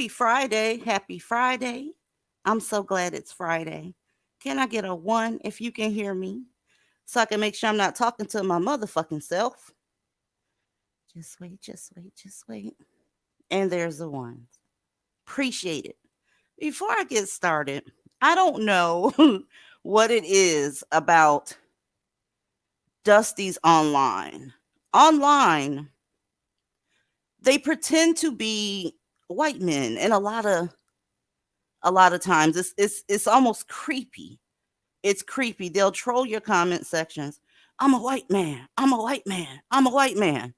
Happy Friday. Happy Friday. I'm so glad it's Friday. Can I get a one if you can hear me? So I can make sure I'm not talking to my motherfucking self. Just wait, just wait, just wait. And there's the one. Appreciate it. Before I get started, I don't know what it is about Dusty's online. Online, they pretend to be white men, and a lot of times it's almost creepy. It's creepy. They'll troll your comment sections. I'm a white man. I'm a white man. I'm a white man.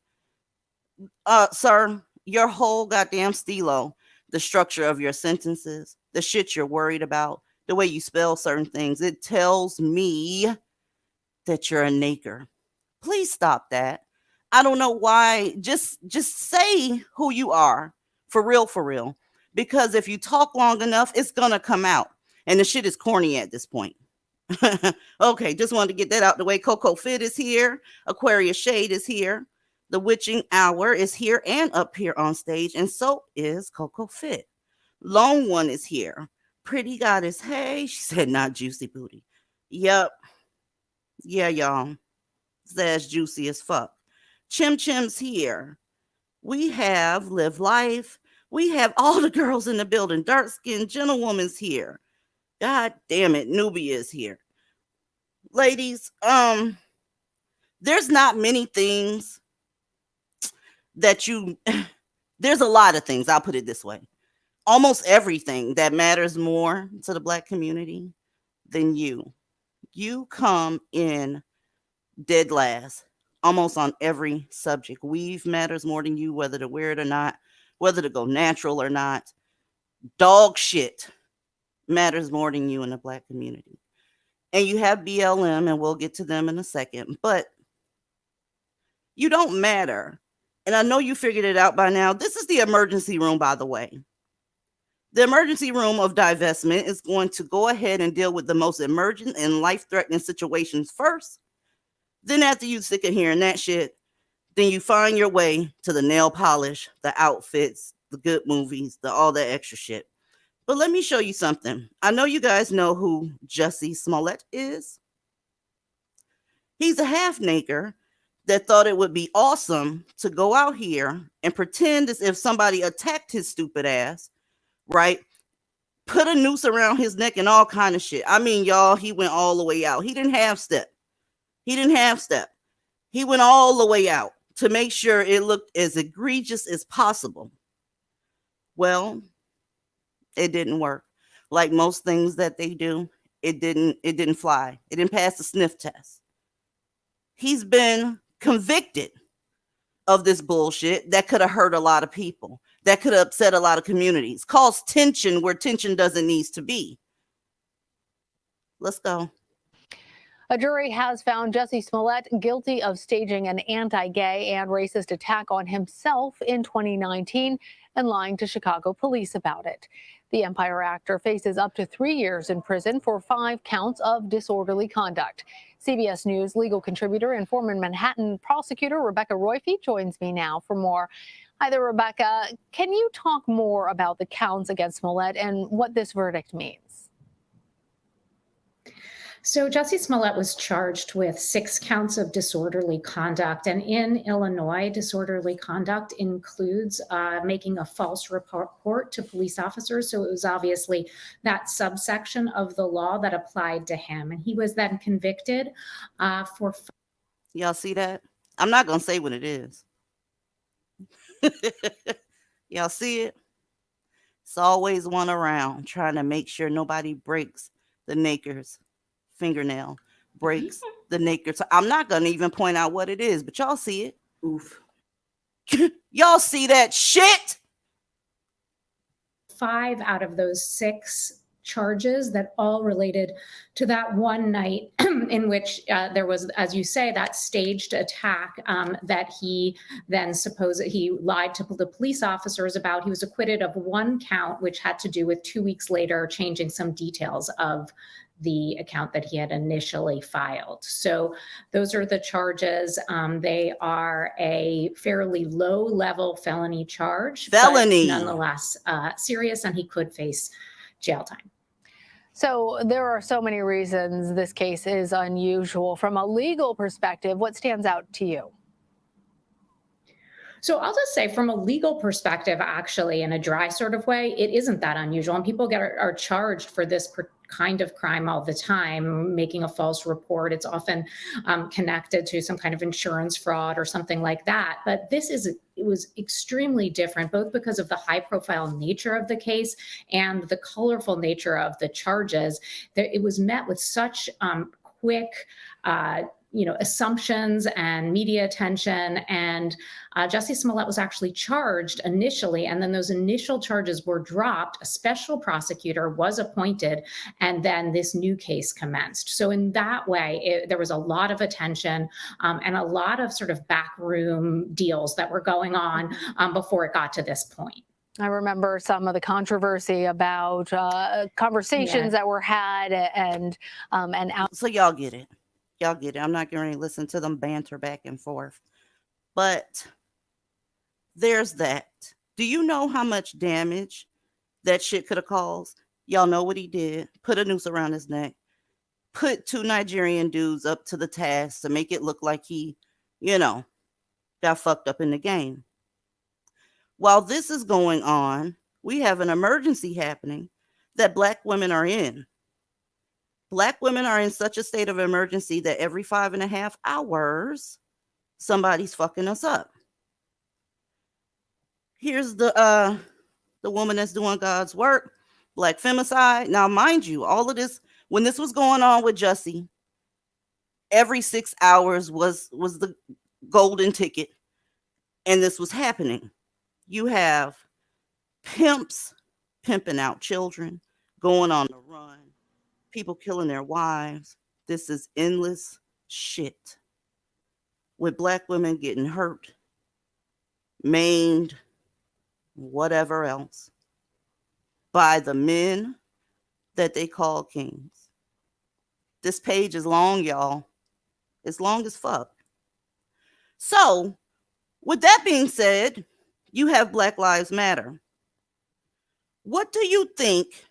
Sir, your whole goddamn stilo, the structure of your sentences, the shit you're worried about, the way you spell certain things, it tells me that you're a naker. Please stop that. I don't know why. Just say who you are. For real, for real. Because if you talk long enough, it's gonna come out. And the shit is corny at this point. Okay, just wanted to get that out the way. Coco Fit is here. Aquarius Shade is here. The Witching Hour is here and up here on stage, and so is Coco Fit. Lone One is here. Pretty Goddess, hey, she said not juicy booty. Yep. Yeah, y'all. That's juicy as fuck. Chim Chim's here. We have Live Life. We have all the girls in the building. Dark skinned gentlewoman's here. God damn it, Nubia is here. Ladies, there's not many things that you there's a lot of things, I'll put it this way. Almost everything that matters more to the black community than you. You come in dead last almost on every subject. Weave matters more than you, whether to wear it or not, whether to go natural or not. Dog shit matters more than you in the black community. And you have BLM, and we'll get to them in a second, but you don't matter. And I know you figured it out by now. This is the emergency room, by the way. The emergency room of divestment is going to go ahead and deal with the most emergent and life-threatening situations first. Then after you sick of hearing that shit, then you find your way to the nail polish, the outfits, the good movies, the all that extra shit. But let me show you something. I know you guys know who Jussie Smollett is. He's a half-naker that thought it would be awesome to go out here and pretend as if somebody attacked his stupid ass, right? Put a noose around his neck and all kind of shit. I mean, y'all, he went all the way out. He didn't half step. He went all the way out to make sure it looked as egregious as possible. Well, it didn't work. Like most things that they do, it didn't fly. It didn't pass the sniff test. He's been convicted of this bullshit that could have hurt a lot of people, that could have upset a lot of communities, caused tension where tension doesn't need to be. Let's go. A jury has found Jussie Smollett guilty of staging an anti-gay and racist attack on himself in 2019 and lying to Chicago police about it. The Empire actor faces up to 3 years in prison for 5 counts of disorderly conduct. CBS News legal contributor and former Manhattan prosecutor Rebecca Royfe joins me now for more. Hi there, Rebecca. Can you talk more about the counts against Smollett and what this verdict means? So Jussie Smollett was charged with 6 counts of disorderly conduct. And in Illinois, disorderly conduct includes making a false report to police officers. So it was obviously that subsection of the law that applied to him. And he was then convicted for... Y'all see that? I'm not going to say what it is. Y'all see it? It's always one around trying to make sure nobody breaks the naker's fingernail, breaks the naker's. I'm not going to even point out what it is, but y'all see it. Oof. Y'all see that shit? 5 out of those 6 charges that all related to that one night in which there was, as you say, that staged attack that he then he lied to the police officers about. He was acquitted of 1 count, which had to do with 2 weeks later changing some details of the account that he had initially filed. So those are the charges. They are a fairly low-level felony charge, Felony. but nonetheless serious, and he could face jail time. So there are so many reasons this case is unusual. From a legal perspective, what stands out to you? So I'll just say from a legal perspective, actually, in a dry sort of way, it isn't that unusual. And people are charged for this kind of crime all the time, making a false report. It's often connected to some kind of insurance fraud or something like that. But it was extremely different, both because of the high profile nature of the case and the colorful nature of the charges. It was met with such quick assumptions and media attention. And Jussie Smollett was actually charged initially, and then those initial charges were dropped. A special prosecutor was appointed, and then this new case commenced. So in that way, there was a lot of attention and a lot of sort of backroom deals that were going on before it got to this point. I remember some of the controversy about conversations that were had and out. So y'all get it. Y'all get it. I'm not going to listen to them banter back and forth. But there's that. Do you know how much damage that shit could have caused? Y'all know what he did. Put a noose around his neck. Put 2 Nigerian dudes up to the task to make it look like he, got fucked up in the game. While this is going on, we have an emergency happening that Black women are in. Black women are in such a state of emergency that every 5.5 hours, somebody's fucking us up. Here's the woman that's doing God's work, Black femicide. Now, mind you, all of this, when this was going on with Jussie, every 6 hours was the golden ticket, and this was happening. You have pimps pimping out children, going on the run, people killing their wives. This is endless shit. With Black women getting hurt, maimed, whatever else, by the men that they call kings. This page is long, y'all. It's long as fuck. So, with that being said, you have Black Lives Matter. What do you think,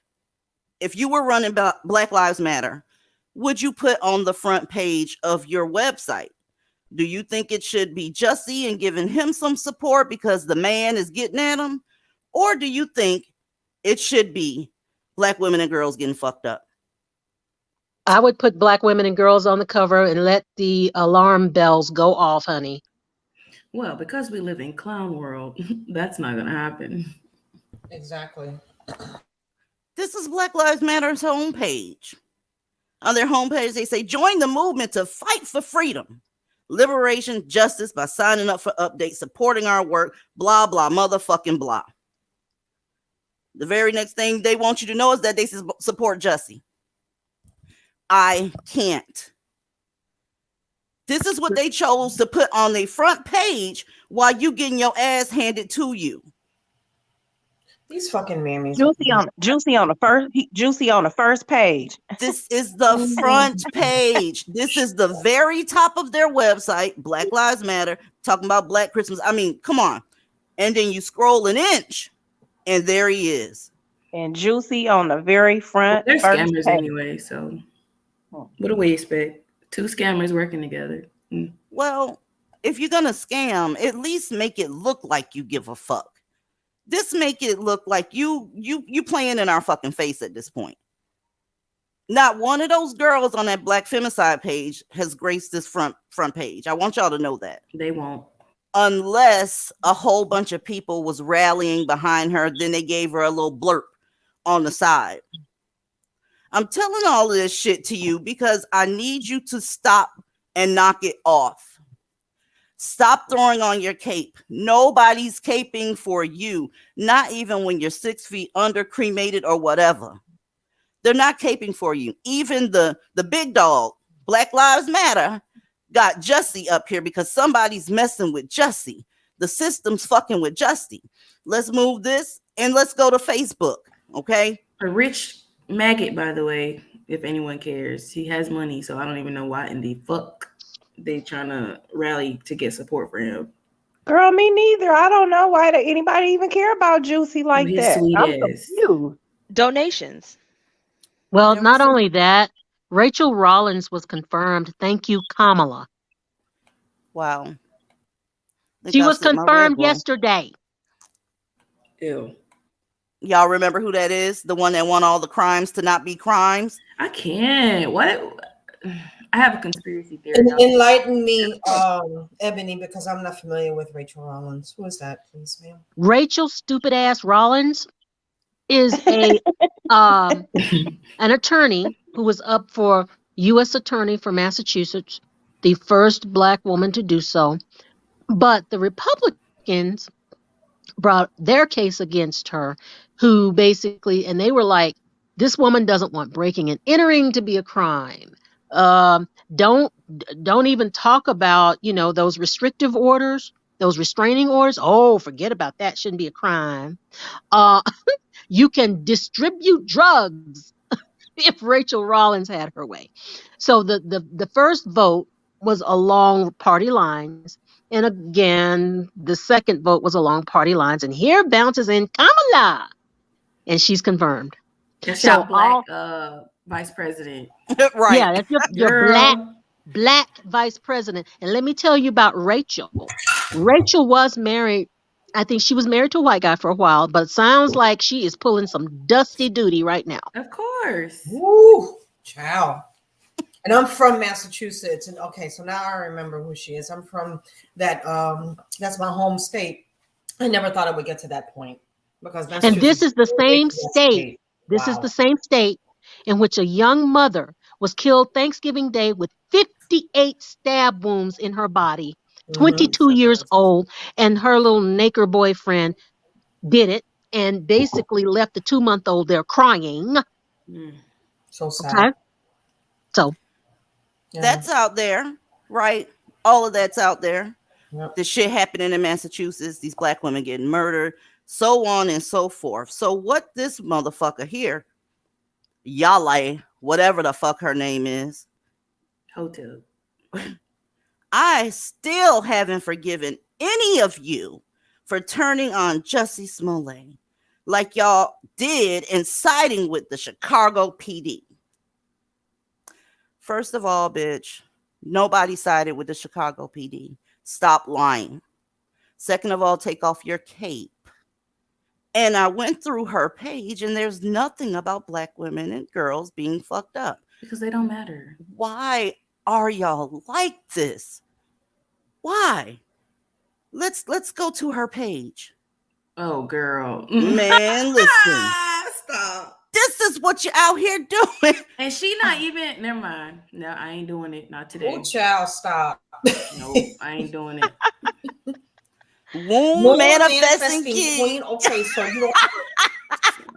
if you were running Black Lives Matter, would you put on the front page of your website? Do you think it should be Jussie and giving him some support because the man is getting at him? Or do you think it should be Black women and girls getting fucked up? I would put Black women and girls on the cover and let the alarm bells go off, honey. Well, because we live in clown world, that's not going to happen. Exactly. This is Black Lives Matter's homepage. On their homepage, they say, join the movement to fight for freedom, liberation, justice by signing up for updates, supporting our work, blah, blah, motherfucking blah. The very next thing they want you to know is that they support Jussie. I can't. This is what they chose to put on their front page while you getting your ass handed to you. These fucking mammies. Juicy on the first page. This is the front page. This is the very top of their website, Black Lives Matter, talking about Black Christmas. I mean, come on. And then you scroll an inch, and there he is. And Juicy on the very front. They're scammers anyway, so what do we expect? 2 scammers working together. Well, if you're gonna scam, at least make it look like you give a fuck. This make it look like you playing in our fucking face at this point. Not one of those girls on that Black femicide page has graced this front page. I want y'all to know that. They won't. Unless a whole bunch of people was rallying behind her, then they gave her a little blurb on the side. I'm telling all of this shit to you because I need you to stop and knock it off. Stop throwing on your cape. Nobody's caping for you. Not even when you're 6 feet under, cremated, or whatever. They're not caping for you. Even the big dog, Black Lives Matter, got Jussie up here because somebody's messing with Jussie. The system's fucking with Jussie. Let's move this and let's go to Facebook, okay? A rich maggot, by the way, if anyone cares. He has money, so I don't even know why in the fuck they trying to rally to get support for him. Girl, me neither. I don't know why anybody even care about Juicy like His that. sweet I'm ass. confused. Donations. Well, There not was only that, Rachel Rollins was confirmed. Thank you, Kamala. wow. I think She I'll was sip my Red confirmed Bull. yesterday. Ew. Y'all remember who that is? The one that want all the crimes to not be crimes? I can't. What? I have a conspiracy theory. Enlighten me, Ebony, because I'm not familiar with Rachel Rollins. Who is that, please, ma'am? Rachel stupid ass Rollins is a an attorney who was up for U.S. Attorney for Massachusetts, the first Black woman to do so. But the Republicans brought their case against her, who basically, and they were like, this woman doesn't want breaking and entering to be a crime. Don't even talk about, those restrictive orders, those restraining orders. Oh, forget about that. Shouldn't be a crime. You can distribute drugs if Rachel Rollins had her way. So the first vote was along party lines. And again, the second vote was along party lines. And here bounces in Kamala. And she's confirmed. That's So your black vice president. Right. Yeah, that's your Girl. black vice president. And let me tell you about Rachel. Rachel was married. I think she was married to a white guy for a while, but it sounds like she is pulling some dusty duty right now. Of course. Woo, child. And I'm from Massachusetts. And okay, so now I remember who she is. I'm from that. That's my home state. I never thought it would get to that point because And this is the same Massachusetts state. This is Wow. the same state in which a young mother was killed Thanksgiving Day with 58 stab wounds in her body, 22 years old, and her little Naker boyfriend did it and basically left the 2-month-old there crying. So sad. Okay. So That's out there, right? All of that's out there. Yep. The shit happening in Massachusetts, these Black women getting murdered, so on and so forth. So what this motherfucker here, Yale, whatever the fuck her name is, Hotel. I still haven't forgiven any of you for turning on Jussie Smollett like y'all did and siding with the Chicago PD. First of all, bitch, nobody sided with the Chicago PD. Stop lying. Second of all, take off your cape. And I went through her page and there's nothing about Black women and girls being fucked up. Because they don't matter. Why are y'all like this? Why? Let's go to her page. Oh, girl. Man, listen. Stop. This is what you're out here doing. And she not even, never mind. No, I ain't doing it. Not today. Oh, child, stop. No, I ain't doing it. Womb manifesting queen. king. Okay, so you don't.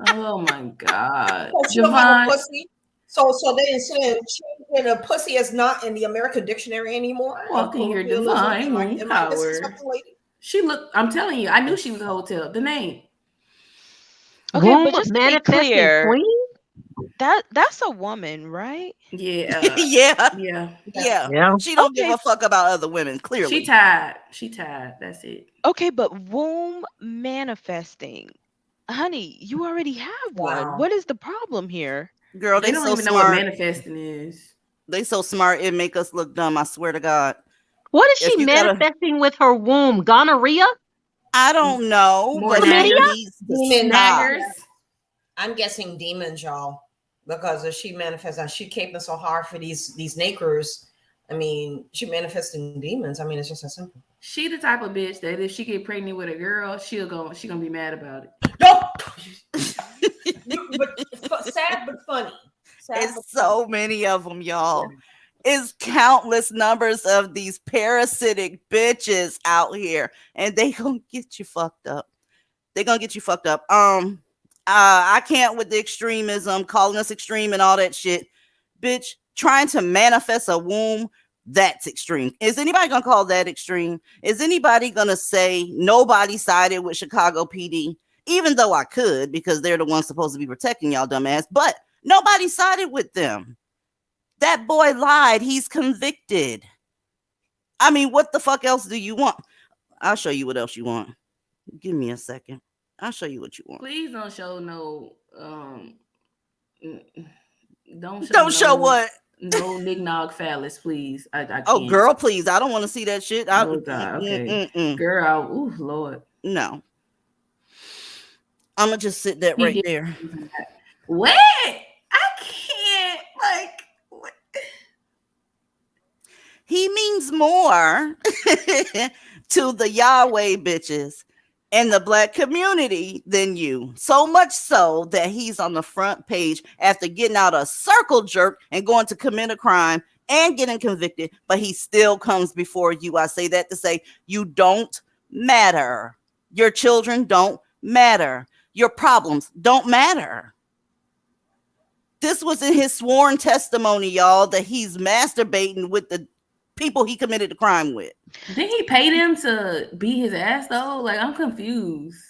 Oh my God. So she don't have a Javon. pussy. So they saying a pussy is not in the American dictionary anymore. Walking your divine womb Am I missing power. something, lady? She looked, I'm telling you, I knew she was a hotel. The name. Okay, womb but just to be manifesting clear, queen? that's a woman, right? Yeah. Yeah. Yeah. Yeah. Yeah. She don't give Okay. a fuck about other women, clearly. She tied. She tied. That's it. Okay, but womb manifesting. Honey, you already have Wow. one. What is the problem here? Girl, They they don't so even know what smart. manifesting is. They so smart it make us look dumb, I swear to God. What is If she you gotta- manifesting with her womb? Gonorrhea? I don't know, More but she chlamydia? needs to Demon stop. Daggers. I'm guessing demons, y'all, because if she manifests and she caping so hard for these nakers, I mean, she manifesting demons. I mean, it's just that simple. She the type of bitch that if she get pregnant with a girl, she gonna be mad about it. Nope. But sad but funny. It's so many of them, y'all. It's countless numbers of these parasitic bitches out here, and they gonna get you fucked up. They gonna get you fucked up. I can't with the extremism, calling us extreme and all that shit. Bitch, trying to manifest a womb, that's extreme. Is anybody gonna call that extreme? Is anybody gonna say nobody sided with Chicago PD? Even though I could, because they're the ones supposed to be protecting y'all, dumbass. But Nobody sided with them. That boy lied. He's convicted. I mean, what the fuck else do you want? I'll show you what else you want. Give me a second. I'll show you what you want. Please don't show no. Don't show Don't show no. what? No Nig Phallus, please. I can't. Oh, girl, please. I don't want to see that shit. Oh God. Okay. Girl. Ooh, Lord. No. I'm gonna just sit that right there. What? I can't. Like. What? He means more to the Yahweh bitches and the black community than you. So much so that he's on the front page after getting out a circle jerk and going to commit a crime and getting convicted, but he still comes before you. I say that to say you don't matter. Your children don't matter. Your problems don't matter. This was in his sworn testimony, y'all, that he's masturbating with the people he committed the crime with. Did he pay them to beat his ass though? Like, I'm confused.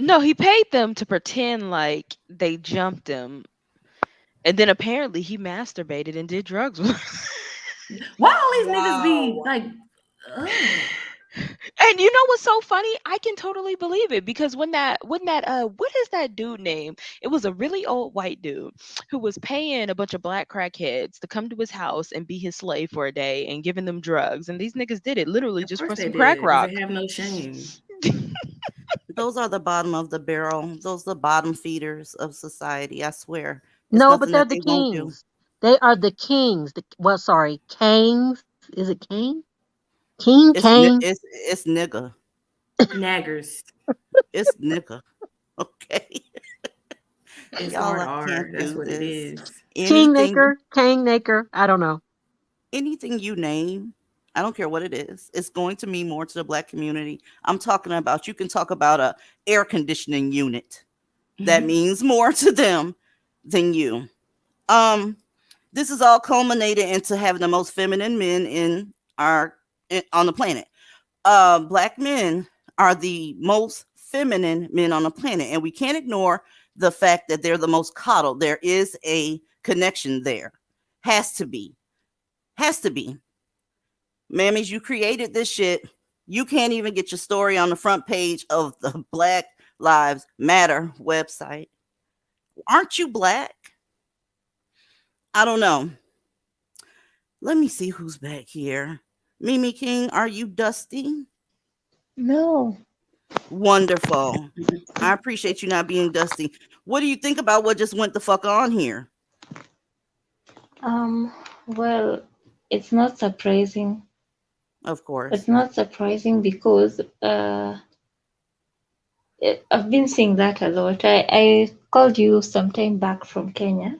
No, he paid them to pretend like they jumped him, and then apparently he masturbated and did drugs with them. Why all these niggas be like? Ugh. And you know what's so funny? I can totally believe it, because when that what is that dude name? It was a really old white dude who was paying a bunch of black crackheads to come to his house and be his slave for a day and giving them drugs, and these niggas did it literally just for some crack rock. They have no shame. Those are the bottom of the barrel. Those are the bottom feeders of society. I swear. No, but they're the kings. They are the kings. Kangs. Is it Kang? Kang. It's nigga. Naggers. It's nigga. Okay. It's hard. That's what it is. Kingmaker. I don't know. Anything you name, I don't care what it is. It's going to mean more to the black community. I'm talking about, you can talk about a air conditioning unit. That means more to them than you. This is all culminated into having the most feminine men on the planet. Black men are the most feminine men on the planet, and we can't ignore the fact that they're the most coddled. There is a connection there. Has to be. Mammies, you created this shit. You can't even get your story on the front page of the Black Lives Matter website. Aren't you black? I don't know. Let me see who's back here. Mimi King, are you dusty? No. Wonderful. I appreciate you not being dusty. What do you think about what just went the fuck on here? Well, it's not surprising. Of course. It's not surprising because I've been seeing that a lot. I called you some time back from Kenya,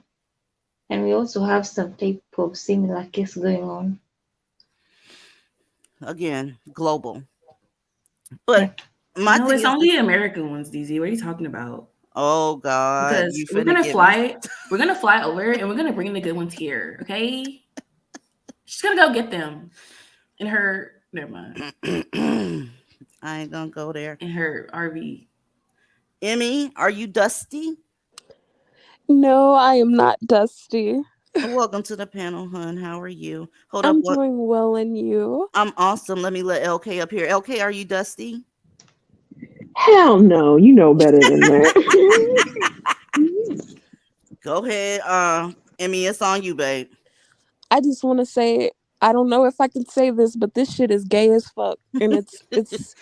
and we also have some type of similar case going on. Again, global. But no, it's only American ones, DZ. What are you talking about? Oh God. Because we're gonna fly over and we're gonna bring the good ones here, okay? She's gonna go get them. In her never mind. I ain't gonna go there. In her RV. Emmy, are you dusty? No, I am not dusty. Welcome to the panel, hun. How are you? I'm doing well, and you? I'm awesome. Let me let LK up here. LK, are you dusty? Hell no. You know better than that. Go ahead. Emmy, it's on you, babe. I just want to say, I don't know if I can say this, but this shit is gay as fuck. And it's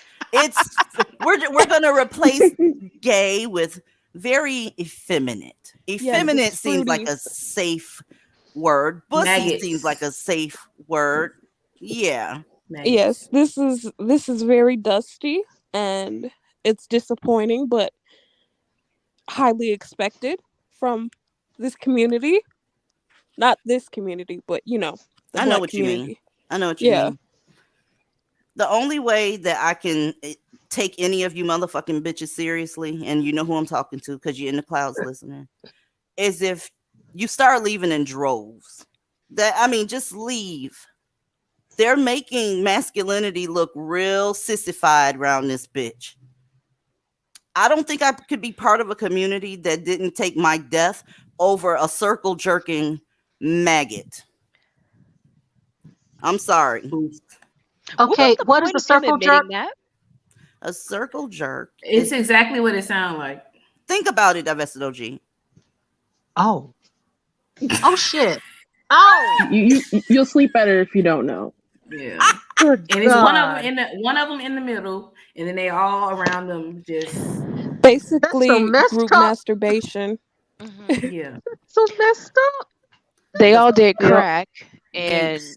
we're gonna replace gay with very effeminate. Effeminate seems like a safe word. Bussy seems like a safe word. Yeah. Yes, this is very dusty, and it's disappointing, but highly expected from this community. Not this community, but the I know what community. you mean. I know what you mean. The only way that I can take any of you motherfucking bitches seriously, and you know who I'm talking to because you're in the clouds listening, is if you start leaving in droves. Just leave. They're making masculinity look real sissified around this bitch. I don't think I could be part of a community that didn't take my death over a circle jerking maggot. I'm sorry. Okay, the what is point a of him circle jerk? admitting that? A circle jerk It's is, exactly what it sounds like. think about it, Divested OG. Oh. Oh shit. Oh. You'll sleep better if you don't know. Yeah. Good And it's one of them God. in the middle, and then they all around them just That's so Basically, messed group up. masturbation. yeah. So messed up. They all did Yep. crack Gapes.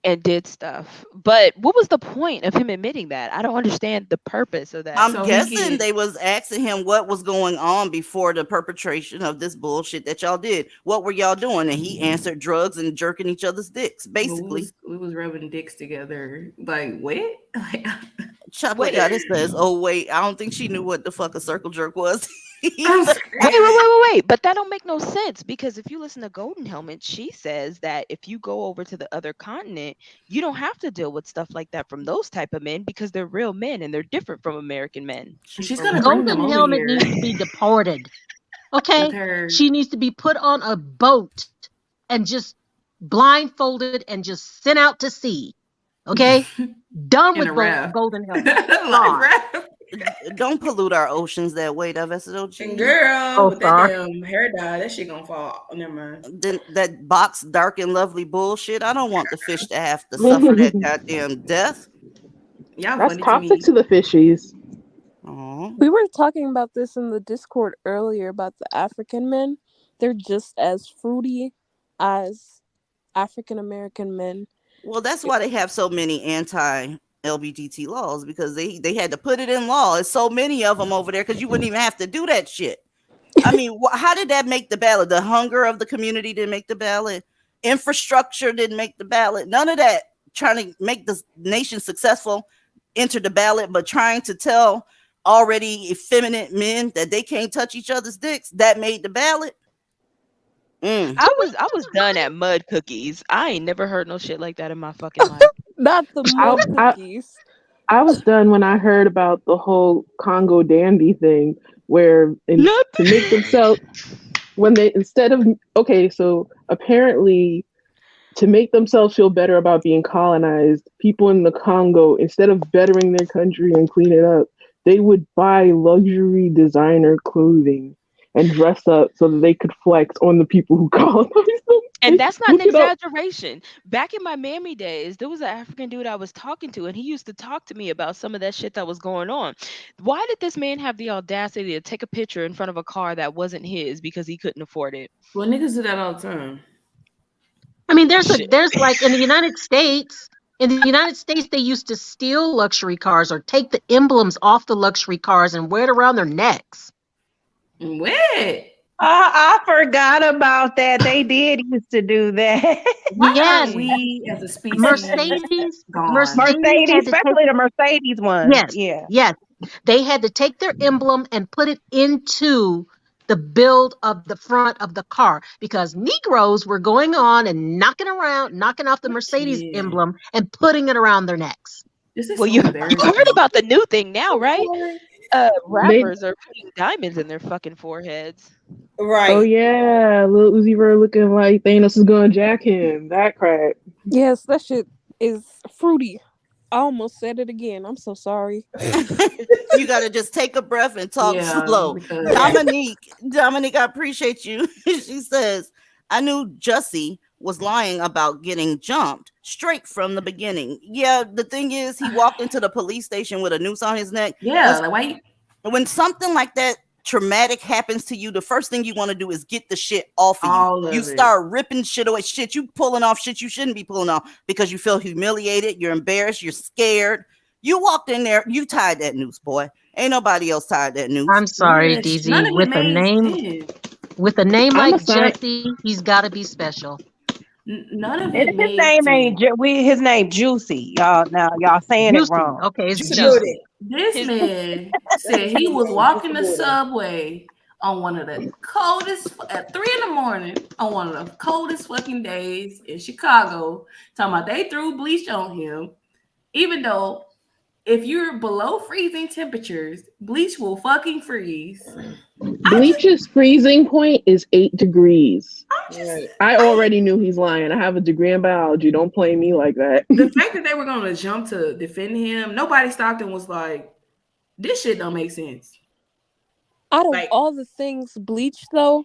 and did stuff. But what was the point of him admitting that? I don't understand the purpose of that. I'm So he guessing can. they was asking him what was going on before the perpetration of this bullshit that y'all did. What were y'all doing? And he answered drugs and jerking each other's dicks, basically. We was rubbing dicks together. Like what? Like, Chocolate Wait. Goddess says, "Oh wait, I don't think she knew what the fuck a circle jerk was." I'm Wait. But that don't make no sense because if you listen to Golden Helmet, she says that if you go over to the other continent, you don't have to deal with stuff like that from those type of men because they're real men and they're different from American men. She's gonna bring them Golden over Helmet here needs to be deported. Okay? with her. She needs to be put on a boat and just blindfolded and just sent out to sea. Okay? Done In with a raft. Golden Helmet. Like, God. raft. Don't pollute our oceans that way, Divested OG. And girl, Oh, with that sorry. damn hair dye, that shit gonna fall. Never mind. Then that box dark and lovely bullshit. I don't want the fish to have to suffer that goddamn death. Y'all That's funny toxic to to the fishies. Aw. We were talking about this in the Discord earlier about the African men. They're just as fruity as African American men. Well, that's why they have so many anti-LGBT laws, because they had to put it in law. There's so many of them over there because you wouldn't even have to do that shit. I mean, how did that make the ballot? The hunger of the community didn't make the ballot. Infrastructure didn't make the ballot. None of that trying to make the nation successful entered the ballot, but trying to tell already effeminate men that they can't touch each other's dicks, that made the ballot. I was done at mud cookies. I ain't never heard no shit like that in my fucking life. Not the mud I- cookies. I was done when I heard about the whole Congo dandy thing, where to make themselves when they so apparently to make themselves feel better about being colonized, people in the Congo, instead of bettering their country and clean it up, they would buy luxury designer clothing and dress up so that they could flex on the people who colonized them. And that's not an Look it up. exaggeration. Back in my mammy days, there was an African dude I was talking to, and he used to talk to me about some of that shit that was going on. Why did this man have the audacity to take a picture in front of a car that wasn't his because he couldn't afford it? Well, niggas do that all the time. I mean, there's like in the United States, they used to steal luxury cars or take the emblems off the luxury cars and wear it around their necks. What? I forgot about that. They did used to do that. Why Yes. are we as a species Mercedes, gone? Mercedes, had to especially the Mercedes ones. Yes, Yeah. yes. They had to take their emblem and put it into the build of the front of the car because Negroes were going on and knocking off the Mercedes Yeah. emblem and putting it around their necks. This is Well, so you embarrassing. heard about the new thing now, right? Rappers are putting diamonds in their fucking foreheads. Right. Oh yeah, Lil Uzi Vert looking like Thanos is gonna jack him. That crap. Yes, that shit is fruity. I almost said it again. I'm so sorry. You got to just take a breath and talk Yeah, slow. because- Dominique, I appreciate you. She says, I knew Jussie was lying about getting jumped straight from the beginning. Yeah, the thing is, he walked into the police station with a noose on his neck. Yeah, like why? When something like that traumatic happens to you, the first thing you want to do is get the shit off of All you. of You it. start ripping shit away. Shit, you pulling off shit you shouldn't be pulling off because you feel humiliated, you're embarrassed, you're scared. You walked in there, you tied that noose, boy. Ain't nobody else tied that noose. I'm sorry, None of DZ. it With a made name sense. I'm like a sign- Jesse, he's got to be special. None of it And his made name sense. ain't his name Juicy. Y'all saying Juicy. it wrong. Okay, it's Juicy. Juicy. This man said he was walking the subway on one of the coldest at 3 a.m. on one of the coldest fucking days in Chicago, talking about they threw bleach on him, even though if you're below freezing temperatures, bleach will fucking freeze. Bleach's freezing point is 8 degrees. Right. I already knew he's lying. I have a degree in biology. Don't play me like that. The fact that they were going to jump to defend him, nobody stopped and was like, this shit don't make sense. Out of Like, all the things bleach, though,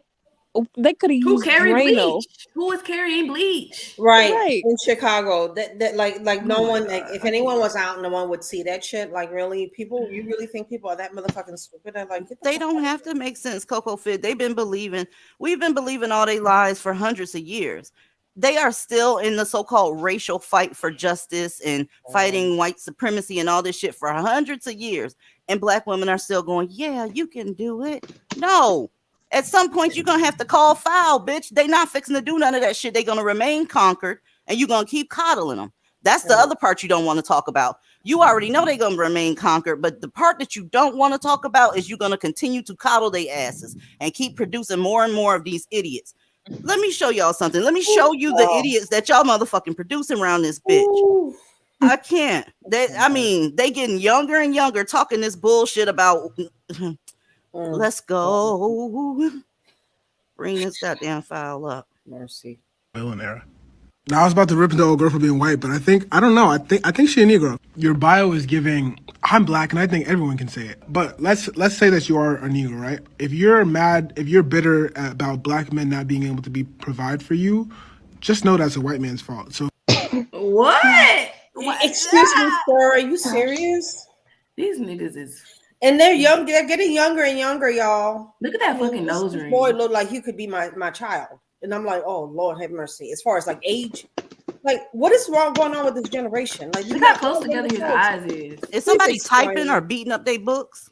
they could have who used carried Drano. bleach? Who is carrying bleach? Right. In Chicago, that like no Oh my one, like, God. if anyone was out, no one would see that shit. Like, really, people, you really think people are that motherfucking stupid? They're like, get the They fuck don't out have to make sense, Coco Fit. We've been believing all their lies for hundreds of years. They are still in the so-called racial fight for justice and fighting white supremacy and all this shit for hundreds of years. And black women are still going, yeah, you can do it. No. At some point, you're going to have to call foul, bitch. They not fixing to do none of that shit. They're going to remain conquered, and you're going to keep coddling them. That's the other part you don't want to talk about. You already know they're going to remain conquered, but the part that you don't want to talk about is you're going to continue to coddle their asses and keep producing more and more of these idiots. Let me show y'all something. Let me show you the idiots that y'all motherfucking producing around this bitch. I can't. They getting younger and younger talking this bullshit about let's go. Bring this goddamn file up. Mercy. Villain era. Now I was about to rip the old girl for being white, but I don't know. I think she's a Negro. Your bio is giving I'm black, and I think everyone can say it. But let's say that you are a Negro, right? If you're mad, if you're bitter about black men not being able to provide for you, just know that's a white man's fault. So what? Excuse me, sir. Are you serious? These niggas is. And they're young. They're getting younger and younger, y'all. Look at that fucking nose ring. Boy look like he could be my child. And I'm like, oh Lord have mercy. As far as like age, like what is wrong going on with this generation? Like, look how close together his eyes is. Is somebody typing or beating up their books?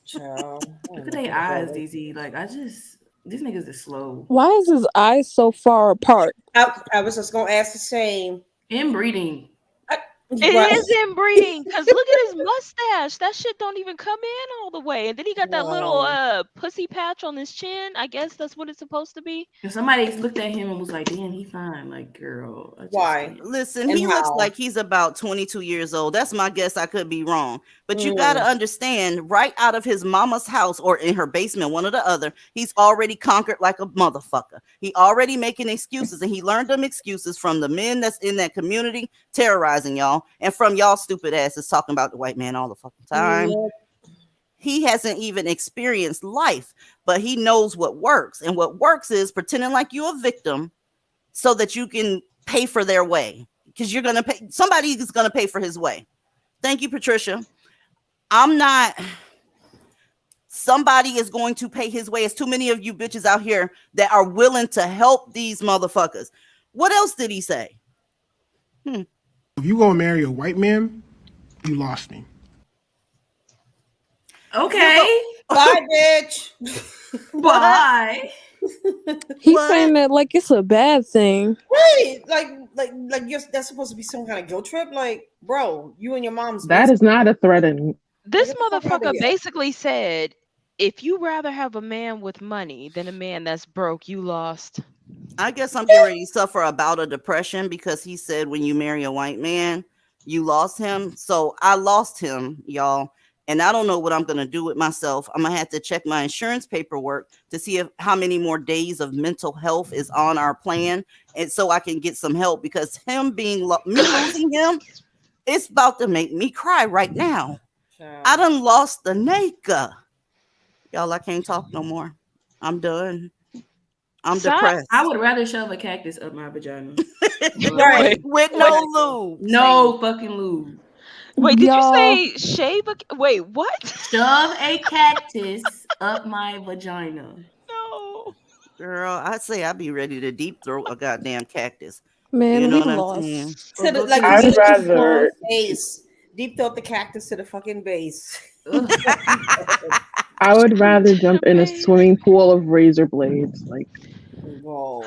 Child, look at their eyes, DZ. Like these niggas is slow. Why is his eyes so far apart? I was just gonna ask the same. Inbreeding. It is inbreeding because look at his mustache. That shit don't even come in all the way. And then he got that little pussy patch on his chin. I guess that's what it's supposed to be. If somebody looked at him and was like, damn, he fine. Like, girl. Why? Listen, he looks like he's about 22 years old. That's my guess. I could be wrong. But you got to understand, right out of his mama's house or in her basement, one or the other, he's already conquered like a motherfucker. He already making excuses, and he learned them excuses from the men that's in that community terrorizing y'all, and from y'all stupid asses talking about the white man all the fucking time. He hasn't even experienced life, but he knows what works. And what works is pretending like you're a victim so that you can pay for their way. Because you're going to pay, somebody is going to pay for his way. Thank you, Patricia. Somebody is going to pay his way. It's too many of you bitches out here that are willing to help these motherfuckers. What else did he say? If you go marry a white man, you lost me. Okay. Bye, bitch. Bye. He's saying that like it's a bad thing. Right. Like that's supposed to be some kind of guilt trip. Like, bro, you and your mom's That is not a threatening. This motherfucker basically said, if you rather have a man with money than a man that's broke, you lost. I guess I'm getting ready to suffer a bout of depression because he said when you marry a white man, you lost him. So I lost him, y'all. And I don't know what I'm going to do with myself. I'm going to have to check my insurance paperwork to see how many more days of mental health is on our plan. And so I can get some help, because him me losing him, it's about to make me cry right now. I done lost the nigga. Y'all, I can't talk no more. I'm done. I'm depressed. I would rather shove a cactus up my vagina. Right. With no lube. No fucking lube. Wait, did you say shave a... Wait, what? Shove a cactus up my vagina. No. Girl, I'd say I'd be ready to deep throat a goddamn cactus. Man, you know we what lost. I'm saying? I'd rather base. Deep throat the cactus to the fucking base. I would rather jump in a swimming pool of razor blades. Like, whoa.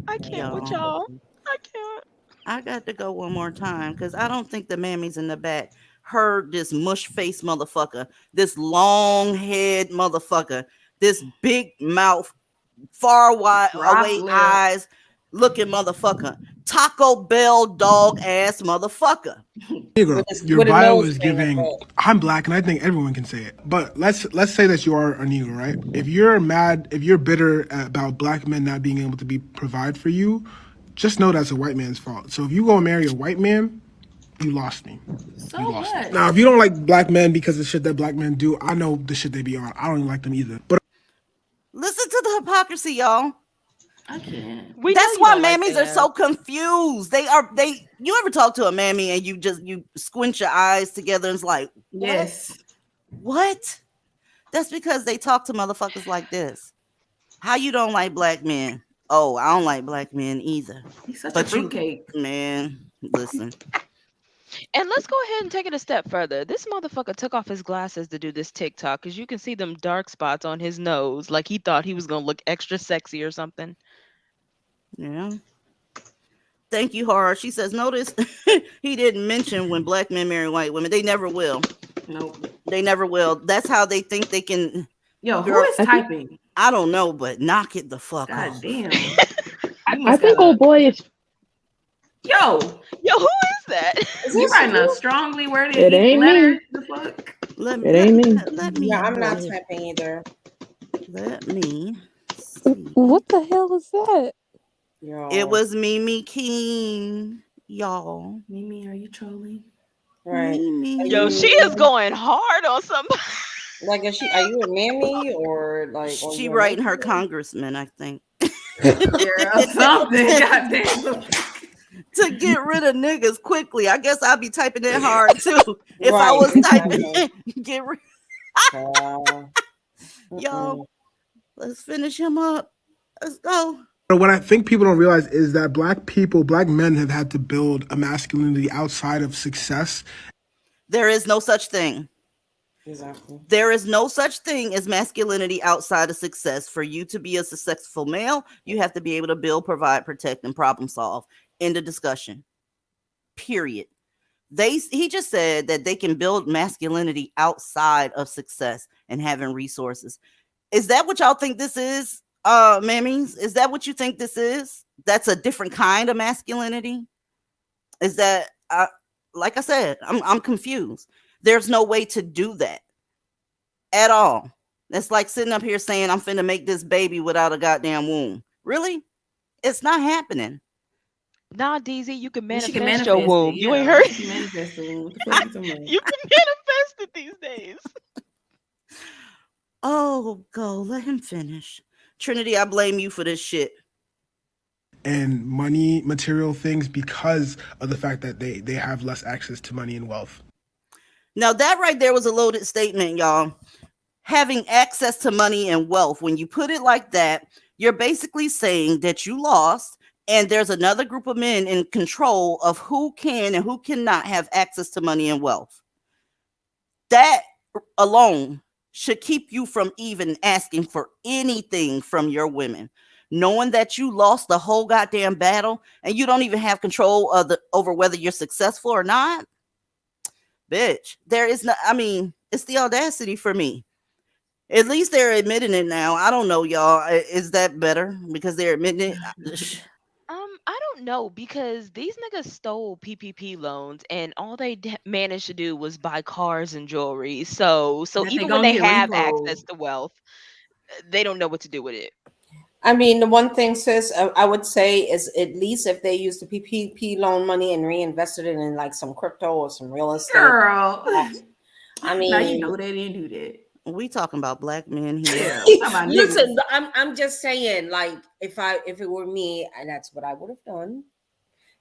I can't with y'all. I can't. I got to go one more time because I don't think the mammies in the back heard this mush face motherfucker, this long head motherfucker, this big mouth, far wide away eyes, looking motherfucker. Taco Bell dog ass motherfucker. Negro, your with a bio nose is ring at giving. that. I'm black, and I think everyone can say it. But let's say that you are a Negro, right? If you're mad, if you're bitter about black men not being able to be provide for you, just know that's a white man's fault. So if you go and marry a white man, you lost me. So You lost me. what? Now, if you don't like black men because of the shit that black men do, I know the shit they be on. I don't even like them either. But Listen to the hypocrisy, y'all. I can't. We know That's you why don't like mammies are them. so confused. You ever talk to a mammy and you squint your eyes together and it's like, what? Yes. What? That's because they talk to motherfuckers like this. How you don't like black men? Oh, I don't like black men either. He's such a But you, fruitcake. man, listen. And let's go ahead and take it a step further. This motherfucker took off his glasses to do this TikTok because you can see them dark spots on his nose, like he thought he was gonna look extra sexy or something. Yeah. Thank you, Horror. She says, notice he didn't mention when black men marry white women. They never will. Nope. They never will. That's how they think they can. Yo, who Girl, is typing? I don't know, but knock it the fuck God off. damn. I think old boy is. Yo, who is that? you writing a strongly worded It ain't letter? me. The fuck? It ain't me. Let me. Yeah, I'm not look. typing either. Let me see. What the hell is that? Yo. It was Mimi King, y'all. Mimi, are you trolling? Right. Mimi. Yo, she is going hard on somebody. Like, are you a mammy or like? She writing her congressman, I think. Girl, something. Goddamn. To get rid of niggas quickly. I guess I'll be typing that hard too. If I was typing, get rid. Yo, let's finish him up. Let's go. what I think people don't realize is that black men have had to build a masculinity outside of success. There is no such thing. Exactly. There is no such thing as masculinity outside of success. For you to be a successful male, you have to be able to build, provide, protect, and problem solve. End of discussion. Period. He just said that they can build masculinity outside of success and having resources. Is that what y'all think this is, mammies? Is that what you think this is? That's a different kind of masculinity? Is that like I said, I'm confused. There's no way to do that at all. That's like sitting up here saying I'm finna make this baby without a goddamn womb. Really? It's not happening. Nah, DZ, you can She manifest, can your manifest womb. it, You ain't yeah. heard? She can manifest the womb. What the fuck you talking about? You can manifest it these days. Oh, go. Let him finish. Trinity, I blame you for this shit. And money, material things, because of the fact that they have less access to money and wealth. Now, that right there was a loaded statement, y'all. Having access to money and wealth, when you put it like that, you're basically saying that you lost and there's another group of men in control of who can and who cannot have access to money and wealth. That alone should keep you from even asking for anything from your women. Knowing that you lost the whole goddamn battle and you don't even have control of over whether you're successful or not. Bitch, there is no, I mean, it's the audacity for me. At least they're admitting it now. I don't know, y'all. Is that better because they're admitting it? I don't know, because these niggas stole PPP loans and all they managed to do was buy cars and jewelry. So That even they when they gonna get have repo. access to wealth, they don't know what to do with it. I mean, the one thing, sis, I would say is at least if they used the PPP loan money and reinvested it in like some crypto or some real estate. Girl. I mean, now you know they didn't do that. We talking about black men here. Yeah, listen, I'm just saying, like, if it were me, and that's what I would have done,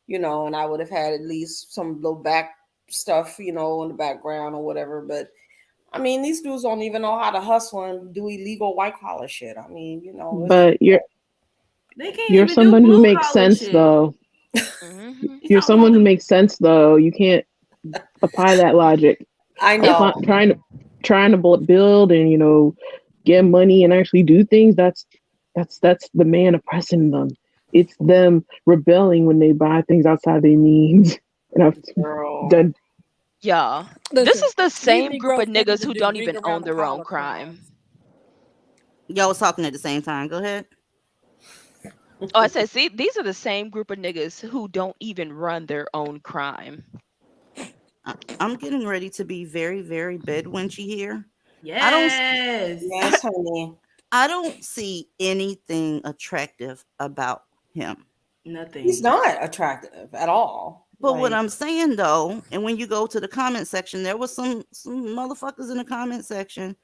you know, and I would have had at least some little back stuff, you know, in the background or whatever. But I mean, these dudes don't even know how to hustle and do illegal white collar shit. I mean, you know. But they can't you're even someone do who blue makes collar sense, shit. though. Mm-hmm. You're someone who makes sense, though. You can't apply that logic. I know. Trying to build and, you know, get money and actually do things. That's the man oppressing them. It's them rebelling when they buy things outside their means. And I've done. Yeah, this is the same group of niggas who don't even own their own crime. Y'all was talking at the same time. Go ahead. Oh, I said, see, these are the same group of niggas who don't even run their own crime. I'm getting ready to be very, very bedwinchy here. I don't Yes. Yes, honey. I don't see anything attractive about him. Nothing. He's not attractive at all. But what Like, I'm saying though, and when you go to the comment section, there was some motherfuckers in the comment section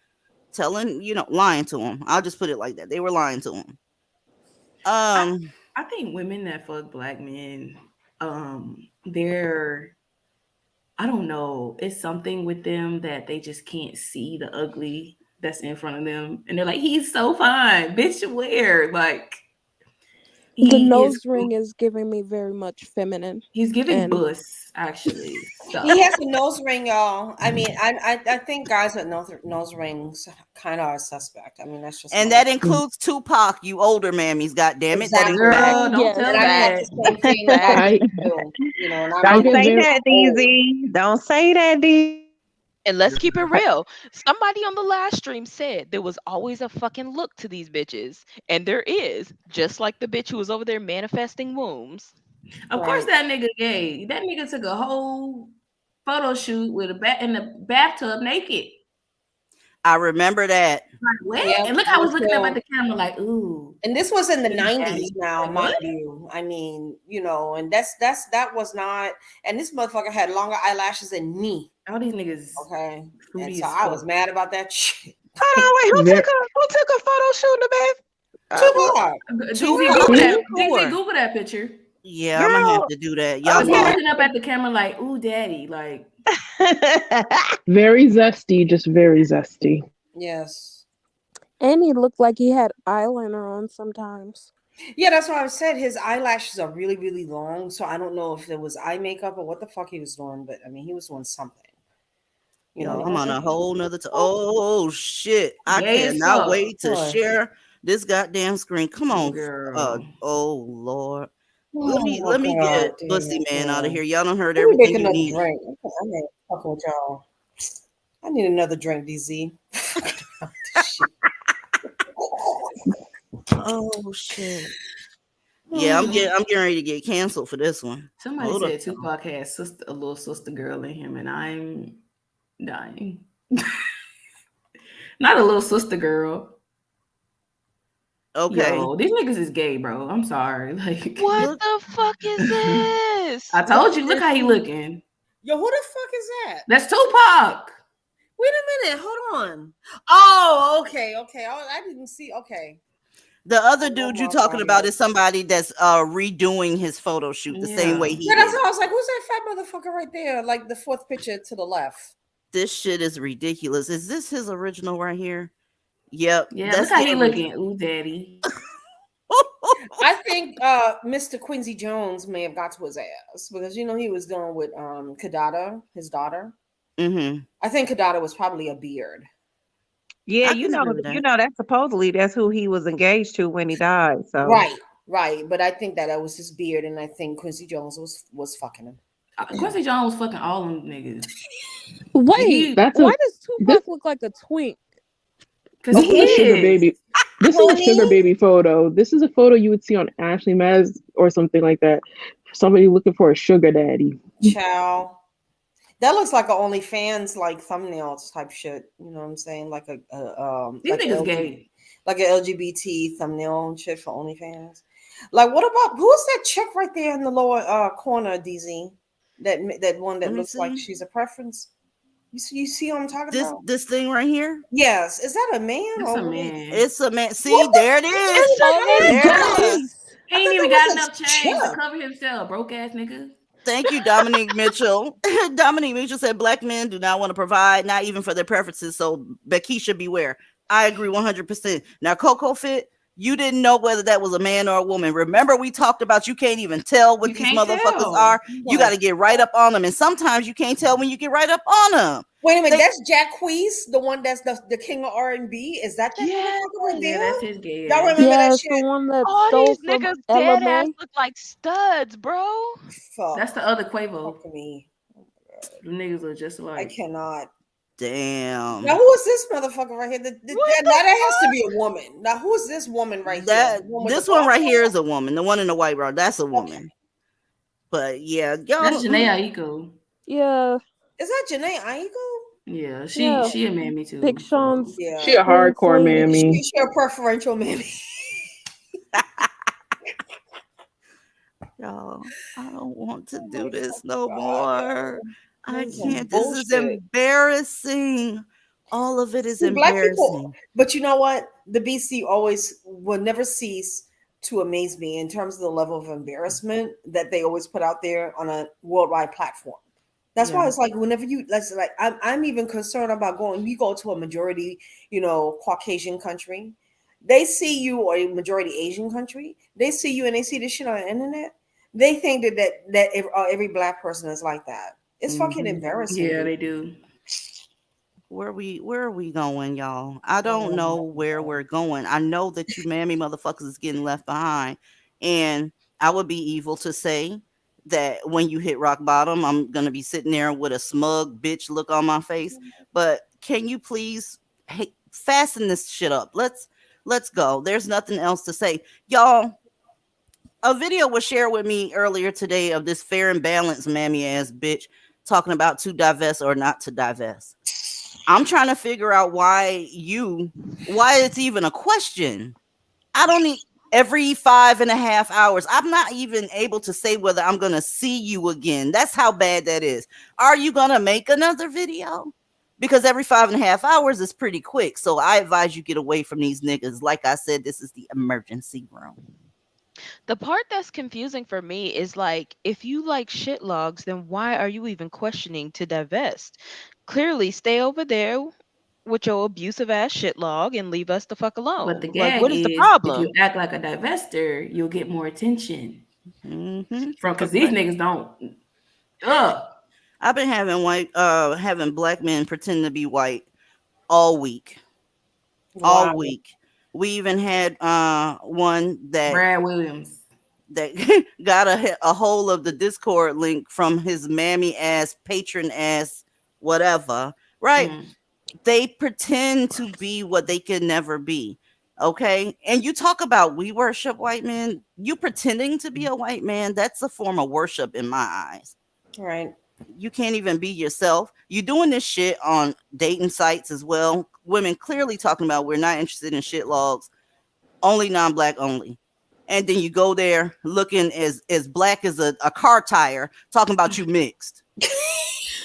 telling, lying to him. I'll just put it like that. They were lying to him. I think women that fuck black men, they're, I don't know, it's something with them that they just can't see the ugly that's in front of them, and they're like, he's so fine, bitch. Where like The he is, nose ring is giving me very much feminine. he's giving And bus actually. So he has a nose ring, y'all. I mean, I think guys with nose rings kind of are suspect. I mean, that's just And my that includes Tupac, you older mammies, goddammit. That exactly. is fact. girl, don't yes, tell And I thought that. the same thing Fact. about I him too. And I'm I Don't get say very that, old. DZ. Don't say that, DZ. And let's keep it real. Somebody on the last stream said there was always a fucking look to these bitches. And there is. Just like the bitch who was over there manifesting wombs. Of course, Right. that nigga gay. That nigga took a whole photo shoot with in the bathtub naked. I remember that. Like what? Yep, And look, I me was looking up at too. the camera like, ooh, And this was in the he's 90s daddy. now, Like mind what? you. I mean, and that was not, and this motherfucker had longer eyelashes than me. All these niggas Okay. And fruity so as I was fuck. mad about that shit. Hold on, wait. very. Who took a photo shoot in the bath? Tupac. DZ, Tupac Google and that. DZ, Shakur. Google that picture. Yeah, I'm gonna have Girl, to do that. Y'all Cause he know. okay. looking up at the camera like, ooh, daddy. Like, Very zesty, just very zesty. Yes. he looked like he had eyeliner on sometimes. Yeah, that's what I said. His eyelashes are really, really long. So I don't know if it was eye makeup or what the fuck he was doing, but I mean, he was doing something. Yo, It I'm on wasn't. a whole nother. Oh shit! I gay as cannot fuck. wait to What? share this goddamn screen. Come on, Girl. oh lord. Let Oh me my let me God, get Bussy damn, Man out of man. here. Y'all done heard Let me make everything you another need. drink. I ain't fucking with y'all. I need another drink, DZ. Oh shit! Yeah, I'm getting ready to get canceled for this one. Somebody Hold up. said Tupac had a little sister girl in him, and I'm dying. Not a little sister girl. Okay, Yo, these niggas is gay, bro. I'm sorry. Like, What look the fuck is this? I told you, look how he looking. Yo, who the fuck is that? That's Tupac. Wait a minute. Hold on. Oh, okay. Oh, I didn't see. Okay. the other Oh dude you my talking about God. is somebody that's redoing his photo shoot the same way Yeah. he Yeah, that's did. what I was like. Who's that fat motherfucker right there? Like the fourth picture to the left. This shit is ridiculous. Is this his original right here? Yep, Yeah, that's look how the he original. looking. Ooh, daddy. I think Mr. Quincy Jones may have got to his ass because he was dealing with Kadada, his daughter. Mm-hmm. I think Kadada was probably a beard. Yeah, I can agree with that. that's supposedly that's who he was engaged to when he died. So Right. But I think that was his beard, and I think Quincy Jones was fucking him. Quincy Jones was fucking all them niggas. Wait, That's why a does Tupac look like a twink? Cause this he is a sugar is. baby. This is a sugar Honey? baby photo. This is a photo you would see on Ashley Maz or something like that. Somebody looking for a sugar daddy. Chow. That looks like a OnlyFans like thumbnails type shit. You know what I'm saying? Like These like niggas gay. like an LGBT thumbnail and shit for OnlyFans. Like, what about who's that chick right there in the lower corner, DZ? That one that Let me looks like see. she's a preference. You see what I'm talking This about? this thing right here. Yes. Is that a man That's or a what? man. It's a man. See, What the there it fuck is. is Oh, There that? it is. nice. He I ain't thought even that got was enough a change to chick. cover himself, broke ass nigga. Thank you, Dominique Mitchell. Dominique Mitchell said black men do not want to provide, not even for their preferences. So Becky beware. I agree 100%. Now, Coco Fit, you didn't know whether that was a man or a woman. Remember, we talked about you can't even tell what You these can't motherfuckers tell. are. You got What? to get right up on them. And sometimes you can't tell when you get right up on them. Wait a minute, They, that's Jacquees, the one that's the king of R&B. Is that Yeah. motherfucker right Yeah, there? that's his gay Y'all ass. remember that Yes, the shit? one that All stole these from niggas Ella dead ass May. look like studs, bro. Fuck. That's the other Quavo. Fuck me. Them niggas look just I alike. cannot. Damn. Now, who is this motherfucker right here? What Now, the that has to be a woman. Now, who is this woman right here? That The one with the this one black right hair? here is a woman. The one in the white robe, that's a Okay. woman. But yeah, y'all. That's Janae Aiko. Yeah, Is that Janae Aiko? Yeah, yeah. she a mammy Big too. So Sean's She a Yeah. twin hardcore flame. mammy. She's your preferential mammy. Y'all, I don't want to Oh do my this fucking no God, more. yo. I This is some can't. This is bullshit. embarrassing. All of it is See, black people, embarrassing. but you know what? The BC always will never cease to amaze me in terms of the level of embarrassment that they always put out there on a worldwide platform. That's why Yeah. it's like whenever that's like I'm even concerned about going. You go to a majority, Caucasian country, they see you, or a majority Asian country, they see you and they see this shit on the internet. They think that every black person is like that. It's fucking Mhm. embarrassing, yeah, dude. they do. Where are we going, y'all? I don't Oh my know where God. we're going. I know that you mammy motherfuckers is getting left behind. And I would be evil to say that when you hit rock bottom, I'm gonna be sitting there with a smug bitch look on my face. But can you please fasten this shit up? Let's go. There's nothing else to say. Y'all, a video was shared with me earlier today of this fair and balanced mammy ass bitch talking about to divest or not to divest. I'm trying to figure out why it's even a question. I don't need every 5.5 hours. I'm not even able to say whether I'm going to see you again. That's how bad that is. Are you going to make another video? Because every 5.5 hours is pretty quick. So I advise you get away from these niggas. Like I said, this is the emergency room. The part that's confusing for me is like, if you like shit logs, then why are you even questioning to divest? Clearly, stay over there with your abusive ass shit log and leave us the fuck But the alone. Like, gag what is the is, if you problem? act like a divester, you'll get more attention Mm-hmm. from because these niggas don't. Ugh. I've been having black men pretend to be white all week. All Wow. week. We even had one that Brad Williams. got a hold of the Discord link from his mammy ass, patron ass, whatever, right? Mm. They pretend to be what they can never be. Okay. And you talk about we worship white men. You pretending to be a white man, that's a form of worship in my eyes. Right. You can't even be yourself. You doing this shit on dating sites as well. Women clearly talking about we're not interested in shit logs, only non-black only. And then you go there looking as black as a car tire, talking about you mixed.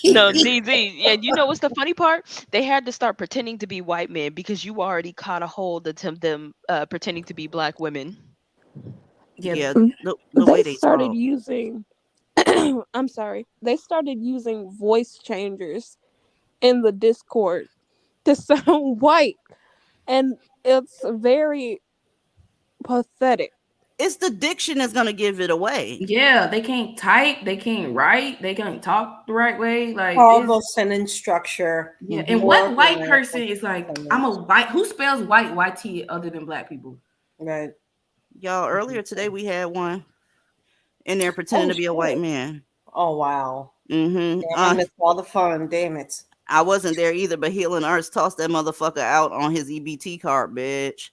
No, DZ. Yeah, you know what's the funny part? They had to start pretending to be white men because you already caught a hold of them pretending to be black women. Yeah. Yeah, Mm. the They way they started talk. using I'm sorry. They started using voice changers in the Discord to sound white, and it's very pathetic. It's the diction that's gonna give it away. Yeah, they can't type, they can't write, they can't talk the right way. Like Horrible it's sentence structure. yeah. Mm-hmm. And what white Horrible person is like, I'm a sentence. white who spells white YT other than black people? Right. Y'all, earlier today we had one in there pretending Oh to be a white shit. man. Oh wow. Mm-hmm. Damn, I missed all the fun. Damn it. I wasn't there either, but Healing Arts tossed that motherfucker out on his EBT card, bitch.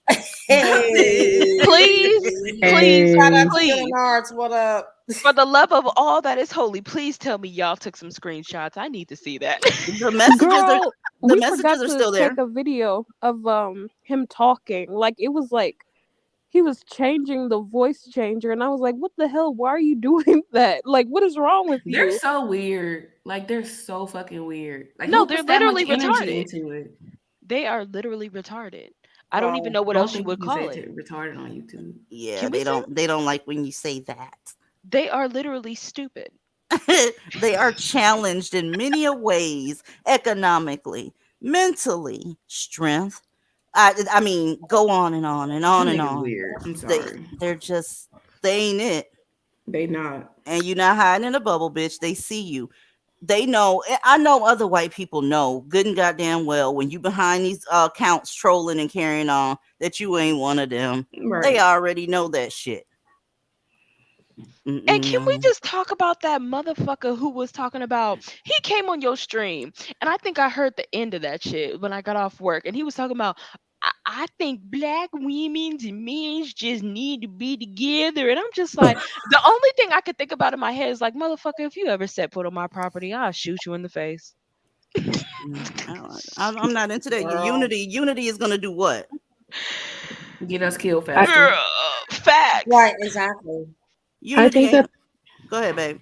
Hey. Please, please, Shout out Hey, to Healing please. Arts. What up? For the love of all that is holy, please tell me y'all took some screenshots. I need to see that. The messages are Girl, the we messages forgot are to still take there. a video of him talking. Like it was like he was changing the voice changer, and I was like, "What the hell? Why are you doing that? Like, what is wrong with They're you?" so weird. Like they're so fucking weird. Like No, who they're puts that much literally energy retarded. into it? They are literally retarded. I don't even Wow. know I what don't else you think you would can say call it. retarded on YouTube. Yeah, Can we say they don't like when you say that. they are literally stupid? They are challenged in many a ways, economically, mentally, strength. I mean, go on and on and on Them and niggas on. weird. I'm sorry. They're just they ain't it. They not. And you're not hiding in a bubble, bitch. They see you. They know. I know other white people know good and goddamn well when you behind these accounts trolling and carrying on that you ain't one of them. They Right. already know that shit. And can we No. just talk about that motherfucker who was talking about he came on your stream and I think I heard the end of that shit when I got off work and he was talking about I think black women's and men's just need to be together and I'm just like the only thing I could think about in my head is like motherfucker if you ever set foot on my property I'll shoot you in the face. I'm not into that. Girl. Unity is gonna do what? Get us killed I, faster. Girl, facts. Right, exactly. I Unity think ain't. that Go ahead, babe.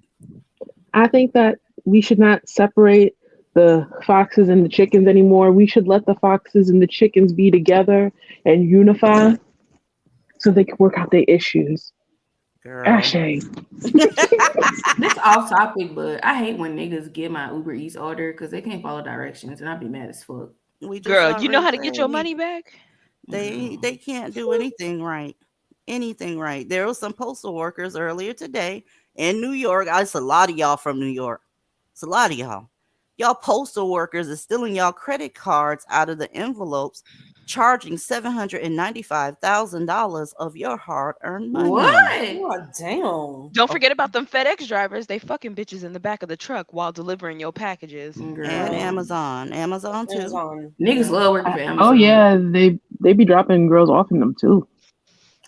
I think that we should not separate the foxes and the chickens anymore. We should let the foxes and the chickens be together and unify so they can work out their issues. Girl. Ashay. This off topic, but I hate when niggas get my Uber Eats order because they can't follow directions and I'd be mad as fuck. We just Girl, you know already how to get your said money back? they can't do anything right. Anything right. There was some postal workers earlier today in New York. It's a lot of y'all from New York. It's a lot of y'all. Y'all postal workers is stealing y'all credit cards out of the envelopes, charging $795,000 of your hard-earned money. What? Oh, damn. Don't forget about them FedEx drivers. They fucking bitches in the back of the truck while delivering your packages. Girl. And Amazon too. Amazon. Niggas love working for Amazon. Oh yeah, they be dropping girls off in them too.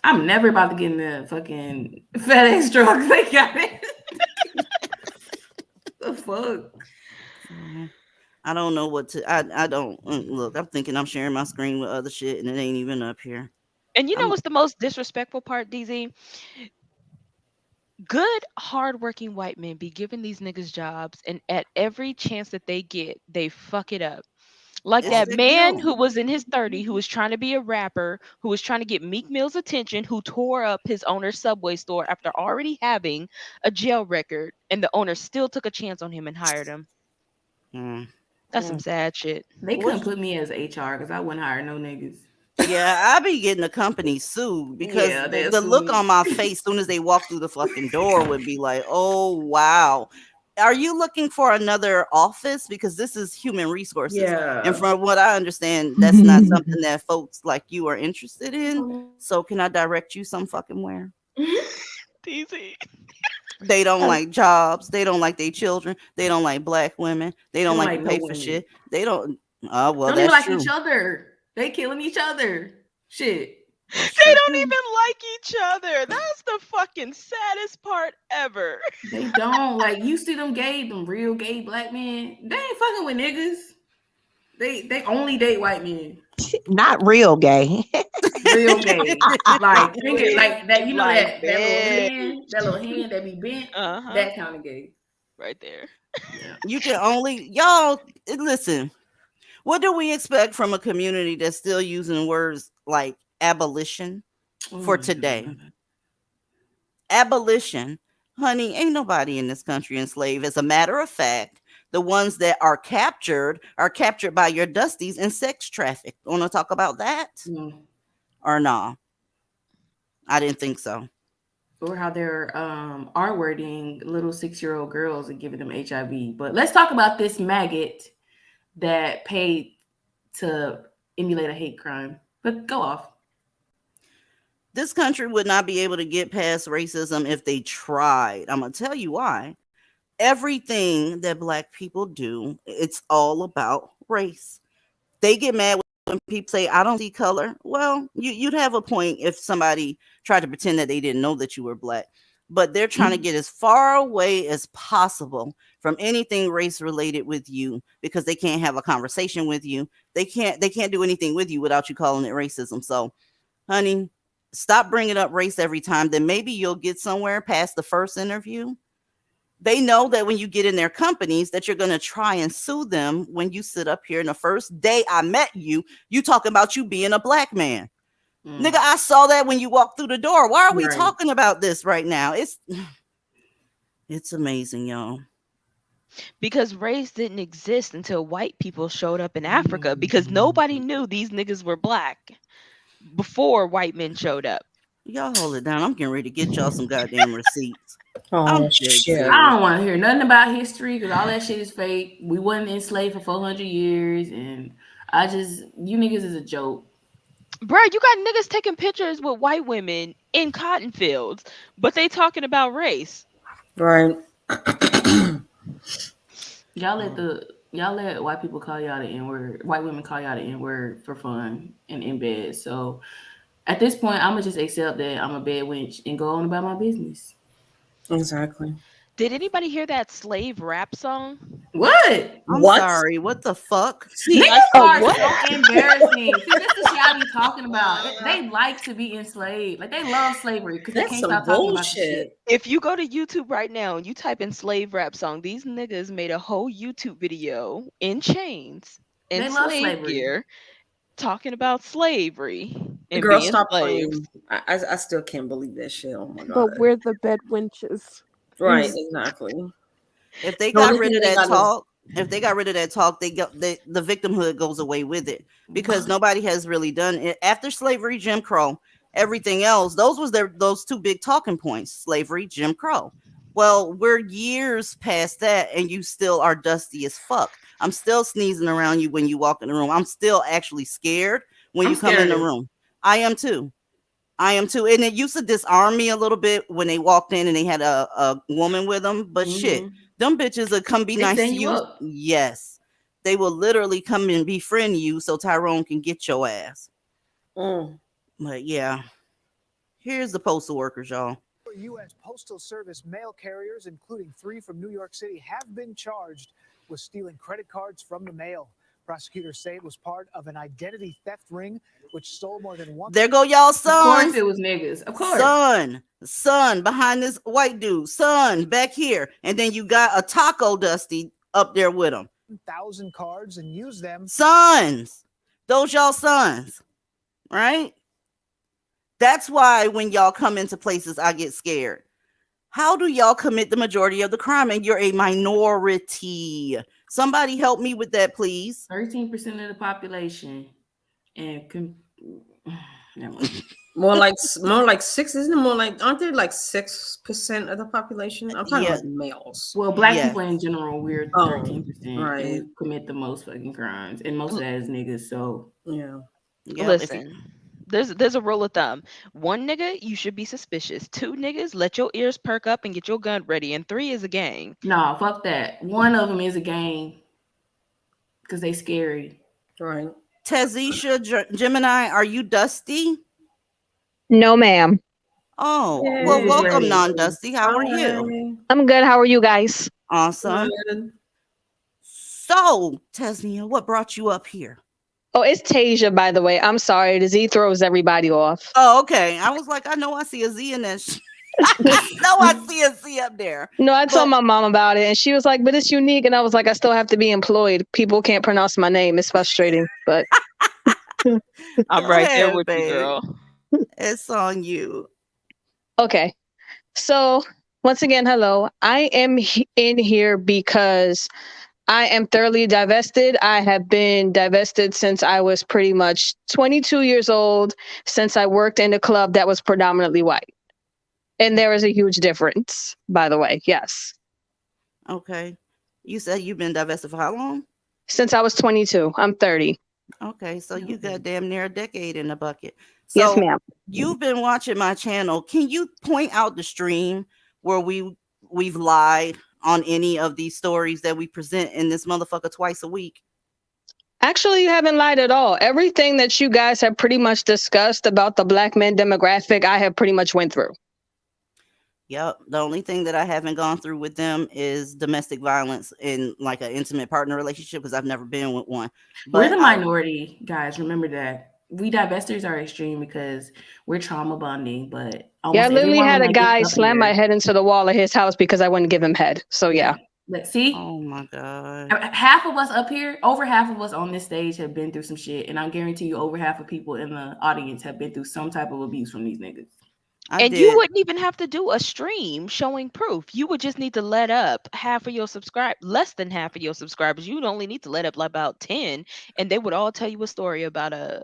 I'm never about to get in the fucking FedEx truck. They got it. The fuck? I don't know what to. I don't look. I'm thinking I'm sharing my screen with other shit, and it ain't even up here. And you know what's the most disrespectful part, DZ? Good, hardworking white men be giving these niggas jobs, and at every chance that they get, they fuck it up. Like It's that the man guilt. who was in his 30s, who was trying to be a rapper, who was trying to get Meek Mill's attention, who tore up his owner's Subway store after already having a jail record, and the owner still took a chance on him and hired him. That's some sad shit. They couldn't put me as HR because I wouldn't hire no niggas. Yeah, I be getting the company sued because Yeah, the they'll look sue me. on my face soon as they walk through the fucking door would be like, oh wow. Are you looking for another office? Because this is human resources. Yeah. And from what I understand, that's not something that folks like you are interested in. So can I direct you some fucking where? DZ. They don't like jobs. They don't like their children. They don't like black women. They don't like to no pay for women. shit. They don't. Oh, well, Don't even that's like true. each other. They killing each other. Shit. They don't even like each other. That's the fucking saddest part ever. They don't. Like, you see them real gay black men, they ain't fucking with niggas. They only date white men. Not real gay. Real gay. Like, nigga, like that, you know Like that little hand that be bent, that kind of gay. Right there. Yeah. You can only y'all listen. What do we expect from a community that's still using words like abolition for today? Abolition, honey, ain't nobody in this country enslaved. As a matter of fact, the ones that are captured by your dusties and sex traffic. Want to talk about that? Or nah? I didn't think so. Or how they're R-wording little 6-year-old girls and giving them HIV. But let's talk about this maggot that paid to emulate a hate crime. But go off. This country would not be able to get past racism if they tried. I'm going to tell you why. Everything that black people do, it's all about race. They get mad when people say, I don't see color. Well, you'd have a point if somebody tried to pretend that they didn't know that you were black. But they're trying to get as far away as possible from anything race related with you because they can't have a conversation with you. They can't do anything with you without you calling it racism. So, honey, stop bringing up race every time. Then maybe you'll get somewhere past the first interview. They know that when you get in their companies that you're going to try and sue them when you sit up here. And the first day I met you, you talking about you being a black man. Nigga, I saw that when you walked through the door. Why are we talking about this right now? It's amazing, y'all. Because race didn't exist until white people showed up in Africa because nobody knew these niggas were black before white men showed up. Y'all hold it down. I'm getting ready to get y'all some goddamn receipts. Oh, shit. I don't want to hear nothing about history because all that shit is fake. We wasn't enslaved for 400 years. And you niggas is a joke. Bruh, you got niggas taking pictures with white women in cotton fields, but they talking about race. Right. Y'all let white people call y'all the N word. White women call y'all the N word for fun and in bed. So at this point, I'ma just accept that I'm a bed wench and go on about my business. Exactly. Did anybody hear that slave rap song? What? I'm What? sorry. What the fuck? See, I Niggas said, are what? so embarrassing. See, this is the shit I be talking about. They like to be enslaved. Like they love slavery because they that's can't some stop talking about the shit. bullshit. If you go to YouTube right now and you type in slave rap song, these niggas made a whole YouTube video in chains, in They love slave slavery. gear, talking about slavery and Girl, being stop slaves. playing. I still can't believe that shit. Oh my But god. we're the bed wenches. Right, exactly. If they The got only rid thing of they that got is talk, if they got rid of that talk, the victimhood goes away with it because nobody has really done it after slavery, Jim Crow, everything else. Those two big talking points: slavery, Jim Crow. Well, we're years past that, and you still are dusty as fuck. I'm still sneezing around you when you walk in the room. I'm still actually scared when I'm you come in the scared. room. I am too. I am too. And it used to disarm me a little bit when they walked in and they had a woman with them. But shit, them bitches will come be They nice stand to you you. up. Yes. They will literally come and befriend you so Tyrone can get your ass. mm. But yeah, here's the postal workers, y'all. U.S. Postal Service mail carriers, including 3 from New York City, have been charged with stealing credit cards from the mail. Prosecutors say it was part of an identity theft ring, which stole more than one. There go y'all Of course sons. it was niggas. Of course. Son behind this white dude. Son back here. And then you got a taco Dusty up there with him. 1,000 cards and use them. Sons. Those y'all sons. Right? That's why when y'all come into places, I get scared. How do y'all commit the majority of the crime and you're a minority? Somebody help me with that, please. 13% of the population, and never mind. more like 6, isn't it? More like, aren't there like 6% of the population? I'm talking Yeah. about males. Well, black Yes. people in general, we're Oh, 13%, right. and we commit the most fucking crimes, and most of that is niggas. So Yeah. Yep, if you- Listen, there's a rule of thumb. 1 nigga, you should be suspicious. 2 niggas, let your ears perk up and get your gun ready. And 3 is a gang. nah, fuck that. One of them is a gang because they scary. Right. Tezisha Gemini, are you Dusty? No, ma'am. Oh, well, Yay. welcome, non-Dusty. How are you? Hi. I'm good. How are you guys? Awesome. Good. So, Tesnia, what brought you up here? Oh, it's Tasia, by the way. I'm sorry. The Z throws everybody off. Oh, okay. I was like, I know I see a Z in that. I know I see a Z up there. No, I told my mom about it, and she was like, but it's unique. And I was like, I still have to be employed. People can't pronounce my name. It's frustrating, but I'm Go right there ahead, with you, baby. girl. It's on you. okay. So, once again, hello. I am in here because I am thoroughly divested. I have been divested since I was pretty much 22 years old, since I worked in a club that was predominantly white. And there is a huge difference, by the way. Yes. Okay. You said you've been divested for how long? Since I was 22. I'm 30. Okay, so you got damn near a decade in the bucket. So Yes, ma'am. you've been watching my channel. Can you point out the stream where we've lied on any of these stories that we present in this motherfucker twice a week? Actually, you haven't lied at all. Everything that you guys have pretty much discussed about the black men demographic, I have pretty much went through. Yep. The only thing that I haven't gone through with them is domestic violence in like an intimate partner relationship because I've never been with one. We're But the minority, guys. Remember that. We divestors are extreme because we're trauma bonding, but Yeah, I almost every literally had woman a that gets guy up slam my here, head into the wall of his house because I wouldn't give him head. So yeah. Let's see. oh my god. Half of us up here, over half of us on this stage have been through some shit, and I guarantee you, over half of people in the audience have been through some type of abuse from these niggas. And you wouldn't even have to do a stream showing proof. You would just need to let up half of your less than half of your subscribers. You'd only need to let up like about 10, and they would all tell you a story about a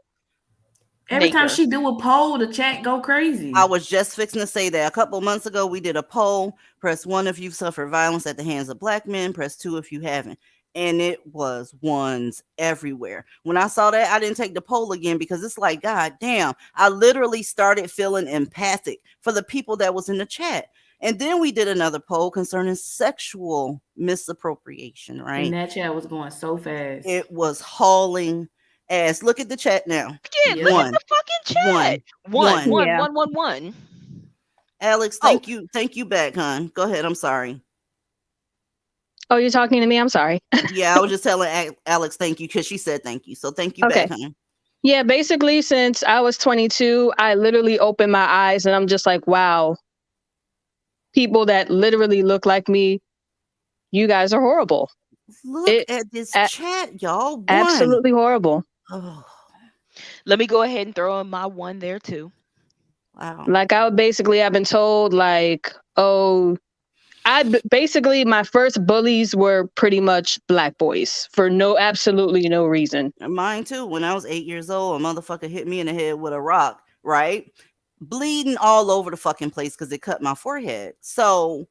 Every time neighbor. she do a poll, the chat go crazy. I was just fixing to say that a couple months ago we did a poll. Press 1 if you've suffered violence at the hands of black men. Press 2 if you haven't. and it was ones everywhere. When I saw that, I didn't take the poll again because it's like, God damn, I literally started feeling empathic for the people that was in the chat. And then we did another poll concerning sexual misappropriation, right? And that chat was going so fast. It was hauling ass. Look at the chat now. Yeah, look at the fucking chat. One. Alex, thank you. Thank you back, hon. Go ahead. I'm sorry. Oh, you're talking to me? I'm sorry. Yeah, I was just telling Alex thank you because she said thank you. So thank you back, hon. Yeah, basically, since I was 22, I literally opened my eyes and I'm just like, wow, people that literally look like me, you guys are horrible. Look at this chat, y'all. Absolutely horrible. Oh. Let me go ahead and throw in my one there too. Wow. Like I've been told like, oh, basically my first bullies were pretty much black boys for absolutely no reason. Mine too. When I was 8 years old, a motherfucker hit me in the head with a rock, right? Bleeding all over the fucking place because it cut my forehead. So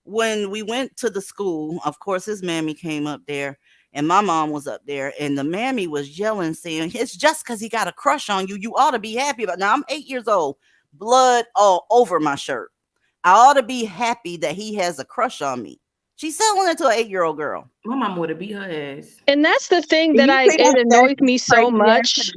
when we went to the school, of course, his mammy came up there and my mom was up there and the mammy was yelling, saying, it's just because he got a crush on you. You ought to be happy about. Now I'm 8 years old, blood all over my shirt. I ought to be happy that he has a crush on me. She's selling it to an 8-year-old girl. My mom would have beat her ass. And that's the thing that it annoys me so much.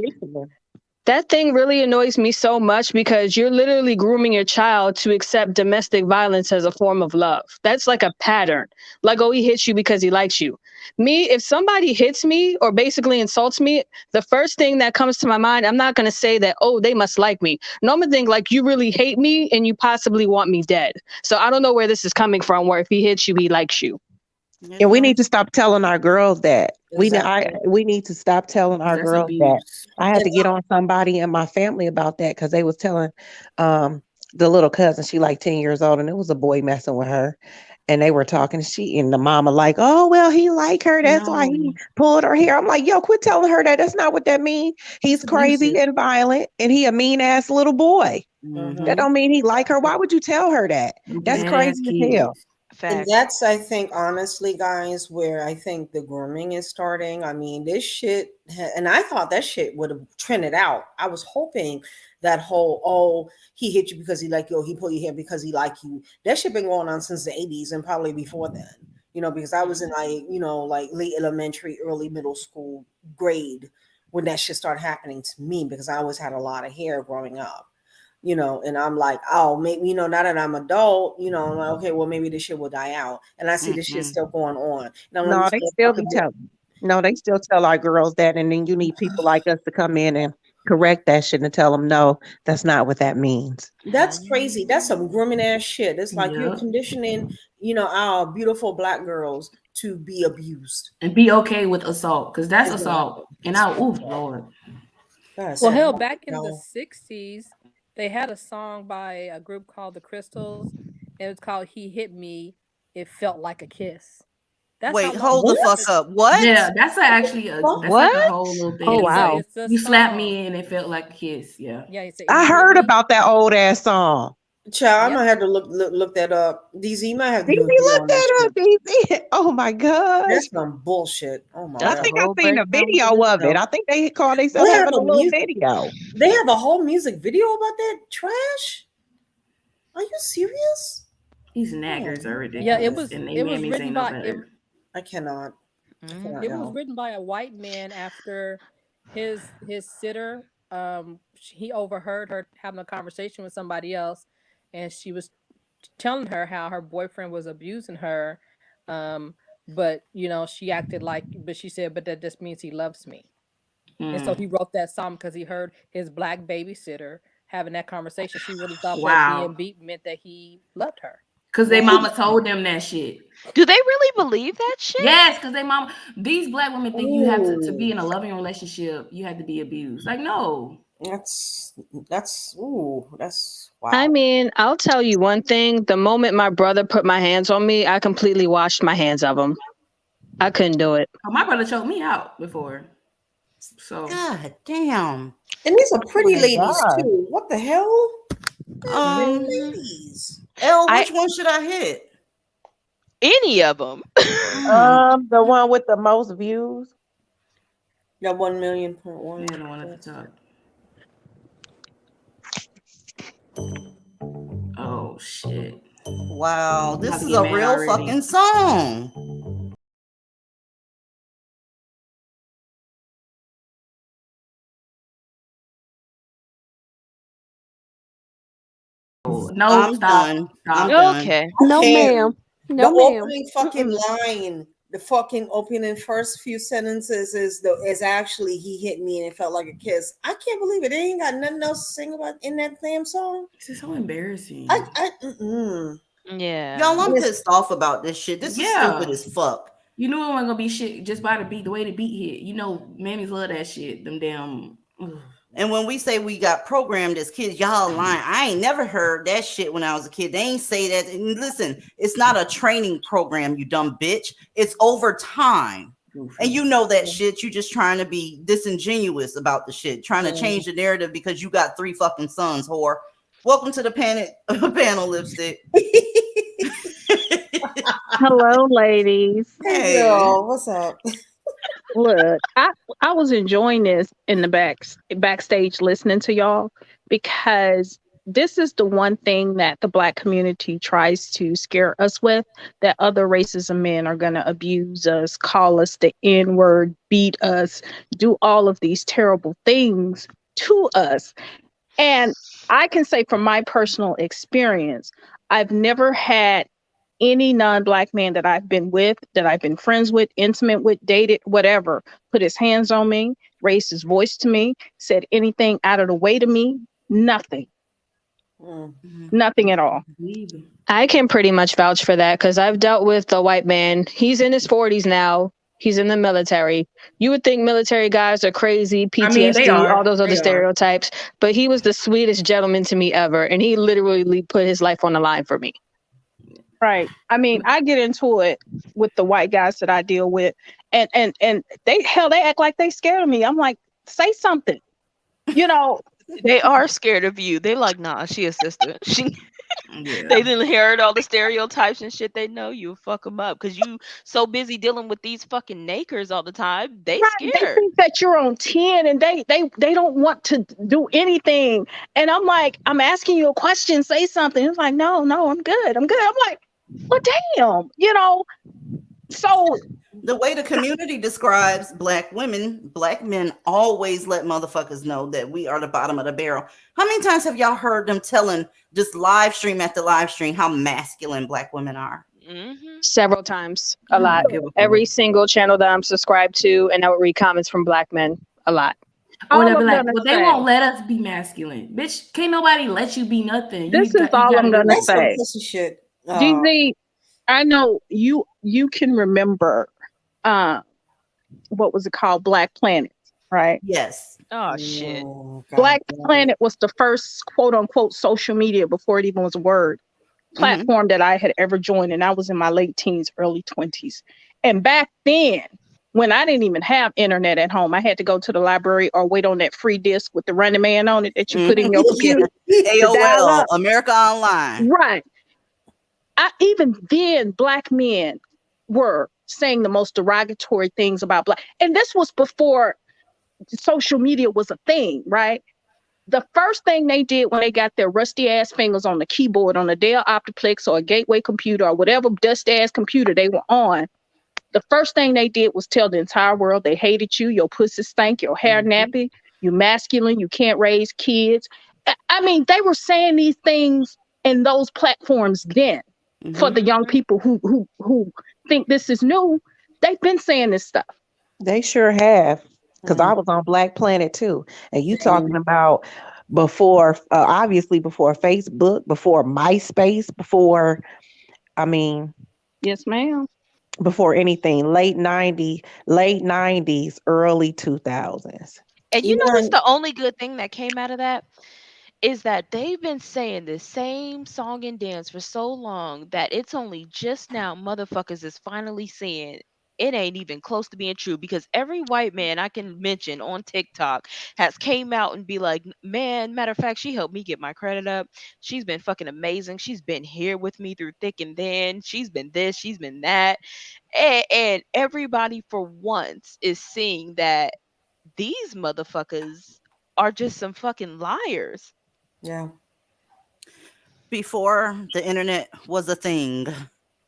That thing really annoys me so much because you're literally grooming your child to accept domestic violence as a form of love. That's like a pattern. Like, oh, he hits you because he likes you. Me, if somebody hits me or basically insults me, the first thing that comes to my mind, I'm not going to say that, oh, they must like me. No, I'm going to think like you really hate me and you possibly want me dead. So I don't know where this is coming from, where if he hits you, he likes you. And we need to stop telling our girls that. We need to stop telling our girls that. I had to get on somebody in my family about that because they was telling the little cousin, she like 10 years old, and it was a boy messing with her. And they were talking, and the mama like, oh, well, he like her. That's why he pulled her hair. I'm like, yo, quit telling her that. That's not what that means. He's crazy and violent, and he a mean ass little boy. That don't mean he like her. Why would you tell her that? That's crazy as hell. And that's, I think, honestly, guys, where I think the grooming is starting. I mean, this shit, and I thought that shit would have trended out. I was hoping that whole, oh, he hit you because he like you, or he pulled your hair because he like you. That shit been going on since the 80s and probably before then. You know, because I was in like late elementary, early middle school grade when that shit started happening to me because I always had a lot of hair growing up. And I'm like, oh, maybe, now that I'm adult, I'm like, okay, well, maybe this shit will die out. And I see this shit still going on. No, they still be telling. No, they still tell our girls that. And then you need people like us to come in and correct that shit and tell them, no, that's not what that means. That's crazy. That's some grooming ass shit. It's like you're conditioning, our beautiful black girls to be abused. And be okay with assault, because that's assault. And Lord. Well, hell, back in the 60s, they had a song by a group called the Crystals. It was called "He Hit Me." It felt like a kiss. Wait, hold the fuck up. What? Yeah, that's actually a whole little thing. Oh wow! You slapped me and it felt like a kiss. Yeah. Yeah. I heard about that old ass song. Child, I might have to look that up. DZ might have to look that up. DZ. Oh my god, that's some bullshit. Oh my god. I think I've seen a video of it. I think they call themselves having a little video. They have a whole music video about that trash. Are you serious? These naggers are ridiculous. Yeah, it was written by. I cannot. It was written by a white man after his sitter. He overheard her having a conversation with somebody else. And she was telling her how her boyfriend was abusing her. But, she acted like, but she said, but that just means he loves me. And so he wrote that song because he heard his black babysitter having that conversation. She really thought that being beat meant that he loved her. Because their mama told them that shit. Do they really believe that shit? Yes, because these black women think you have to be in a loving relationship, you have to be abused. Like, no. That's wow. I mean, I'll tell you one thing. The moment my brother put my hands on me, I completely washed my hands of him. I couldn't do it. Oh, my brother choked me out before. So God damn. And these are pretty ladies too. What the hell? Ladies. Which one should I hit? Any of them. The one with the most views. Yeah, 1,000,000.1. Yeah, the one at the top. Oh shit. Wow, I'm about this to is get a mad real already. fucking song. No, I'm stop. done. I'm Stop. done. Okay. I No, can't. ma'am. The No, ma'am. opening fucking line, the fucking opening first few sentences is actually he hit me and it felt like a kiss. I can't believe it. They ain't got nothing else to sing about in that damn song. This is so embarrassing. Yeah. Y'all, I'm pissed off about this shit. This is stupid as fuck. You knew it wasn't gonna be shit just by the beat, the way the beat hit. You know, Mammies love that shit. Them damn. And when we say we got programmed as kids, y'all lying. I ain't never heard that shit when I was a kid. They ain't say that. And listen, it's not a training program, you dumb bitch. It's over time. And you know that shit. You just trying to be disingenuous about the shit, trying to change the narrative because you got 3 fucking sons, whore. Welcome to the panel, lipstick. Hello, ladies. Hey, girl, what's up? Look, I was enjoying this in the backstage listening to y'all because this is the one thing that the Black community tries to scare us with, that other races of men are going to abuse us, call us the N-word, beat us, do all of these terrible things to us. And I can say from my personal experience, I've never had any non-Black man that I've been with, that I've been friends with, intimate with, dated, whatever, put his hands on me, raised his voice to me, said anything out of the way to me. Nothing. Nothing at all. I can pretty much vouch for that because I've dealt with a white man. He's in his 40s now. He's in the military. You would think military guys are crazy, PTSD, I mean, they are. all those other They are. stereotypes. But he was the sweetest gentleman to me ever. And he literally put his life on the line for me. Right. I mean, I get into it with the white guys that I deal with, and they act like they scared of me. I'm like, say something. You know, they are scared of you. They like, nah, she a sister. They didn't heard all the stereotypes and shit. They know you fuck them up because you so busy dealing with these fucking nakers all the time. They right, scared. they think that you're on 10 and they don't want to do anything. And I'm like, I'm asking you a question, say something. It's like, no, I'm good. I'm like, well, damn, you know. So the way the community describes Black women, Black men always let motherfuckers know that we are the bottom of the barrel. How many times have y'all heard them telling just live stream after live stream how masculine Black women are? Several times, a lot. Every single channel that I'm subscribed to, and I would read comments from Black men a lot. Or they'll be like, well, they won't let us be masculine. Bitch, can't nobody let you be nothing. This is all I'm gonna say. Pussy shit. GZ, I know you can remember what was it called? Black Planet, right? Yes. Oh shit. Black Planet was the first quote unquote social media before it even was a word platform that I had ever joined, and I was in my late teens, early 20s. And back then, when I didn't even have internet at home, I had to go to the library or wait on that free disc with the Running Man on it that you put in your computer. AOL, America Online. Right. Even then, Black men were saying the most derogatory things about Black. And this was before social media was a thing, right? The first thing they did when they got their rusty ass fingers on the keyboard on a Dell Optiplex or a Gateway computer or whatever dusty ass computer they were on, the first thing they did was tell the entire world they hated you, your pussy stank, your hair nappy, you masculine, you can't raise kids. I mean, they were saying these things in those platforms then. For the young people who think this is new, they've been saying this stuff. They sure have. Because I was on Black Planet too. And you talking about before, obviously before Facebook, before MySpace, before, I mean. Yes, ma'am. Before anything, late 90s, early 2000s. And you know what's the only good thing that came out of that? Is that they've been saying the same song and dance for so long that it's only just now motherfuckers is finally seeing it ain't even close to being true, because every white man I can mention on TikTok has came out and be like, man, matter of fact, she helped me get my credit up. She's been fucking amazing. She's been here with me through thick and thin. She's been this, she's been that. And everybody for once is seeing that these motherfuckers are just some fucking liars. Yeah. Before the internet was a thing,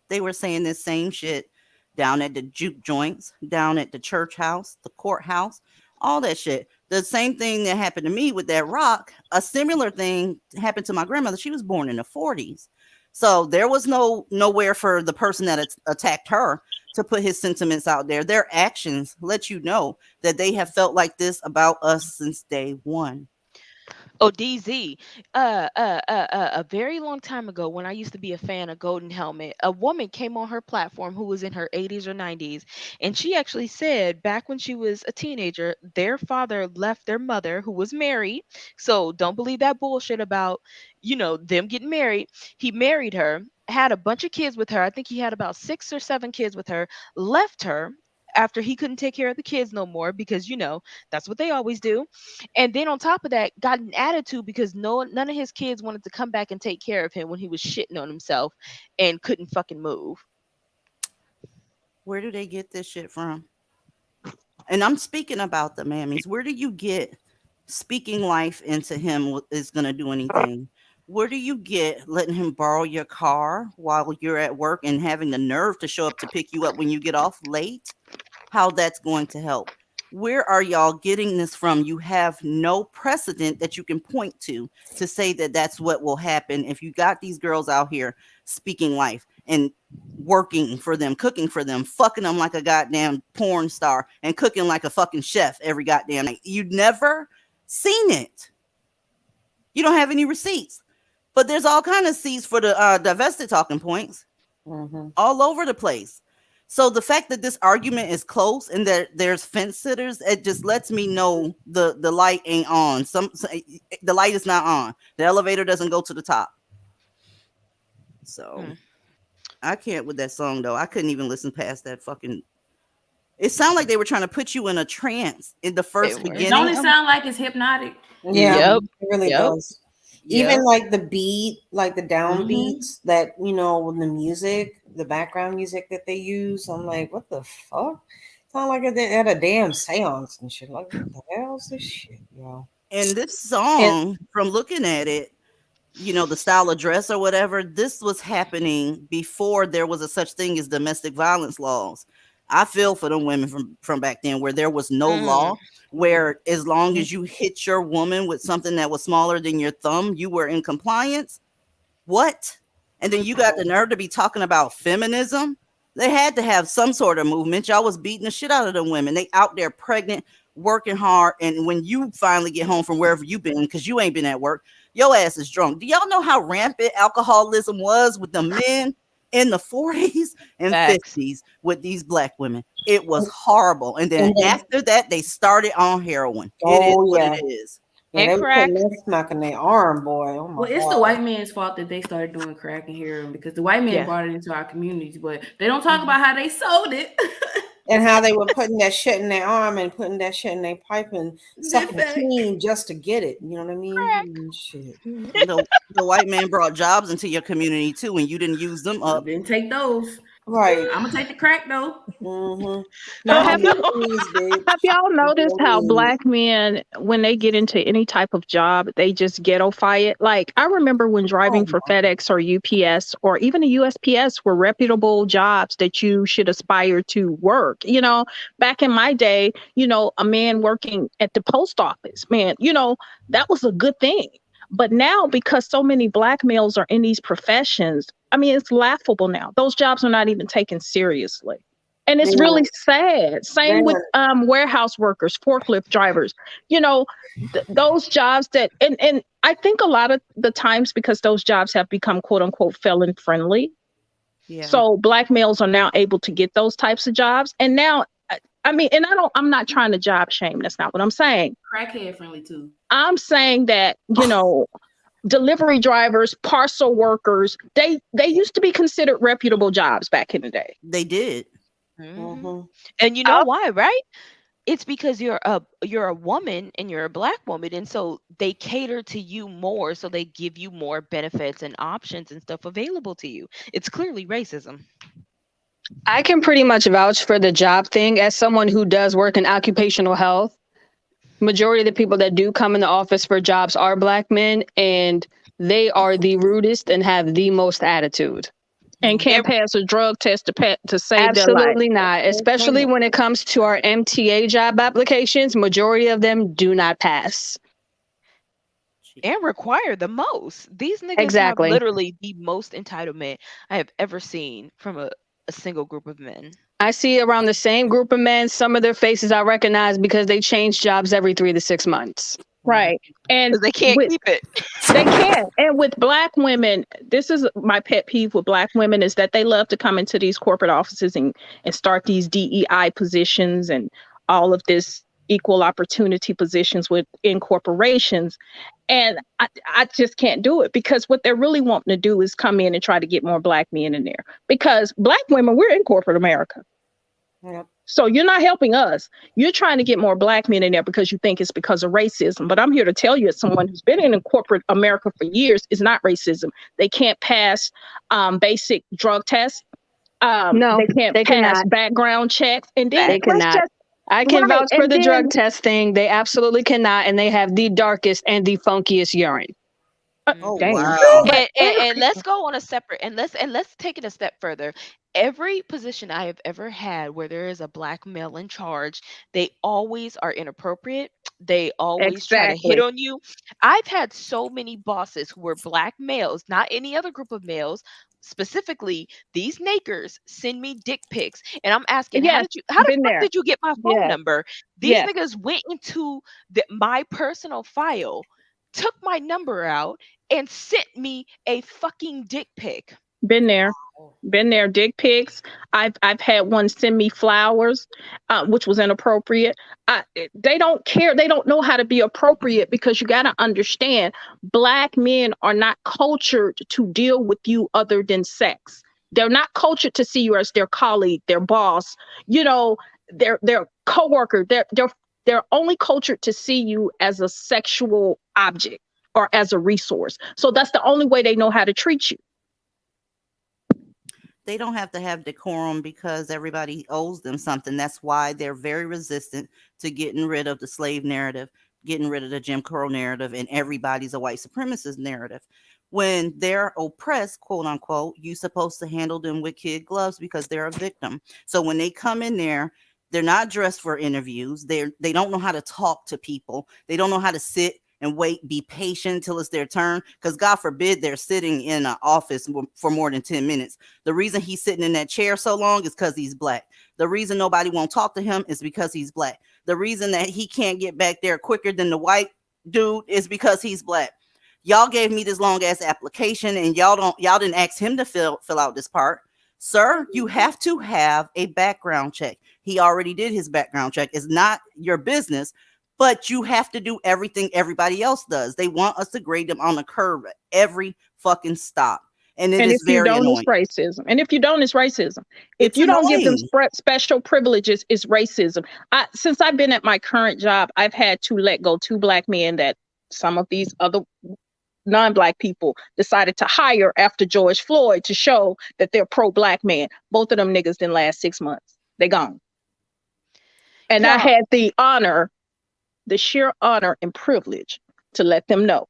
they were saying this same shit down at the juke joints, down at the church house, the courthouse, all that shit. The same thing that happened to me with that rock, a similar thing happened to my grandmother. She was born in the 40s. So there was nowhere for the person that attacked her to put his sentiments out there. Their actions let you know that they have felt like this about us since day one. Oh, DZ. A very long time ago, when I used to be a fan of Golden Helmet, a woman came on her platform who was in her 80s or 90s, and she actually said back when she was a teenager, their father left their mother, who was married. So don't believe that bullshit about, them getting married. He married her, had a bunch of kids with her. I think he had about 6 or 7 kids with her, left her after he couldn't take care of the kids no more, because that's what they always do. And then on top of that, got an attitude because none of his kids wanted to come back and take care of him when he was shitting on himself and couldn't fucking move. Where do they get this shit from? And I'm speaking about the Mammies. Where do you get speaking life into him is going to do anything? Where do you get letting him borrow your car while you're at work and having the nerve to show up to pick you up when you get off late? How that's going to help? Where are y'all getting this from? You have no precedent that you can point to say that that's what will happen if you got these girls out here speaking life and working for them, cooking for them, fucking them like a goddamn porn star and cooking like a fucking chef every goddamn night. You've never seen it. You don't have any receipts. But there's all kind of seats for the divested talking points all over the place. So the fact that this argument is close and that there's fence sitters, it just lets me know the light ain't on. The light is not on. The elevator doesn't go to the top. So I can't with that song though. I couldn't even listen past that fucking. It sounded like they were trying to put you in a trance in the first beginning. Don't it sound like it's hypnotic? Yeah, it really does. Yep. Even like the beat, like the downbeats that, the music, the background music that they use. I'm like, what the fuck? Sound like they're at a damn seance and shit. Like, what the hell is this shit, yo? And this song, from looking at it, the style of dress or whatever, this was happening before there was a such thing as domestic violence laws. I feel for them women from back then where there was no law, where as long as you hit your woman with something that was smaller than your thumb, you were in compliance. What? And then you got the nerve to be talking about feminism. They had to have some sort of movement. Y'all was beating the shit out of them women. They out there pregnant, working hard. And when you finally get home from wherever you been, because you ain't been at work, your ass is drunk. Do y'all know how rampant alcoholism was with the men in the 40s and 50s with these black women? It was horrible. And then after that, they started on heroin. It is what it is. Yeah, they were smacking their arm, boy. Oh my it's God. the white man's fault that they started doing crack and heroin, because the white man brought it into our communities, but they don't talk about how they sold it. And how they were putting that shit in their arm and putting that shit in their pipe and sucking clean just to get it. You know what I mean? Shit. The white man brought jobs into your community too, and you didn't use them up. Didn't take those. Right. I'm gonna take the crack though. Now, have y'all noticed how black men, when they get into any type of job, they just ghetto-fy it? Like, I remember when driving for FedEx or UPS or even the USPS were reputable jobs that you should aspire to work. Back in my day, a man working at the post office, man, that was a good thing. But now, because so many black males are in these professions, I mean, it's laughable now. Those jobs are not even taken seriously. And it's really sad. Same with warehouse workers, forklift drivers, those jobs that, and I think a lot of the times because those jobs have become quote unquote felon friendly. Yeah. So black males are now able to get those types of jobs. And now, I mean, and I'm not trying to job shame. That's not what I'm saying. Crackhead friendly too. I'm saying that, delivery drivers, parcel workers, they used to be considered reputable jobs back in the day. They did. Mm-hmm. And you know why, right? It's because you're a woman and you're a black woman, and so they cater to you more, so they give you more benefits and options and stuff available to you. It's clearly racism. I can pretty much vouch for the job thing as someone who does work in occupational health. Majority of the people that do come in the office for jobs are black men, and they are the rudest and have the most attitude. And can't And pass a drug test to save their life. Absolutely not. Especially when it comes to our MTA job applications, majority of them do not pass. and require the most. These niggas have Exactly. literally the most entitlement I have ever seen from a single group of men. I see around the same group of men, some of their faces I recognize because they change jobs every 3 to 6 months. Right. And Because they can't keep it. They can't. And with black women, this is my pet peeve with black women, is that they love to come into these corporate offices and start these DEI positions and all of this equal opportunity positions within corporations. And I just can't do it, because what they're really wanting to do is come in and try to get more black men in there. Because black women, we're in corporate America. Yep. So you're not helping us. You're trying to get more black men in there because you think it's because of racism. But I'm here to tell you, as someone who's been in corporate America for years, it's not racism. They can't pass basic drug tests. No, they can't they pass cannot. background checks. And then They cannot. I can vouch for the drug test thing. They absolutely cannot, and they have the darkest and the funkiest urine. Oh Damn. wow. And let's go on a separate, and let's take it a step further. Every position I have ever had where there is a black male in charge, they always are inappropriate. They always try to hit Exactly. on you. I've had so many bosses who were black males, not any other group of males. Specifically, these nakers send me dick pics, and I'm asking, how Yes, the fuck been there. did you get my phone Yes. number? These Yes. niggas went into my personal file, took my number out, and sent me a fucking dick pic. Been there. Been there. Dick pics. I've had one send me flowers, which was inappropriate. They don't care. They don't know how to be appropriate, because you got to understand, black men are not cultured to deal with you other than sex. They're not cultured to see you as their colleague, their boss, their coworker. They're only cultured to see you as a sexual object or as a resource. So that's the only way they know how to treat you. They don't have to have decorum because everybody owes them something. That's why they're very resistant to getting rid of the slave narrative, getting rid of the Jim Crow narrative, and everybody's a white supremacist narrative. When they're oppressed, quote unquote, you're supposed to handle them with kid gloves because they're a victim. So when they come in there, they're not dressed for interviews. They don't know how to talk to people. They don't know how to sit and wait, be patient till it's their turn. Because God forbid they're sitting in an office for more than 10 minutes. The reason he's sitting in that chair so long is because he's black. The reason nobody won't talk to him is because he's black. The reason that he can't get back there quicker than the white dude is because he's black. Y'all gave me this long ass application, and y'all didn't ask him to fill out this part. Sir, you have to have a background check. He already did his background check. It's not your business, but you have to do everything everybody else does. They want us to grade them on the curve at every fucking stop. And it is very annoying. It's racism. And if you don't, it's racism. If It's you don't give them annoying. special privileges, it's racism. Since I've been at my current job, I've had to let go 2 black men that some of these other non-black people decided to hire after George Floyd to show that they're pro-black man. Both of them niggas didn't last 6 months. They gone. And I had the sheer honor and privilege to let them know.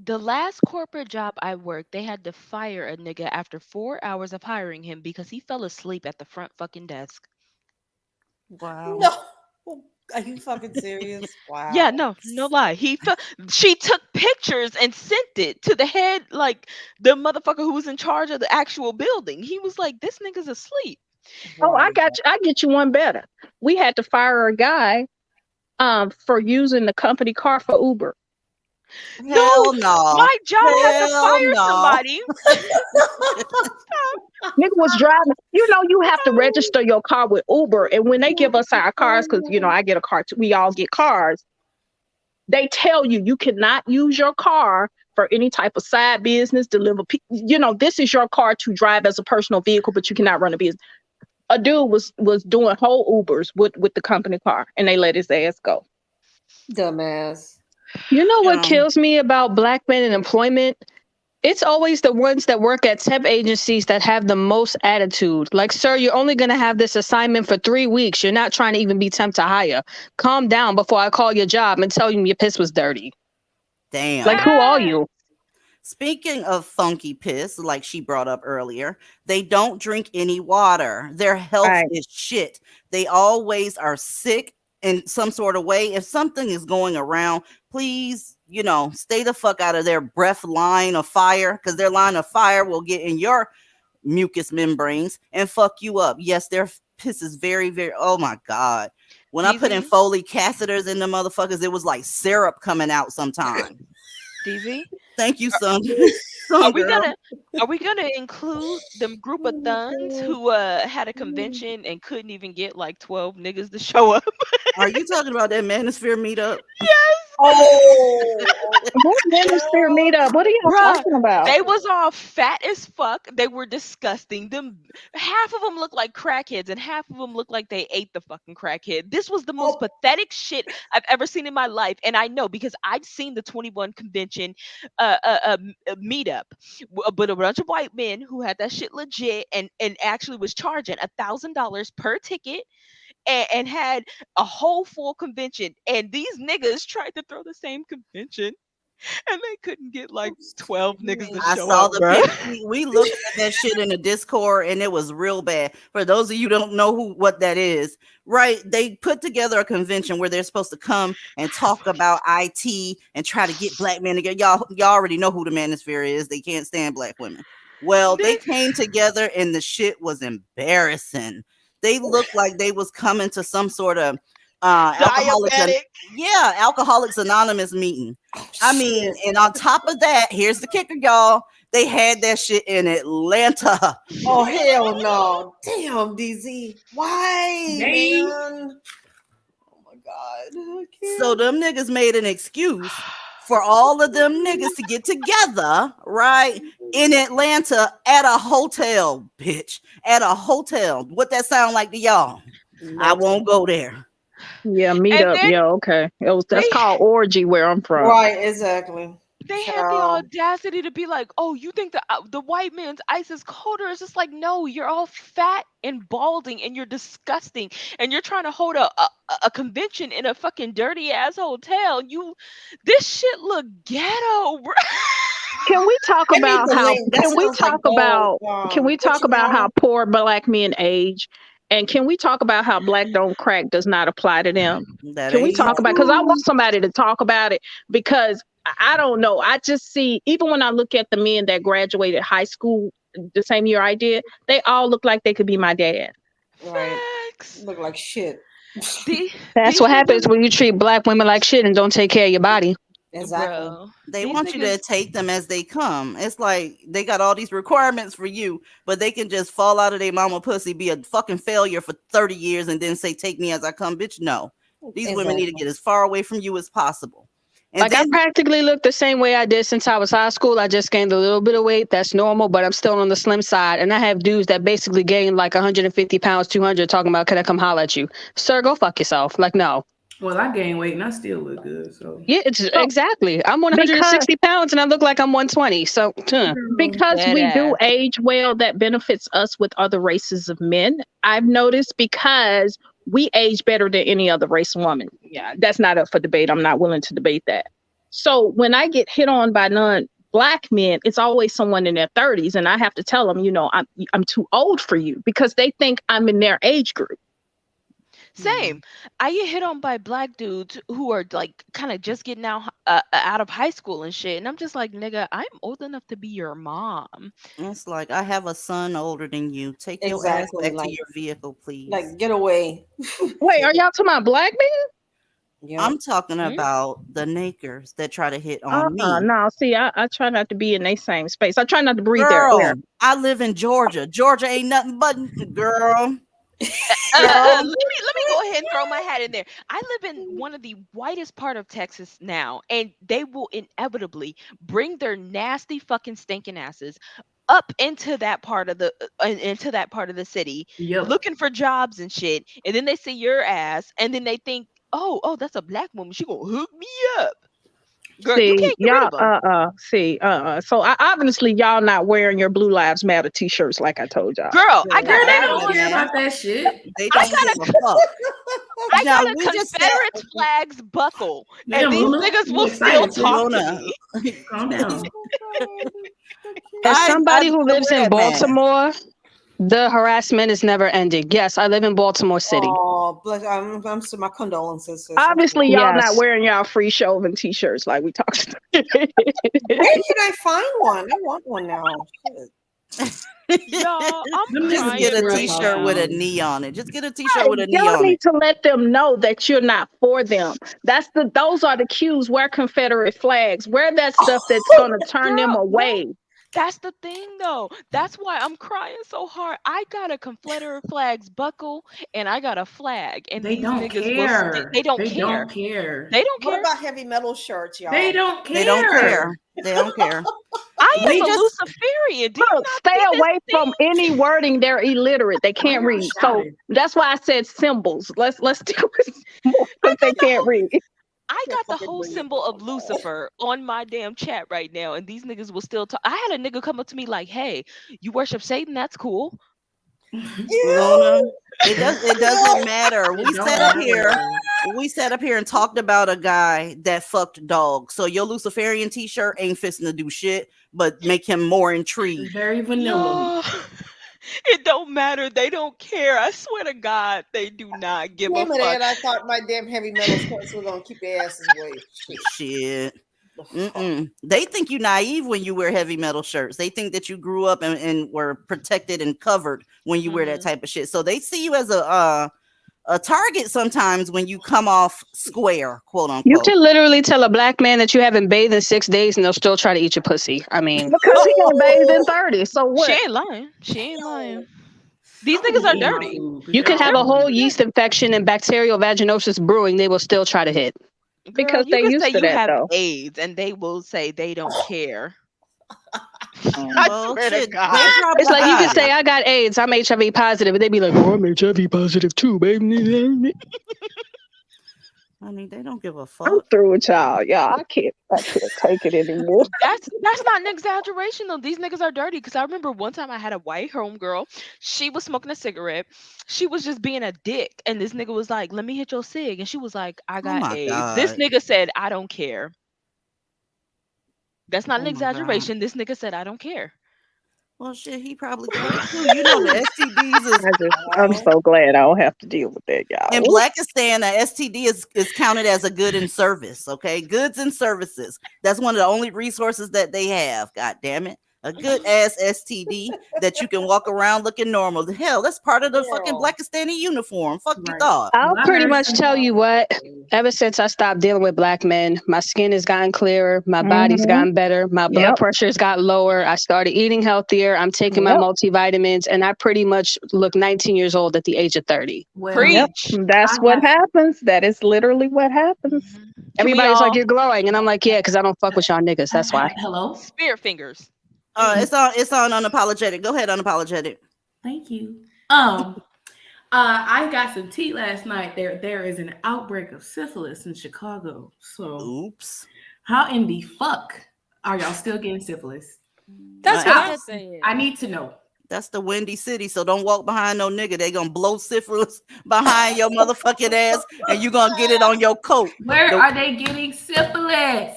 The last corporate job I worked, they had to fire a nigga after 4 hours of hiring him because he fell asleep at the front fucking desk. Wow. No. Are you fucking serious? Wow. Yeah, no lie. She took pictures and sent it to the head, like the motherfucker who was in charge of the actual building. He was like, "This nigga's asleep." Oh, I get you one better. We had to fire a guy for using the company car for Uber. Hell no. My job had to fire somebody. Nigga was driving. You have to register your car with Uber, and when they give us our cars, because I get a car too, we all get cars. They tell you cannot use your car for any type of side business, deliver. This is your car to drive as a personal vehicle, but you cannot run a business. a dude was doing whole Ubers with the company car, and they let his ass go. Dumbass. You know You what know, kills me about black men in employment? It's always the ones that work at temp agencies that have the most attitude. Like, sir, you're only going to have this assignment for 3 weeks. You're not trying to even be temp to hire. Calm down before I call your job and tell you your piss was dirty. Like, damn. who are you? Speaking of funky piss, like she brought up earlier, they don't drink any water. Their health Right. is shit. They always are sick in some sort of way. If something is going around, please, stay the fuck out of their breath line of fire, because their line of fire will get in your mucous membranes and fuck you up. Yes, their piss is very, very, oh my God. When I put in DZ? Foley catheters in the motherfuckers, it was like syrup coming out sometimes. DZ? Thank you, son. Are Son we girl. gonna include them group of thuns who had a convention and couldn't even get like 12 niggas to show up? Are you talking about that Manosphere meetup? Yes. Oh, What Manosphere meetup? What are y'all Bruh, talking about? they was all fat as fuck. They were disgusting. Them half of them looked like crackheads, and half of them looked like they ate the fucking crackhead. This was the most pathetic shit I've ever seen in my life, and I know because I'd seen the 21 convention meetup, but a bunch of white men who had that shit legit and actually was charging $1,000 per ticket. And had a whole full convention, and these niggas tried to throw the same convention, and they couldn't get like 12 niggas to I show saw up, the bro. picture. We looked at that shit in the Discord, and it was real bad. For those of you who don't know what that is, right? They put together a convention where they're supposed to come and talk about IT and try to get black men together. Y'all already know who the Manosphere is. They can't stand black women. Well, they came together, and the shit was embarrassing. They looked like they was coming to some sort of Diabetic. Alcoholics Anonymous meeting. I mean, and on top of that, here's the kicker, y'all. They had that shit in Atlanta. Oh hell no! Damn, DZ, why, man? Oh my God! So them niggas made an excuse for all of them niggas to get together, right, in Atlanta at a hotel, bitch. At a hotel. What that sound like to y'all? I won't go there. Yeah, And meetup. then Yeah, okay. That's they called orgy where I'm from. Right, exactly. they had the audacity to be like, "Oh, you think the white man's ice is colder?" It's just like, no, you're all fat and balding, and you're disgusting, and you're trying to hold a convention in a fucking dirty ass hotel. This shit look ghetto, bro. Can we talk I need about the how link. That sounds like gold. can we What talk you about how want? poor black men age? And can we talk about how black don't crack does not apply to them? That Can we ain't talk about, because I true. want somebody to talk about it, because I don't know. I just see, even when I look at the men that graduated high school the same year I did, they all look like they could be my dad. Right, Facts. look like shit. That's These what happens niggas, when you treat black women like shit and don't take care of your body. Exactly. bro. They These want you to niggas. take them as they come. It's like they got all these requirements for you, but they can just fall out of their mama pussy, be a fucking failure for 30 years, and then say, "Take me as I come," bitch. No. These women need to get as far away from you as possible. And Like, I then practically look the same way I did since I was high school. I just gained a little bit of weight. That's normal, but I'm still on the slim side. And I have dudes that basically gained like 150 pounds, 200, talking about, "Can I come holler at you?" Sir, go fuck yourself. Like, no. Well, I gained weight and I still look good. So Yeah, it's So exactly. I'm because 160 pounds and I look like I'm 120. So, because Dead we do ass. age well, that benefits us with other races of men. I've noticed, because we age better than any other race of woman. Yeah, that's not up for debate. I'm not willing to debate that. So when I get hit on by non-black men, it's always someone in their 30s, and I have to tell them, I'm too old for you, because they think I'm in their age group. Same. I get hit on by black dudes who are like kind of just getting out of high school and shit, and I'm just like, nigga, I'm old enough to be your mom. it's like, I have a son older than you. Take your ass Exactly. back to your vehicle, please. Like, get away. Wait, are y'all talking about black men? Yeah. I'm talking about the nakers that try to hit on me. No. See, I try not to be in their same space. I try not to breathe their Girl, air. I live in Georgia. Georgia ain't nothing but girl. Let me go ahead and throw my hat in there. I live in one of the whitest part of Texas now, and they will inevitably bring their nasty fucking stinking asses up into that part of the city, Yep. looking for jobs and shit, and then they see your ass, and then they think, oh, that's a black woman. She gonna hook me up. Girl, you See, can't get rid of y'all, them. So obviously y'all not wearing your Blue Lives Matter t-shirts like I told y'all. Girl, I Girl, got they I don't care about that shit. They don't give a fuck. I Now, got a we just said- Confederate flags buckle, Damn, and these Luna, niggas you will still excited too. talk to Luna. me. Calm down. As I somebody who used to lives wear in that mask. Baltimore, the harassment is never ending. Yes, I live in Baltimore City. Oh, bless. I'm so my condolences. Sis. Obviously, y'all Yes. not wearing y'all free Chauvin t-shirts like we talked about. Where can I find one? I want one now. Y'all, I'm Just crying get a right t-shirt with a now. knee on it. Just get a t-shirt with a knee Y'all on need it. to let them know that you're not for them. Those are the cues. Wear Confederate flags. Wear that stuff that's gonna turn them Girl, away. That's the thing, though. That's why I'm crying so hard. I got a Confederate flags buckle, and I got a flag, and They these don't niggas care. they don't They care. don't care. They don't What care. about heavy metal shirts, y'all? They don't care. They don't care. They don't care. I am We a just- Luciferian. Do you Look, not stay see this away from any wording. They're illiterate. They can't y'all read. So shouting? that's why I said symbols. Let's deal with more because they can't read. I got the whole symbol of Lucifer on my damn chat right now, and these niggas will still talk. I had a nigga come up to me like, "Hey, you worship Satan? That's cool." Luna, it doesn't matter. It don't We sat up here and talked about a guy that fucked dogs. So your Luciferian t-shirt ain't fisting to do shit, but make him more intrigued. Very vanilla. Yo, it don't matter. They don't care. I swear to God, they do not give a Damn it, fuck. Ed, I thought my damn heavy metal shirts were gonna keep their asses away. Shit. They think you naive when you wear heavy metal shirts. They think that you grew up and were protected and covered when you wear that type of shit. So they see you as a target sometimes when you come off square, quote unquote. You can literally tell a black man that you haven't bathed in 6 days and they'll still try to eat your pussy. I mean, Because he ain't bathed in 30. So what? She ain't lying. She ain't lying. These niggas are dirty. You could have a whole yeast infection and bacterial vaginosis brewing. They will still try to hit. Girl, Because you they can used say to you that, have though. AIDS, and they will say they don't care. Well, swear to shit, God. they probably It's like you got can say, it. I got AIDS, I'm HIV positive. And they'd be like, oh, I'm HIV positive too, baby. Honey, they don't give a I'm fuck. through with y'all. Y'all, I can't take it anymore. That's not an exaggeration though. These niggas are dirty. Cause I remember one time I had a white homegirl. She was smoking a cigarette. She was just being a dick, and this nigga was like, "Let me hit your cig," and she was like, "I got my AIDS." This God. nigga said, "I don't care." That's not an Oh my God. exaggeration. This nigga said, "I don't care." Well, shit, he probably got it too. You know the STDs is I'm so glad I don't have to deal with that, y'all. in Blackistan. A STD is counted as a good in service. Okay, goods and services. That's one of the only resources that they have. God damn it. A good ass STD that you can walk around looking normal. The hell, that's part of the fucking Blackistani uniform. Fuck you thought. I'll pretty much tell you what, ever since I stopped dealing with black men, my skin has gotten clearer, my body's gotten better, my blood pressure's got lower, I started eating healthier, I'm taking my multivitamins, and I pretty much look 19 years old at the age of 30. Preach. That's what happens. That is literally what happens. Everybody's like, you're glowing. And I'm like, yeah, because I don't fuck with y'all niggas. That's why. Hello? Spirit fingers. It's on unapologetic. Go ahead, unapologetic. Thank you. I got some tea last night. There is an outbreak of syphilis in Chicago. So, oops. How in the fuck are y'all still getting syphilis? That's what I'm saying. I need to know. That's the Windy City, so don't walk behind no nigga. They gonna blow syphilis behind your motherfucking ass, and you gonna get it on your coat. Where are they getting syphilis?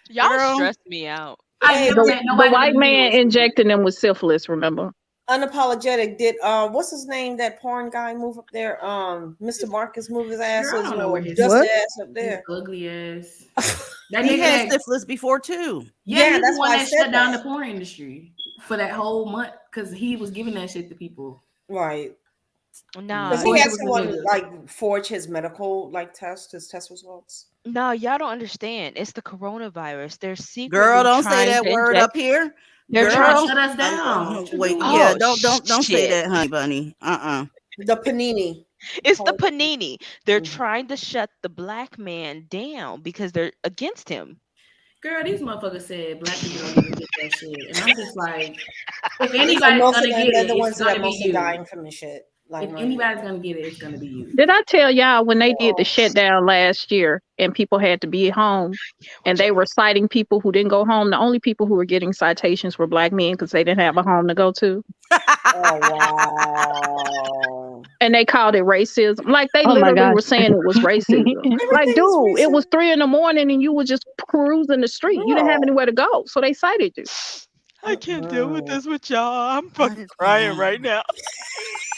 Y'all stress me out. The white man injecting them with syphilis, remember? Unapologetic did what's his name? That porn guy move up there. Mr. Marcus move his ass. Girl, I don't know where his just ass up there. His ugly ass. He had syphilis before too. Yeah, he's that's the one why I that said shut down that. the porn industry for that whole month because he was giving that shit to people. Right. Nah, Because he had someone like forge his medical his test results. No, y'all don't understand. It's the coronavirus. They're secretly Girl, don't say trying that to word inject- up here. They're Girl, trying shut us down. Wait, Oh, yeah, don't say shit. that, honey bunny. The panini. It's the panini. They're trying to shut the black man down because they're against him. Girl, these motherfuckers said black people don't even get that shit. And I'm just like, if And anybody's most gonna of them, get they're it, the it's ones that gonna are be mostly you. dying from the shit. Like, If anybody's gonna get it, it's gonna be you. Did I tell y'all when they did the shutdown last year and people had to be at home and they were citing people who didn't go home? The only people who were getting citations were black men because they didn't have a home to go to. Oh wow! And they called it racism. Like they Oh my literally gosh. were saying it was racism. Like, Everything is dude, it was racism. 3 a.m. and you were just cruising the street. You didn't have Girl. anywhere to go, so they cited you. I can't deal with Mm-mm. this with y'all. I'm I fucking crying can't. right now.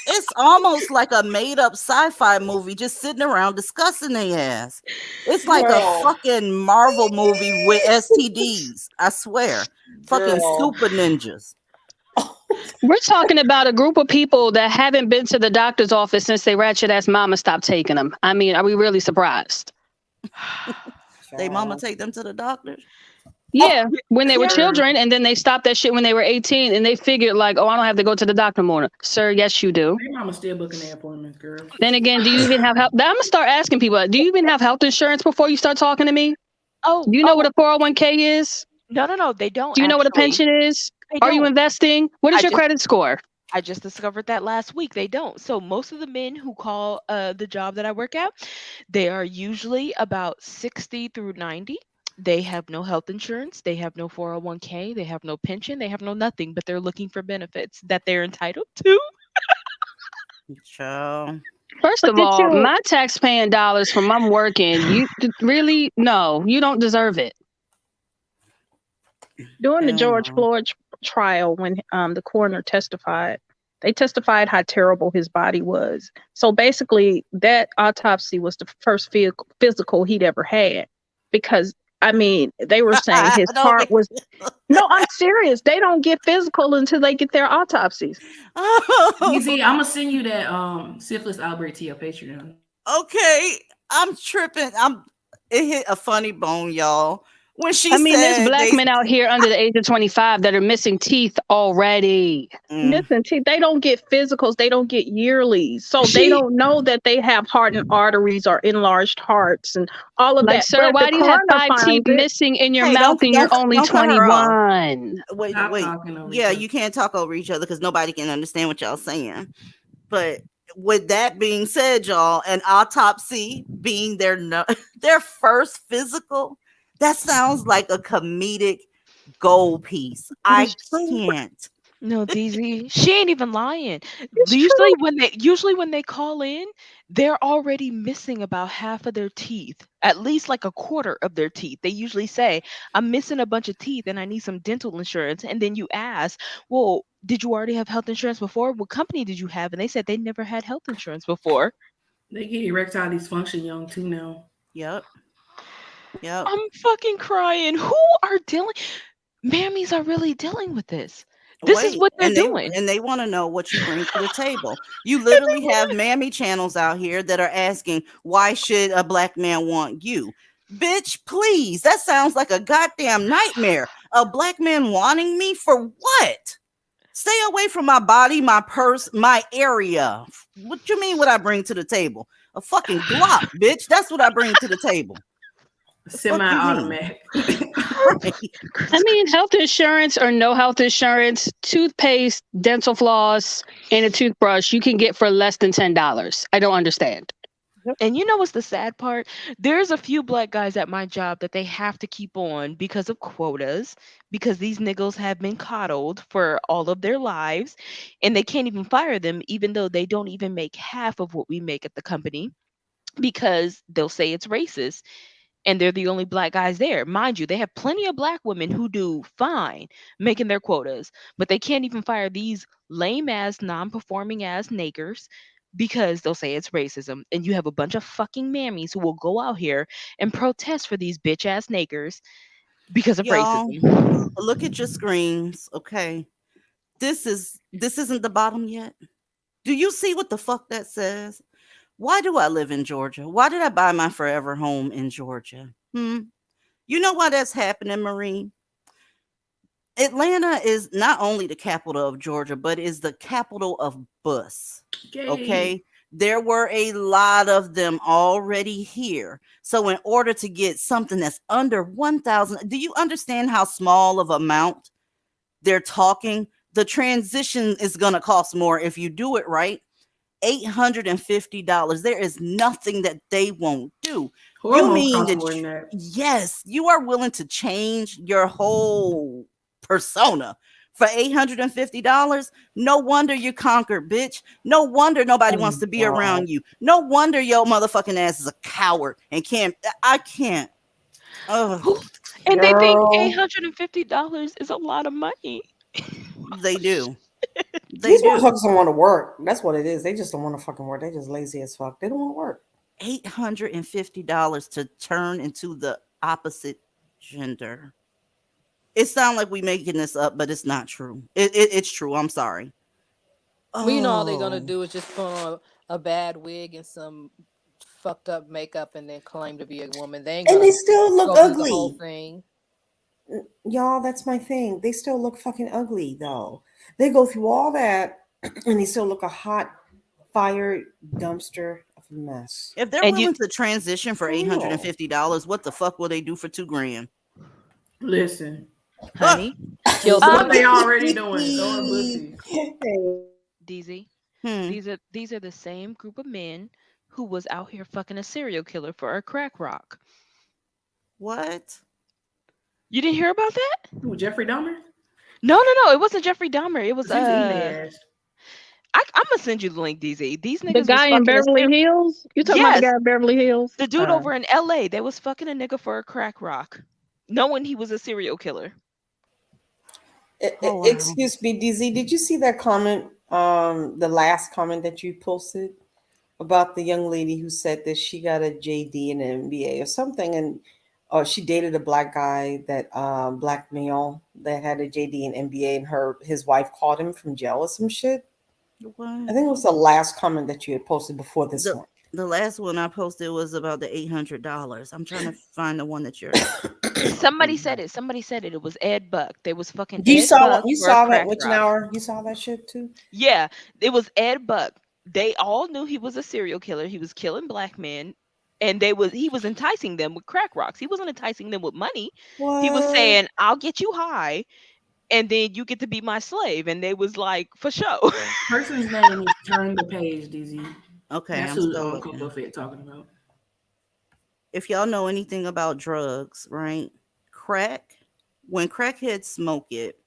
It's almost like a made up sci-fi movie just sitting around discussing their ass. It's like a Girl. fucking Marvel movie with STDs. I swear. Fucking Girl. super ninjas. We're talking about a group of people that haven't been to the doctor's office since their ratchet ass mama stopped taking them. I mean, are we really surprised? They mama take them to the doctor. Yeah, when they were Sir, children, and then they stopped that shit when they were 18, and they figured like, oh, I don't have to go to the doctor more. Sir, yes, you do. their mama still booking their appointments, girl. Then again, do you even have health? I'm gonna start asking people, do you even have health insurance before you start talking to me? Oh, Do you know what a 401k is? no, they don't. Do you know what a actually. pension is? They Are you don't. investing? What is I your just credit score? I just discovered that last week. They don't. So most of the men who call the job that I work at, they are usually about 60 through 90. They have no health insurance. They have no 401k. They have no pension. They have no nothing, but they're looking for benefits that they're entitled to. Child. First But of did all, you my tax paying dollars from I'm working, you really no, you don't deserve it. during the Hell George no. Floyd trial when the coroner testified, they testified how terrible his body was. So basically, that autopsy was the first physical he'd ever had because. I mean, they were saying his Don't heart make was. No, I'm serious. They don't get physical until they get their autopsies. Easy, I'm gonna send you that syphilis outbreak to your Patreon. Okay. I'm tripping. It hit a funny bone, y'all. When she I mean, there's said black they men out here under the age of 25 that are missing teeth already. Listen, they don't get physicals, they don't get yearlies. So they She don't know that they have hardened arteries or enlarged hearts and all of Like, that. sir, But the why do you have coroner 5 teeth finds it. missing in your Hey, mouth and you're only don't cut her off. 21? Wait. Stop talking over Yeah, each other. you can't talk over each other because nobody can understand what y'all saying. But with that being said, y'all, an autopsy being their first physical, that sounds like a comedic gold piece. But I it's true. can't. No, DZ, she ain't even lying. It's Usually true. when they call in, they're already missing about half of their teeth, at least like a quarter of their teeth. They usually say, "I'm missing a bunch of teeth and I need some dental insurance." And then you ask, "Well, did you already have health insurance before? What company did you have?" And they said they never had health insurance before. They get erectile dysfunction young too now. Yep. I'm fucking crying. Who are dealing? Mammies are really dealing with this. This is Wait, what they're doing. they want to know what you bring to the table. You literally have mammy channels out here that are asking, why should a black man want you? Bitch, please. That sounds like a goddamn nightmare. A black man wanting me for what? Stay away from my body, my purse, my area. What you mean what I bring to the table? A fucking Glock, bitch. That's what I bring to the table. Semi-automatic. I mean, health insurance or no health insurance, toothpaste, dental floss, and a toothbrush you can get for less than $10. I don't understand. And you know what's the sad part? There's a few black guys at my job that they have to keep on because of quotas, because these niggas have been coddled for all of their lives, and they can't even fire them, even though they don't even make half of what we make at the company, because they'll say it's racist. And they're the only black guys there. Mind you, they have plenty of black women who do fine making their quotas, but they can't even fire these lame ass, non performing ass niggers because they'll say it's racism. And you have a bunch of fucking mammies who will go out here and protest for these bitch ass niggers because of Y'all, racism. look at your screens, okay? This isn't the bottom yet. Do you see what the fuck that says? Why do I live in Georgia? Why did I buy my forever home in Georgia? You know why that's happening, Marie? Atlanta is not only the capital of Georgia, but is the capital of bus. Yay. Okay? There were a lot of them already here. So in order to get something that's under 1,000, do you understand how small of amount they're talking? The transition is going to cost more if you do it right. $850. There is nothing that they won't do. You Hormones mean cost that? more than that. Yes, you are willing to change your whole persona for $850? No wonder you conquered, bitch. No wonder nobody wants to be around you. No wonder your motherfucking ass is a coward and can't. I can't. Oh, And they think Girl. $850 is a lot of money. they do. They These do. motherfuckers don't want to work. That's what it is. They just don't want to fucking work. They just lazy as fuck. They don't want to work. $850 to turn into the opposite gender. It sounds like we making this up, but it's not true. It's true. I'm sorry. Well, you know, all they're gonna Oh, do is just put on a bad wig and some fucked up makeup and then claim to be a woman. They ain't And gonna they still look go through the whole ugly. thing. Y'all, that's my thing. They still look fucking ugly, though. They go through all that and they still look a hot fire dumpster of a mess. if they're And you, willing to transition for For real. $850, what the fuck will they do for $2,000? Listen, honey, Kill what somebody. they already doing? Throwing pussy. DZ, Hmm. these are the same group of men who was out here fucking a serial killer for a crack rock. What? You didn't hear about that? Who, Jeffrey Dahmer? No, it wasn't Jeffrey Dahmer. It was He was eating their ass. I'm gonna send you the link, DZ. These The niggas was guy in fucking a Beverly Hills? You talking about the yes, guy in Beverly Hills? the dude over in LA. They was fucking a nigga for a crack rock, knowing he was a serial killer. Oh, wow. Excuse me, DZ. Did you see that comment? The last comment that you posted about the young lady who said that she got a JD in an MBA or something, and she dated a black guy, that black male that had a JD and MBA, and his wife called him from jail or some shit. What? I think it was the last comment that you had posted before this one. The last one I posted was about the $800. I'm trying to find the one that you're. Somebody said it. Somebody said it. It was Ed Buck. They was fucking You Ed saw Buck you for a saw that crack which rock. hour? You saw that shit too? Yeah, it was Ed Buck. They all knew he was a serial killer. He was killing black men, and he was enticing them with crack rocks. He wasn't enticing them with money. What? He was saying, "I'll get you high, and then you get to be my slave." And they was like, "For sure." Person's name is Turn the Page, DZ. Okay, That's I'm who still Coco looking. Fit talking about. If y'all know anything about drugs, right? Crack, when crackheads smoke it,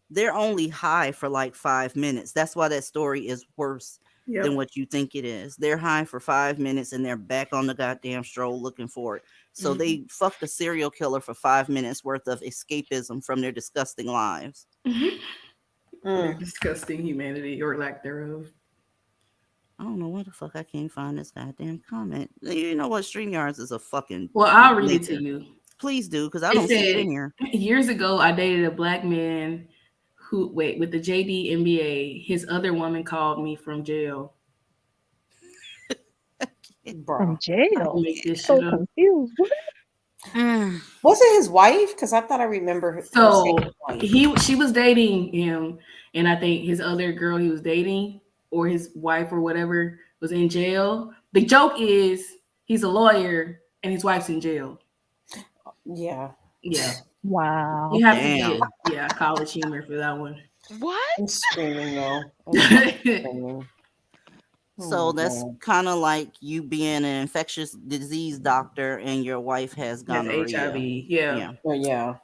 they're only high for like 5 minutes. That's why that story is worse than Yep. what you think it is. They're high for 5 minutes and they're back on the goddamn stroll looking for it. So they fucked a serial killer for 5 minutes worth of escapism from their disgusting lives. Their disgusting humanity or lack thereof. I don't know where the fuck I can't find this goddamn comment. You know what? StreamYards is a fucking. Well, I'll read it to you. Please do, because I don't see it in here. Years ago, I dated a black man with the JD MBA. His other woman called me from jail. From jail? Make this So shit up. confused. What? Was it his wife? Because I thought I remember her. So she was dating him, and I think his other girl he was dating, or his wife or whatever, was in jail. The joke is he's a lawyer and his wife's in jail. Yeah. Wow. You have to get college humor for that one. What? I'm screaming though. I'm screaming. So that's kind of like you being an infectious disease doctor and your wife has gonorrhea. HIV. Yeah. Well, yeah.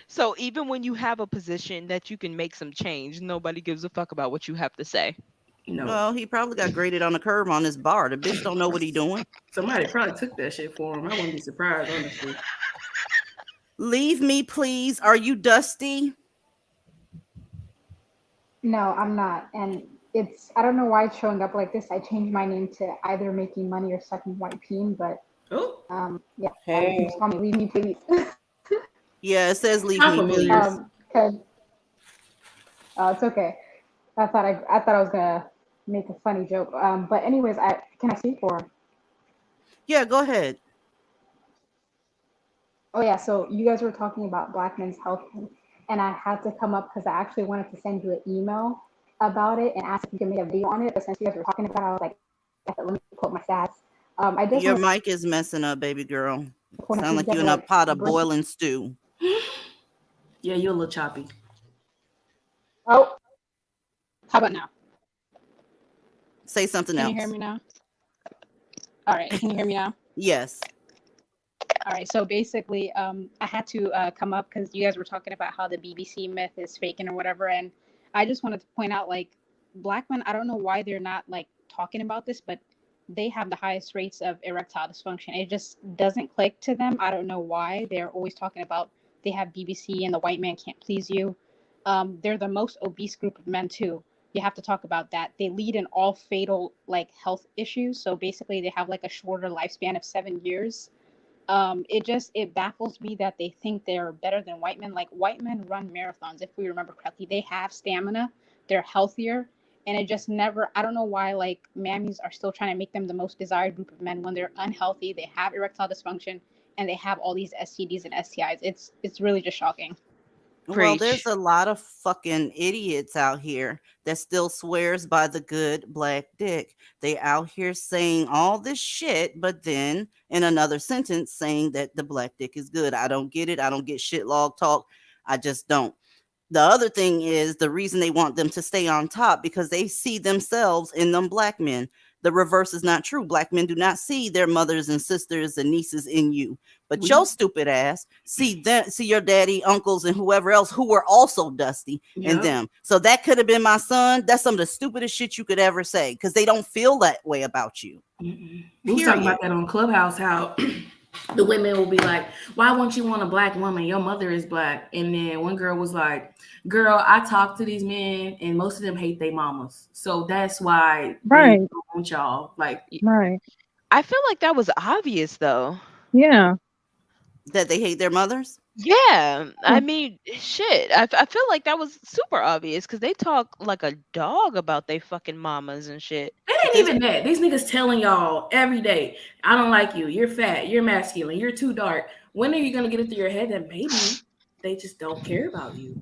So even when you have a position that you can make some change, nobody gives a fuck about what you have to say. No. Well, he probably got graded on the curb on this bar. The bitch don't know what he doing. Somebody probably took that shit for him. I wouldn't be surprised, honestly. Leave me, please. Are you Dusty? No, I'm not. And I don't know why it's showing up like this. I changed my name to either Making Money or Sucking White Peen, but yeah. Hey. Just call me Leave Me Please. Yeah, it says leave me, please. It's okay. I thought I was gonna make a funny joke. But anyways, can I speak or? Yeah, go ahead. Oh yeah, so you guys were talking about Black men's health, and I had to come up because I actually wanted to send you an email about it and ask if you can make a video on it. But since you guys were talking about it, I was like, Let me pull up my stats. I just Your want mic is messing up, baby girl. to Sound like you in together a like pot of break- boiling stew. Yeah, you're a little choppy. Oh, how about now? Say something Can else. you hear me now? All right, can you hear me now? Yes. All right, so basically, I had to come up because you guys were talking about how the BBC myth is faking or whatever, and I just wanted to point out, like, black men, I don't know why they're not, like, talking about this, but they have the highest rates of erectile dysfunction. It just doesn't click to them. I don't know why. They're always talking about they have BBC and the white man can't please you. They're the most obese group of men, too. You have to talk about that. They lead in all fatal, like, health issues. So basically, they have, like, a shorter lifespan of 7 years. It baffles me that they think they're better than white men. Like, white men run marathons, if we remember correctly. They have stamina, they're healthier, and it just never, I don't know why, like, mammies are still trying to make them the most desired group of men when they're unhealthy, they have erectile dysfunction, and they have all these STDs and STIs. It's really just shocking. Well, there's a lot of fucking idiots out here that still swears by the good black dick. They out here saying all this shit, but then in another sentence saying that the black dick is good. I don't get it. I don't get shit log talk. I just don't. The other thing is the reason they want them to stay on top because they see themselves in them black men. The reverse is not true. Black men do not see their mothers and sisters and nieces in you. But your stupid ass see your daddy, uncles, and whoever else who were also dusty in them. So that could have been my son. That's some of the stupidest shit you could ever say because they don't feel that way about you. We was talking about that on Clubhouse, how the women will be like, why won't you want a black woman? Your mother is black. And then one girl was like, girl, I talk to these men and most of them hate their mamas. So that's why they don't want y'all. Like, right. I feel like that was obvious though. Yeah. That they hate their mothers? Yeah. I mean, shit. I feel like that was super obvious because they talk like a dog about they fucking mamas and shit. It ain't even that. These niggas telling y'all every day, I don't like you. You're fat. You're masculine. You're too dark. When are you going to get it through your head that maybe they just don't care about you?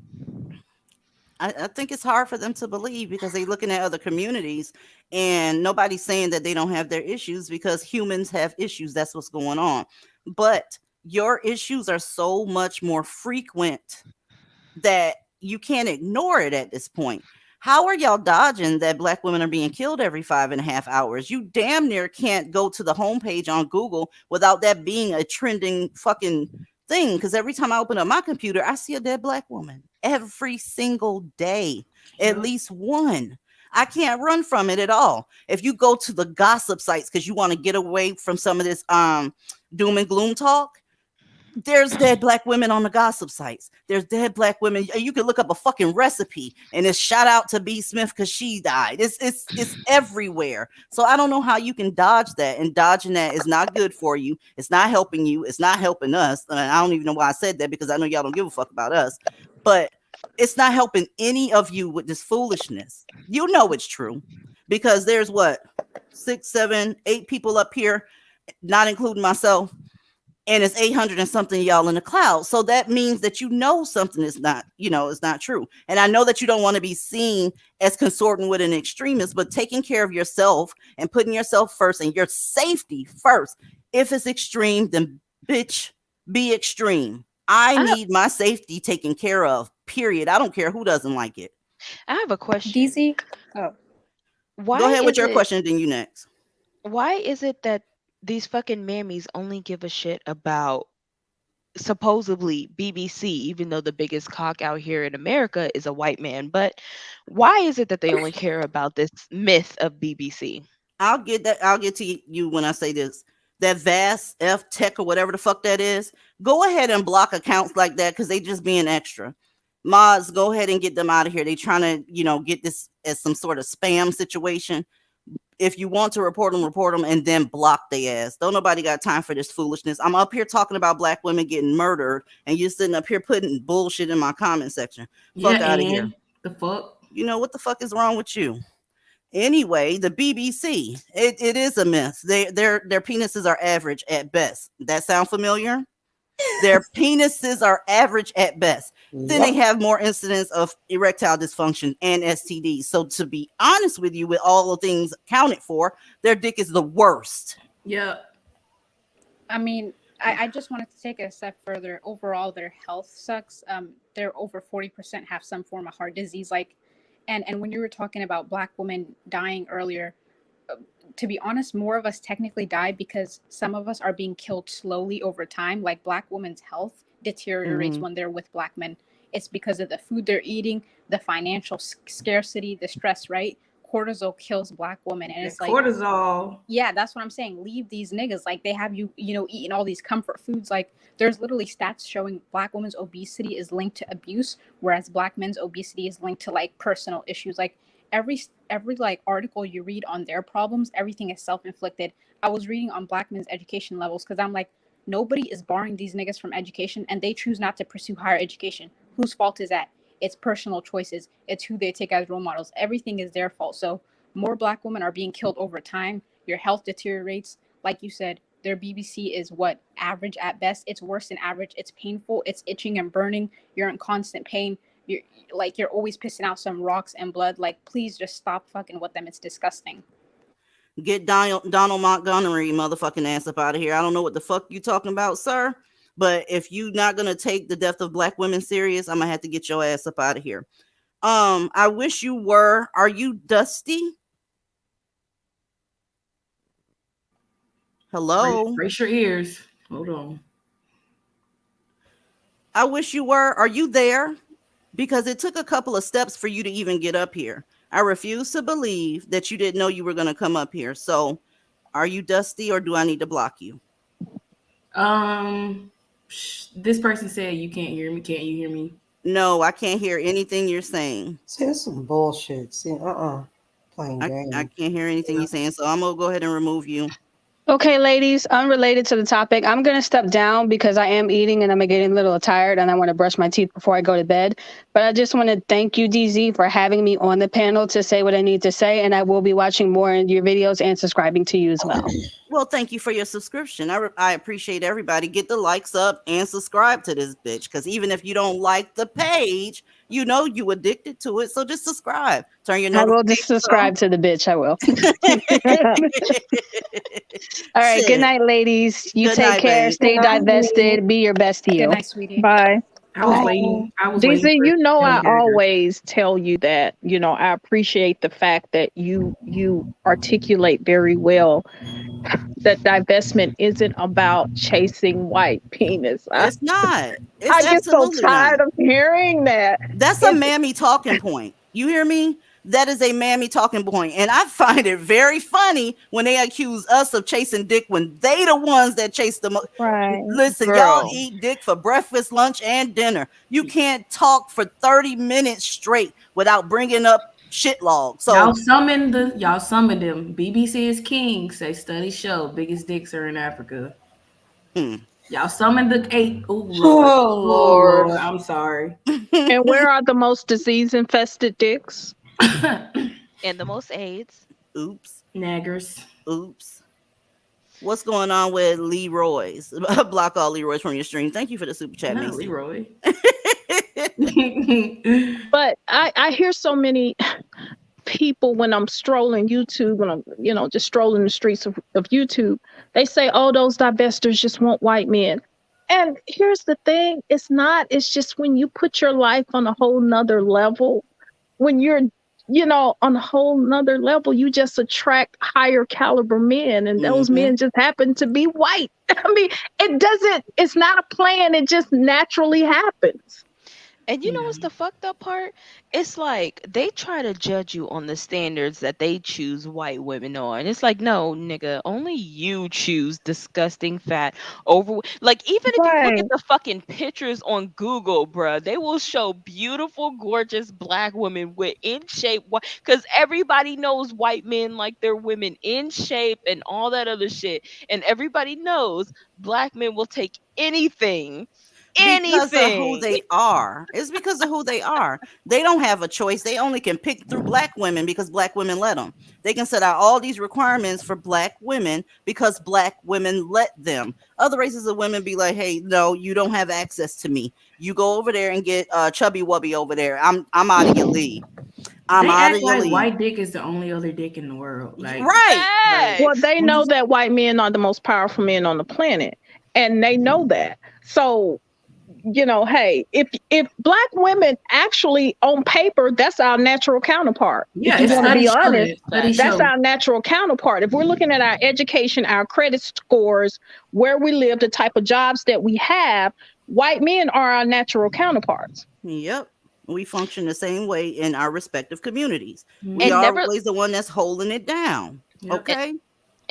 I think it's hard for them to believe because they're looking at other communities and nobody's saying that they don't have their issues because humans have issues. That's what's going on. But your issues are so much more frequent that you can't ignore it at this point. How are y'all dodging that black women are being killed every 5.5 hours? You damn near can't go to the homepage on Google without that being a trending fucking thing. Because every time I open up my computer, I see a dead black woman every single day, at least one. I can't run from it at all. If you go to the gossip sites because you want to get away from some of this doom and gloom talk, there's dead black women on the gossip sites. There's dead black women. You can look up a fucking recipe and it's shout out to B. Smith because she died. It's everywhere. So I don't know how you can dodge that. And dodging that is not good for you. It's not helping you. It's not helping us. And I don't even know why I said that because I know y'all don't give a fuck about us. But it's not helping any of you with this foolishness. You know it's true because there's what 6, 7, 8 people up here, not including myself. And it's 800 and something y'all in the cloud. So that means that you know something is not, is not true. And I know that you don't want to be seen as consorting with an extremist, but taking care of yourself and putting yourself first and your safety first. If it's extreme, then bitch, be extreme. I need my safety taken care of, period. I don't care who doesn't like it. I have a question. DZ? Oh. Why Go ahead with your it, question, then you next. Why is it that these fucking mammies only give a shit about supposedly BBC, even though the biggest cock out here in America is a white man? But why is it that they only care about this myth of BBC? I'll get to you when I say this. That vast F tech or whatever the fuck that is, go ahead and block accounts like that because they just being extra. Mods, go ahead and get them out of here. They trying to, get this as some sort of spam situation. If you want to report them and then block their ass. Don't nobody got time for this foolishness. I'm up here talking about black women getting murdered and you're sitting up here putting bullshit in my comment section. Fuck out of here. The fuck? What the fuck is wrong with you? Anyway, the BBC, it is a myth. Their penises are average at best. That sound familiar? Their penises are average at best. Then they Yep. have more incidents of erectile dysfunction and STDs. So to be honest with you, with all the things accounted for, their dick is the worst. Yep. I mean, I just wanted to take it a step further. Overall, their health sucks. They're over 40% have some form of heart disease. Like, and when you were talking about Black women dying earlier, to be honest, more of us technically die because some of us are being killed slowly over time. Like Black women's health deteriorates when they're with Black men. It's because of the food they're eating, the financial scarcity, the stress, right? Cortisol kills Black women. And That it's like, cortisol. yeah, that's what I'm saying. Leave these niggas. Like they have you, eating all these comfort foods. Like there's literally stats showing Black women's obesity is linked to abuse, whereas Black men's obesity is linked to like personal issues. Like every like article you read on their problems, everything is self-inflicted. I was reading on Black men's education levels because I'm like, nobody is barring these niggas from education and they choose not to pursue higher education. Whose fault is that? It's personal choices. It's who they take as role models. Everything is their fault. So more Black women are being killed over time. Your health deteriorates. Like you said, their BBC is what? Average at best. It's worse than average. It's painful. It's itching and burning. You're in constant pain. You're always pissing out some rocks and blood. Like, please just stop fucking with them. It's disgusting. Get Donald Montgomery motherfucking ass up out of here. I don't know what the fuck you talking about, sir. But if you not gonna take the death of Black women serious, I'm gonna have to get your ass up out of here. I wish you were. Are you Dusty? Hello. Brace your ears. Hold on. I wish you were. Are you there? Because it took a couple of steps for you to even get up here. I refuse to believe that you didn't know you were going to come up here. So, are you Dusty or do I need to block you? This person said you can't hear me. Can't you hear me? No, I can't hear anything you're saying. See, that's some bullshit. See, playing games. I can't hear anything you're saying. So, I'm going to go ahead and remove you. Okay, ladies, unrelated to the topic, I'm going to step down because I am eating and I'm getting a little tired and I want to brush my teeth before I go to bed. But I just want to thank you, DZ, for having me on the panel to say what I need to say. And I will be watching more in your videos and subscribing to you as well. Well, thank you for your subscription. I appreciate everybody. Get the likes up and subscribe to this bitch. Because even if you don't like the page, you know you addicted to it. So just subscribe. Turn your I will just subscribe to the bitch. I will. All right. Shit. Good night, ladies. You Good take night, care. babe. Stay divested. Be your best to you. Good night, sweetie. Bye. I was waiting. I was DZ, waiting. you know I Dagger. always tell you that, I appreciate the fact that you articulate very well that divestment isn't about chasing white penis. It's not. It's I get so absolutely tired not. of hearing that. That's a mammy talking point. You hear me? That is a mammy talking point. And I find it very funny when they accuse us of chasing dick when they the ones that chase the most. Right. Listen, Girl. y'all eat dick for breakfast, lunch, and dinner. You can't talk for 30 minutes straight without bringing up shit logs. So y'all summoned them. BBC is king. Say studies show biggest dicks are in Africa. Y'all summoned the 8. Oh Lord. I'm sorry. And where are the most disease infested dicks? And the most AIDS. Oops. Naggers. Oops. What's going on with Leroy's? Block all Leroy's from your stream. Thank you for the super chat, Not Macy. Leroy. But I hear so many people when I'm strolling YouTube, when I'm, just strolling the streets of YouTube, they say, oh, those divestors just want white men. And here's the thing, it's just when you put your life on a whole nother level, when you're, on a whole nother level, you just attract higher caliber men. And those men just happen to be white. I mean, it's not a plan. It just naturally happens. And you know what's the fucked up part? It's like they try to judge you on the standards that they choose white women on. It's like, no, nigga, only you choose disgusting fat over. Like, even if you look at the fucking pictures on Google, bruh, they will show beautiful, gorgeous black women with in shape. Because everybody knows white men like their women in shape and all that other shit. And everybody knows black men will take anything Because of who anything. they are. It's because of who they are. They don't have a choice. They only can pick through black women because black women let them. They can set out all these requirements for black women because black women let them. Other races of women be like, hey, no, you don't have access to me. You go over there and get chubby wubby over there. I'm out of your league. I'm They out of act your like league. white dick is the only other dick in the world. Like, Right. Well, Facts. they know that white men are the most powerful men on the planet, and they know that. So, hey, if black women actually on paper, that's our natural counterpart. yeah, If you it's want to be studies show honest, that. Studies that's show. our natural counterpart. If we're looking at our education, our credit scores, where we live, the type of jobs that we have, white men are our natural counterparts. Yep. We function the same way in our respective communities. We And are never always the one that's holding it down. Yep. Okay.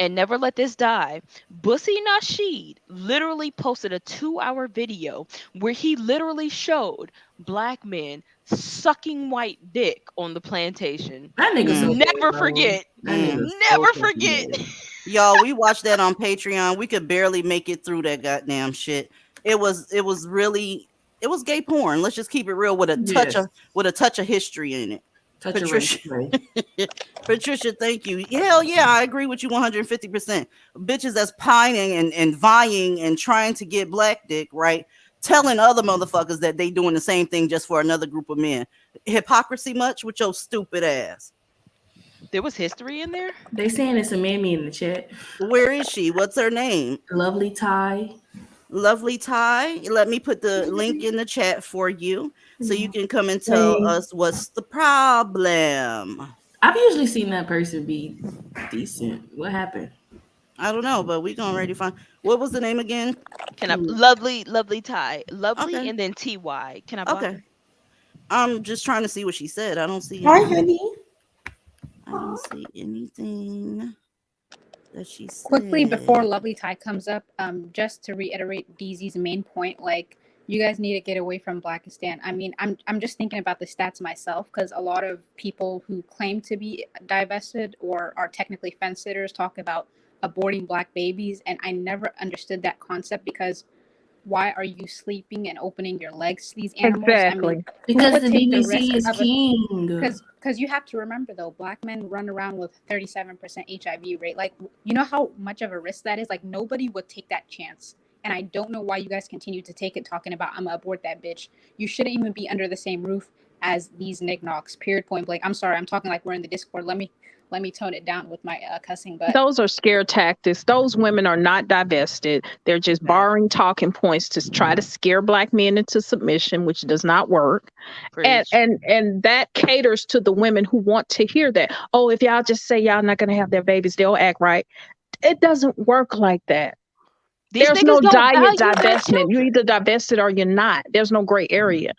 and never let this die. Bussy Nasheed literally posted a 2-hour video where he literally showed black men sucking white dick on the plantation. That nigga so gay, Never bro. forget. That nigga so Never fucking forget. gay. Y'all, we watched that on Patreon. We could barely make it through that goddamn shit. It was gay porn. Let's just keep it real with a touch of history in it. Touch a Patricia, race. Patricia, thank you. Hell yeah, I agree with you 150%. Bitches that's pining and vying and trying to get black dick, right? Telling other motherfuckers that they doing the same thing just for another group of men. Hypocrisy much with your stupid ass. There was history in there. They saying it's a mammy in the chat. Where is she? What's her name? Lovely Ty. Lovely Ty. Let me put the link in the chat for you so you can come and tell Hey. us what's the problem. I've usually seen that person be decent. What happened? I don't know, but we gonna ready to find. What was the name again? Can I lovely Ty. Lovely Okay. and then TY. Can I block Okay. her? I'm just trying to see what she said. I don't see Hi, anything. honey. I don't see anything that she said. Quickly before Lovely Tie comes up, just to reiterate DZ's main point, like you guys need to get away from Blackistan. I mean, I'm just thinking about the stats myself because a lot of people who claim to be divested or are technically fence sitters talk about aborting black babies, and I never understood that concept because why are you sleeping and opening your legs to these animals? Exactly. I mean, Because the BBC is king. because you have to remember though, black men run around with 37% HIV rate. Like, you know how much of a risk that is? Like, nobody would take that chance. And I don't know why you guys continue to take it, talking about I'm gonna abort that bitch. You shouldn't even be under the same roof as these knickknacks. Period. Point blank. I'm sorry, I'm talking like we're in the Discord. Let me tone it down with my cussing. But those are scare tactics. Those women are not divested. They're just borrowing talking points to try to scare black men into submission, which does not work. And that caters to the women who want to hear that. Oh, if y'all just say y'all not gonna have their babies, they'll act right. It doesn't work like that. There's no diet divestment. You either divested or you're not. There's no gray area.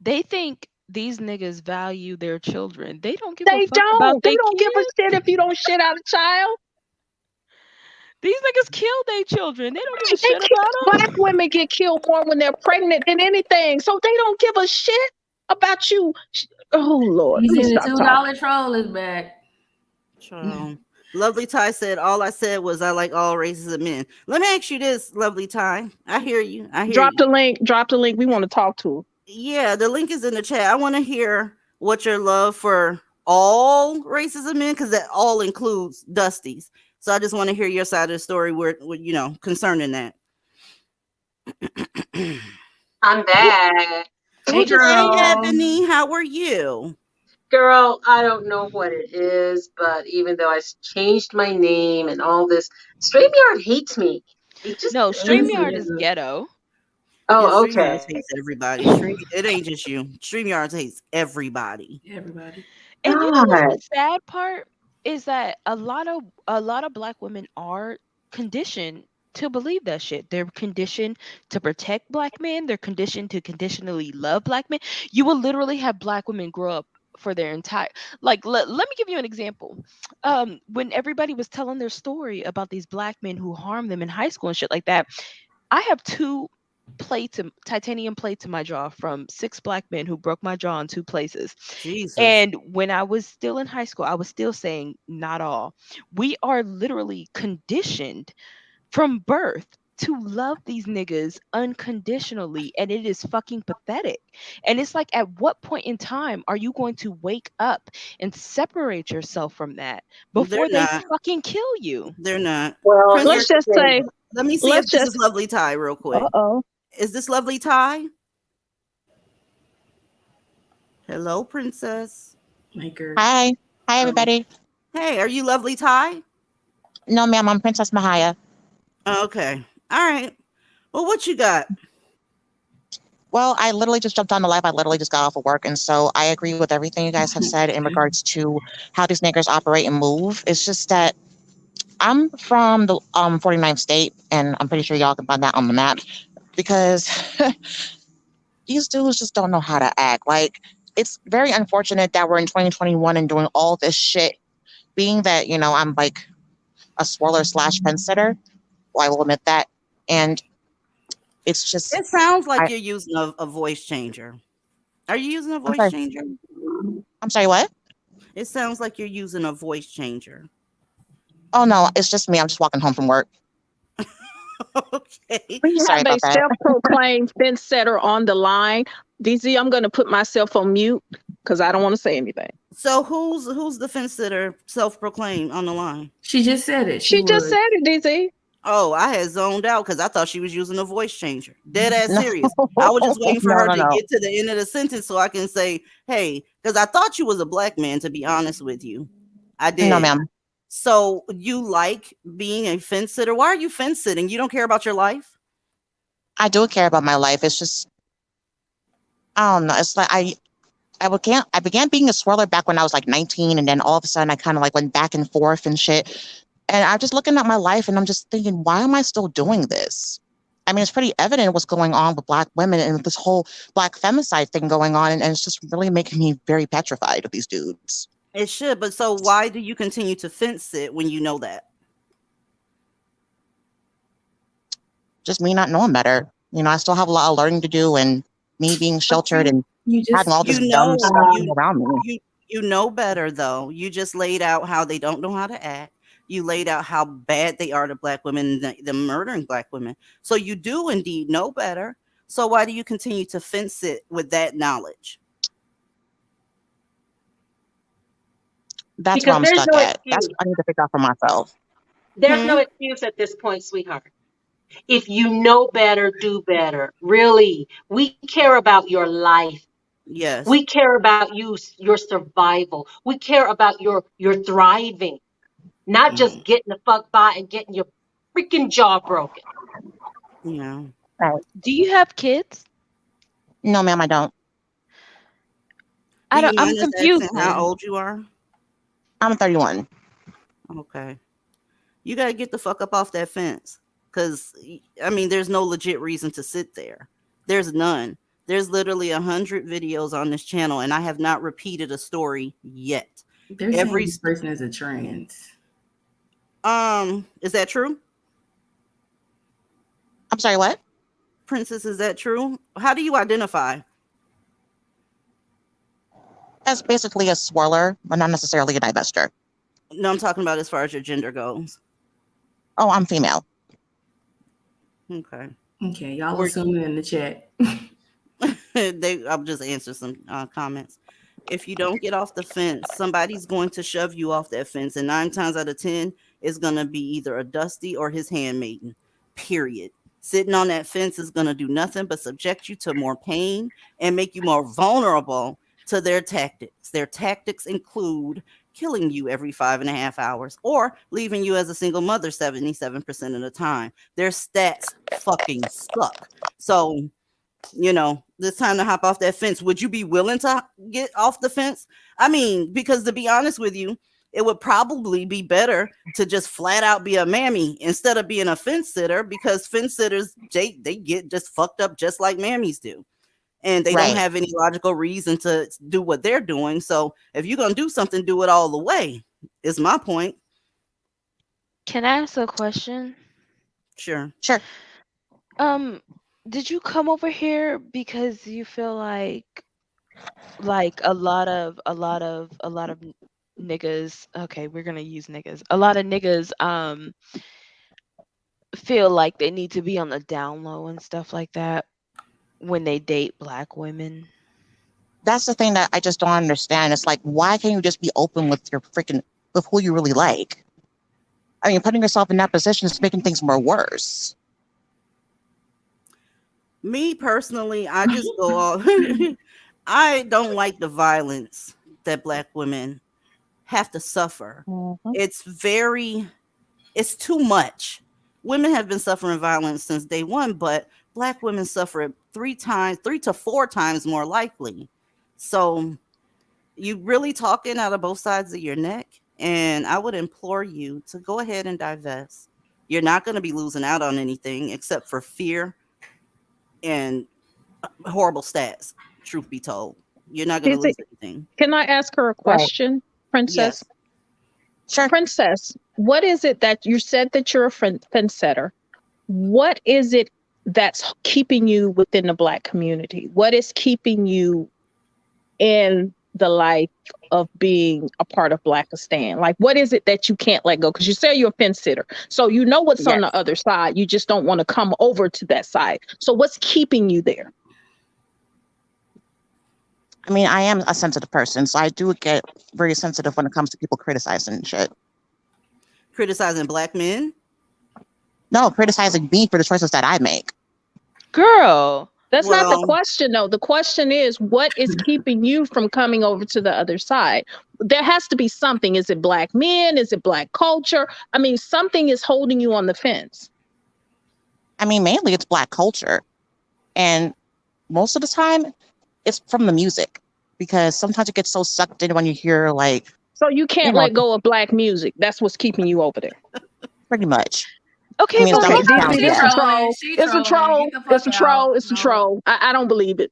They think these niggas value their children. They don't give They a fuck don't. about They their don't give a kids. shit if you don't shit out a child. These niggas kill their children. They don't give a They shit about them. Black women get killed more when they're pregnant than anything. So they don't give a shit about you. Oh Lord. He's in the $2 troll is back. Lovely Ty said, all I said was I like all races of men. Let me ask you this, Lovely Ty. I hear you. Drop the link. Drop the link. We want to talk to her. Yeah, the link is in the chat. I want to hear what your love for all races of men, because that all includes Dusties. So I just want to hear your side of the story where concerning that. I'm back. Hey, girl. Hey, Ebony, how are you? Girl, I don't know what it is, but even though I changed my name and all this, StreamYard hates me. No, StreamYard is ghetto. Oh, yeah, StreamYard okay. hates everybody. It ain't just you. StreamYard hates everybody. Everybody. And you know what's the sad part is that a lot of black women are conditioned to believe that shit. They're conditioned to protect black men. They're conditioned to conditionally love black men. You will literally have black women grow up for their entire let me give you an example. When everybody was telling their story about these black men who harmed them in high school and shit like that, I have 2 titanium plates in my jaw from 6 black men who broke my jaw in 2 places. Jesus. And when I was still in high school, I was still saying not all. We are literally conditioned from birth to love these niggas unconditionally, and it is fucking pathetic. And it's like, at what point in time are you going to wake up and separate yourself from that before They're they not. fucking kill you? They're not. Well, Princess, Let's here's the just say, thing. let me see if let's this is just, lovely Ty real quick. uh-oh. Is this lovely Ty? Hello, Princess. Maker. Hi. Hi, everybody. Hey, are you lovely Ty? No, ma'am, I'm Princess Mahaya. Okay. All right. Well, what you got? Well, I literally just jumped on the live. I literally just got off of work. And so I agree with everything you guys have said in regards to how these niggers operate and move. It's just that I'm from the 49th state, and I'm pretty sure y'all can find that on the map, because these dudes just don't know how to act. Like, it's very unfortunate that we're in 2021 and doing all this shit, being that, I'm like a swirler slash fence sitter. Well, I will admit that. And it's just, It sounds like you're using a voice changer. Are you using a I'm voice sorry. changer? I'm sorry, what? It sounds like you're using a voice changer. Oh, no, it's just me. I'm just walking home from work. Okay. We Sorry have a about that. self-proclaimed fence setter on the line. DZ, I'm going to put myself on mute because I don't want to say anything. So who's the fence sitter self-proclaimed on the line? She just said it. She just said it, DZ. Oh, I had zoned out because I thought she was using a voice changer. Dead ass No. serious. I was just waiting for No, her no, to no. get to the end of the sentence so I can say, hey, because I thought you was a black man, to be honest with you. I did. No, ma'am. So you like being a fence sitter? Why are you fence sitting? You don't care about your life? I do care about my life. It's just, I don't know. It's like I began being a swirler back when I was like 19, and then all of a sudden I kind of like went back and forth and shit. And I'm just looking at my life and I'm just thinking, why am I still doing this? I mean, it's pretty evident what's going on with black women and this whole black femicide thing going on, and it's just really making me very petrified of these dudes. It should, but so why do you continue to fence sit when you know that? Just me not knowing better. I still have a lot of learning to do, and me being sheltered and having all this dumb stuff around me. You know better though. You just laid out how they don't know how to act. You laid out how bad they are to black women, the murdering black women. So you do indeed know better. So why do you continue to fence it with that knowledge? That's Because where I'm there's stuck no at. That's excuse. what I need to figure out for myself. There's no excuse at this point, sweetheart. If you know better, do better. Really, we care about your life. Yes. We care about your survival. We care about your thriving, not just getting the fuck by and getting your freaking jaw broken. Yeah. Right. Do you have kids? No, ma'am, I don't. Do you I'm mind us confused. asking how old you are? I'm 31. Okay. You got to get the fuck up off that fence. Because, I mean, there's no legit reason to sit there. There's none. There's literally 100 videos on this channel, and I have not repeated a story yet. They're saying this person is a trans. Is that true? I'm sorry, what? Princess, is that true? How do you identify? As basically a swirler, but not necessarily a divester. No, I'm talking about as far as your gender goes. Oh, I'm female. Okay. Okay, y'all assuming in the chat. I'll just answer some comments. If you don't get off the fence, somebody's going to shove you off that fence, and 9 times out of 10, it's going to be either a Dusty or his handmaiden. Period. Sitting on that fence is going to do nothing but subject you to more pain and make you more vulnerable to their tactics. Their tactics include killing you every 5.5 hours or leaving you as a single mother 77% of the time. Their stats fucking suck. So, it's time to hop off that fence. Would you be willing to get off the fence? I mean, because to be honest with you, it would probably be better to just flat out be a mammy instead of being a fence sitter, because fence sitters, they get just fucked up just like mammies do. And they don't have any logical reason to do what they're doing. So if you're going to do something, do it all the way, is my point. Can I ask a question? Sure. Did you come over here because you feel like a lot of niggas, okay, we're gonna use niggas. A lot of niggas feel like they need to be on the down low and stuff like that when they date Black women. That's the thing that I just don't understand. It's like, why can't you just be open with your freaking with who you really like? I mean, putting yourself in that position is making things more worse. Me personally, I just go off. I don't like the violence that Black women have to suffer. It's too much. Women have been suffering violence since day one, but Black women suffer it 3 to 4 times more likely. So you really talking out of both sides of your neck, and I would implore you to go ahead and divest. You're not going to be losing out on anything except for fear and horrible stats. Truth be told, you're not going to lose anything. Can I ask her a question, Princess? Yes. Sure. Princess, what is it that you said that you're a fence setter? What is it that's keeping you within the Black community? What is keeping you in the life of being a part of Blackistan? Like, what is it that you can't let go? Because you say you're a fence sitter, so you know what's on the other side. You just don't want to come over to that side. So what's keeping you there? I mean, I am a sensitive person, so I do get very sensitive when it comes to people criticizing shit. Criticizing Black men? No, criticizing me for the choices that I make. Girl, that's not the question, though. The question is, what is keeping you from coming over to the other side? There has to be something. Is it Black men? Is it Black culture? I mean, something is holding you on the fence. I mean, mainly it's Black culture. And most of the time, it's from the music. Because sometimes it gets so sucked in when you hear, like... So you can't let go of Black music. That's what's keeping you over there. Pretty much. Okay, I mean, but it's a troll. It's a troll. It's a troll. It's a troll. I don't believe it.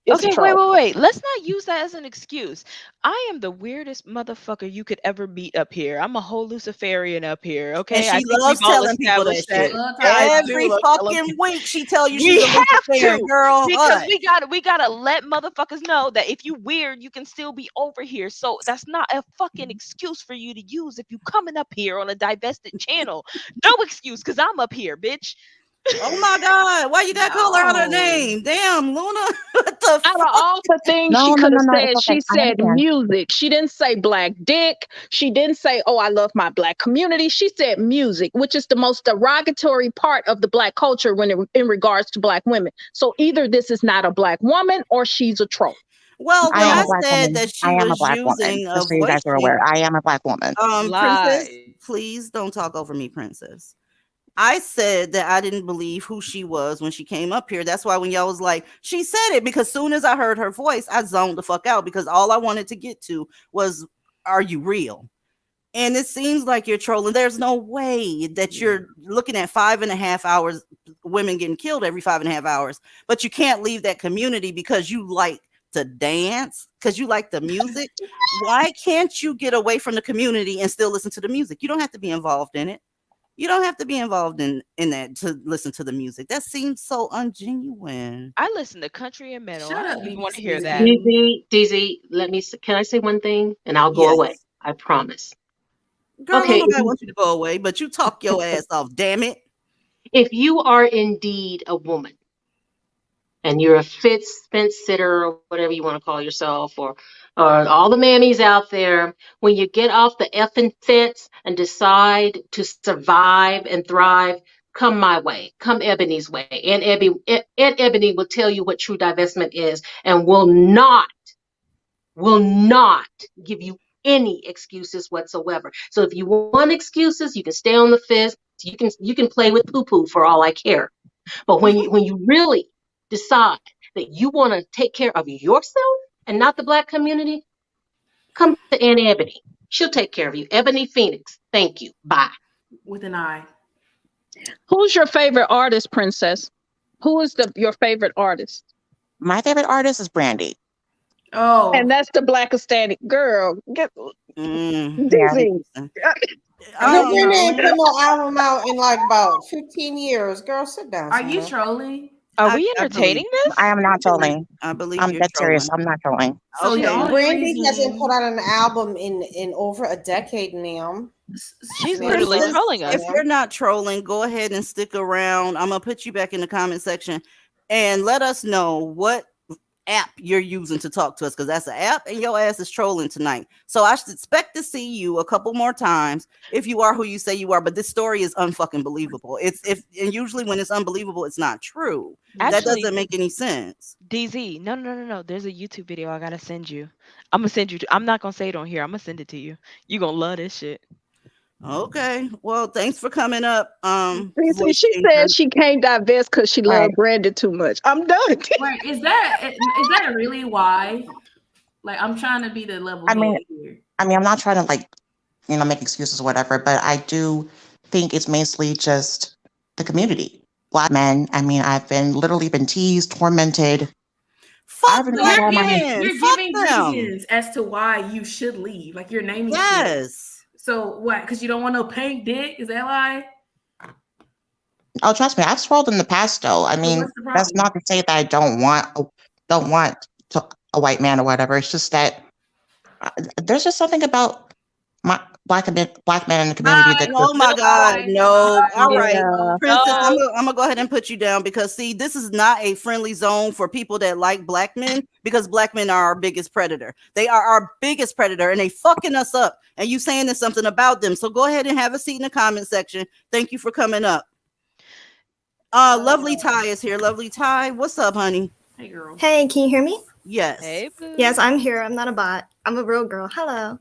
Okay, wait. Let's not use that as an excuse. I am the weirdest motherfucker you could ever meet up here. I'm a whole Luciferian up here. Okay, And she loves telling people that shit. Every fucking week she tell you she's a Luciferian, girl. Because we gotta let motherfuckers know that if you weird, you can still be over here. So that's not a fucking excuse for you to use if you coming up here on a divested channel. No excuse, because I'm up here, bitch. Oh my God! Why you gotta call her out her name? Damn, Luna. What the out of all the things she could have said, she said music. She didn't say Black dick. She didn't say, oh, I love my Black community. She said music, which is the most derogatory part of the Black culture in regards to Black women. So either this is not a Black woman or she's a troll. Well, when I said that I am a was Black using woman, just so you guys are aware. I am a Black woman. Princess, please don't talk over me, Princess. I said that I didn't believe who she was when she came up here. That's why when y'all was like, she said it, because soon as I heard her voice, I zoned the fuck out because all I wanted to get to was, are you real? And it seems like you're trolling. There's no way that you're looking at 5.5 hours, women getting killed every 5.5 hours, but you can't leave that community because you like to dance, because you like the music. Why can't you get away from the community and still listen to the music? You don't have to be involved in it. You don't have to be involved in that to listen to the music. That seems so ungenuine. I listen to country and metal. I don't even want to hear that. DZ, can I say one thing and I'll go away? I promise. Girl, okay. Nobody wants you to go away, but you talk your ass off, damn it. If you are indeed a woman and you're a fence sitter or whatever you want to call yourself, or all the mammies out there, when you get off the effing fence and decide to survive and thrive, come my way, come Ebony's way. And Ebony will tell you what true divestment is and will not give you any excuses whatsoever. So if you want excuses, you can stay on the fence. You can play with poo-poo for all I care. But when you really decide that you want to take care of yourself and not the Black community, come to Aunt Ebony. She'll take care of you. Ebony Phoenix. Thank you. Bye. With an I. Who's your favorite artist, Princess? Who is your favorite artist? My favorite artist is Brandy. Oh. And that's the Blackistan girl. Get Brandy ain't put no album out in like about 15 years. Girl, sit down. Are you trolling? Are we entertaining this? I am not trolling. I believe I'm dead serious. I'm not trolling. So Brandy hasn't put out an album in over a decade now. She's literally Sis, trolling us. if you're not trolling, go ahead and stick around. I'm gonna put you back in the comment section and let us know what app you're using to talk to us, because that's an app and your ass is trolling tonight. So I should expect to see you a couple more times if you are who you say you are. But this story is unfucking believable. And usually when it's unbelievable, it's not true. That Actually, doesn't make any sense. DZ, no. There's a YouTube video I gotta send you. I'm gonna send you. I'm not gonna say it on here. I'm gonna send it to you. You gonna love this shit. Okay. Well, thanks for coming up. See, she said she can't divest because she loved Brandon too much. I'm done. Wait, is that really why? Like, I'm trying to be the level I mean, head here. I'm not trying to like, make excuses or whatever, but I do think it's mainly just the community. Black men. I mean, I've literally been teased, tormented. Fuck You're men. giving Fuck them. reasons as to why you should leave. Like, you're naming shit. Yes. So what? Because you don't want no pink dick? Is that why? Oh, trust me, I've scrolled in the past though. I mean, what's the that's problem? not to say that I don't want a white man or whatever. It's just that there's just something about my black men in the community that Oh my God, no. All right, Yeah. Princess, No. I'm gonna go ahead and put you down because see, this is not a friendly zone for people that like black men, because black men are our biggest predator. They are our biggest predator and they fucking us up. And you saying there's something about them. So go ahead and have a seat in the comment section. Thank you for coming up. Lovely Ty is here. Lovely Ty, what's up, honey? Hey, girl. Hey, can you hear me? Yes. Hey, boo. Yes, I'm here. I'm not a bot. I'm a real girl. Hello.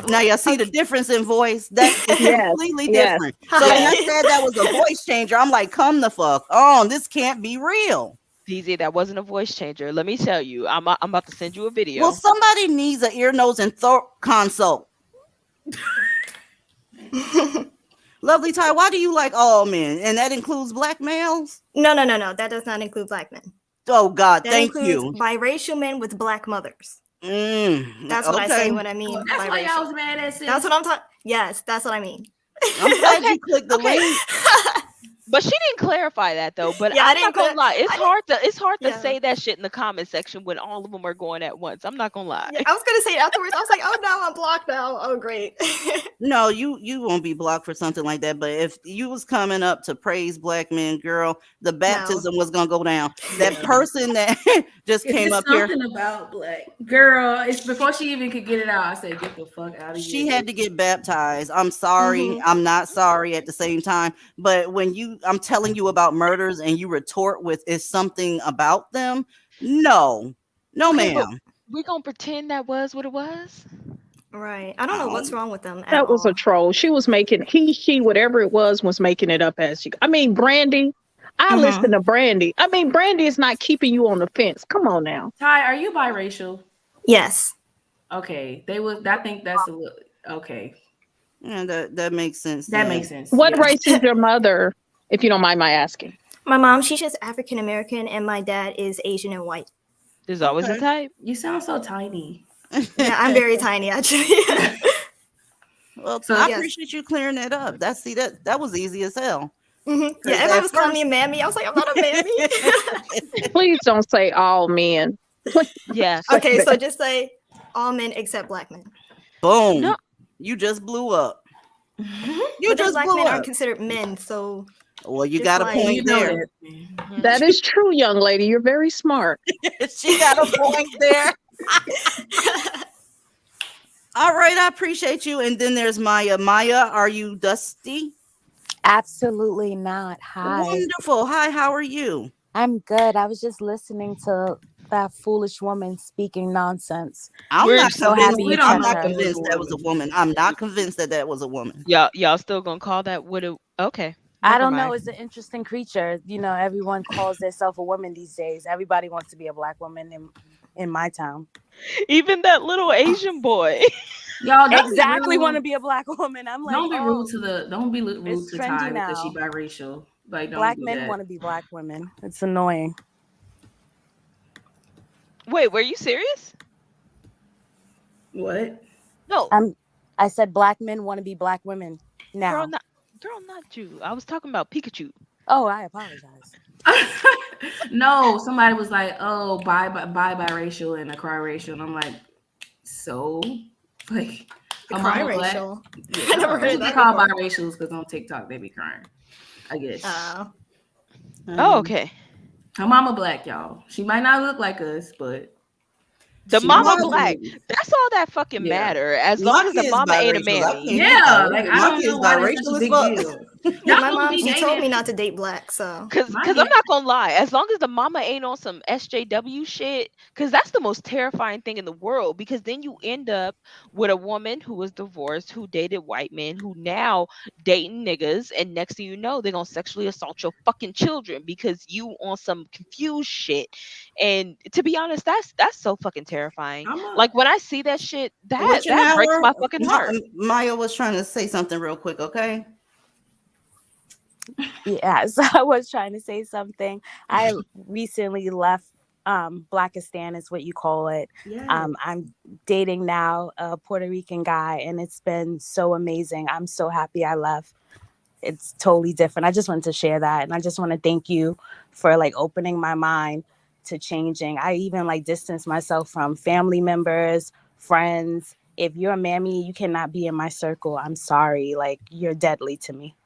Now y'all see the difference in voice. That's completely yes. different. So when I said that was a voice changer, I'm like, come the fuck on. This can't be real. DZ, that wasn't a voice changer. Let me tell you, I'm about to send you a video. Well, somebody needs an ear, nose, and throat consult. Lovely Ty, why do you like all men? And that includes black males? No. That does not include black men. Oh God, That thank includes you. biracial men with black mothers. That's what I say when I mean That's why y'all biracial. was mad at sis. That's what I'm talking. Yes, that's what I mean. I'm glad you clicked the link. But she didn't clarify that though. But Yeah, I I'm didn't not gonna lie. It's hard to yeah. say that shit in the comment section when all of them are going at once. I'm not gonna lie. Yeah, I was gonna say it afterwards. I was like, oh no, I'm blocked now. Oh great. No, you won't be blocked for something like that. But if you was coming up to praise black men, girl, the baptism was gonna go down. That person that just came up here, something about black girl. It's before she even could get it out. I said, get the fuck out of here. she had to get baptized. I'm sorry. Mhm. I'm not sorry at the same time. But when I'm telling you about murders and you retort with is something about them, no, Okay, but ma'am. we gonna pretend that was what it was. Right. I don't know what's wrong with them. That was a troll. She was making she, whatever it was making it up as she. I mean, Brandy. I listen to Brandy. I mean, Brandy is not keeping you on the fence. Come on now. Ty, are you biracial? Yes. Okay. I think that's a little okay. Yeah, that makes sense. That makes sense. What race is your mother, if you don't mind my asking? My mom, she's just African American, and my dad is Asian and white. There's always a type. You sound so tiny. Yeah, I'm very tiny actually. Well, So, I yes. appreciate you clearing that up. That was easy as hell. Yeah, everybody was calling me a mammy. I was like, I'm not a mammy. Please don't say all men. Yeah. Okay, so just say all men except black men. Boom. No. You just blew up. You But then just black blew men up. aren't considered men, so Well, you just got a like- point You know there. That is true, young lady. You're very smart. She got a point there. All right, I appreciate you. And then there's Maya. Maya, are you dusty? Absolutely not. Hi. Wonderful. Hi, how are you? I'm good. I was just listening to that foolish woman speaking nonsense. I'm We're not so convinced. happy you I'm checked not her. convinced that was a woman. I'm not convinced that was a woman. Y'all still gonna call that what it? Okay. I never don't know. mind. It's an interesting creature. You know, everyone calls themselves a woman these days. Everybody wants to be a black woman in my town. Even that little Asian boy. Y'all don't Exactly be want to rude. be a black woman. I'm like, Don't be rude oh, to the. Don't be rude it's to trendy Ty because she now. biracial. Like, don't Black do men that. want to be black women. It's annoying. Wait, were you serious? What? No, I said black men want to be black women now. girl, not you. I was talking about Pikachu. Oh, I apologize. No, somebody was like, "Oh, biracial and Accralate," and I'm like, so, like, Her Cry mama black. racial. Yeah, I never heard they that call before. biracials because on TikTok they be crying. I guess. Oh, okay. Her mama black, y'all. She might not look like us, but The she mama black. black. That's all that fucking Yeah. matter. As My long as the kid's mama ain't a biracial. I mammy. can't hate Yeah, that. like I My don't kid's know why that's biracial such a as big fuck. deal. Yeah, my Y'all mom, be she told dating. me not to date black, so. Cause I'm not gonna lie, as long as the mama ain't on some SJW shit, cause that's the most terrifying thing in the world. Because then you end up with a woman who was divorced, who dated white men, who now dating niggas, and next thing you know, they're gonna sexually assault your fucking children because you on some confused shit. And to be honest, that's so fucking terrifying. Like when I see that shit, that Which an breaks hour? my fucking heart. Maya was trying to say something real quick, okay? Yeah, so I was trying to say something. I recently left Blackistan is what you call it. Yes. I'm dating now a Puerto Rican guy, and it's been so amazing. I'm so happy I left. It's totally different. I just wanted to share that, and I just want to thank you for like opening my mind to changing. I even like distance myself from family members, friends. If you're a mammy, you cannot be in my circle. I'm sorry. Like, you're deadly to me.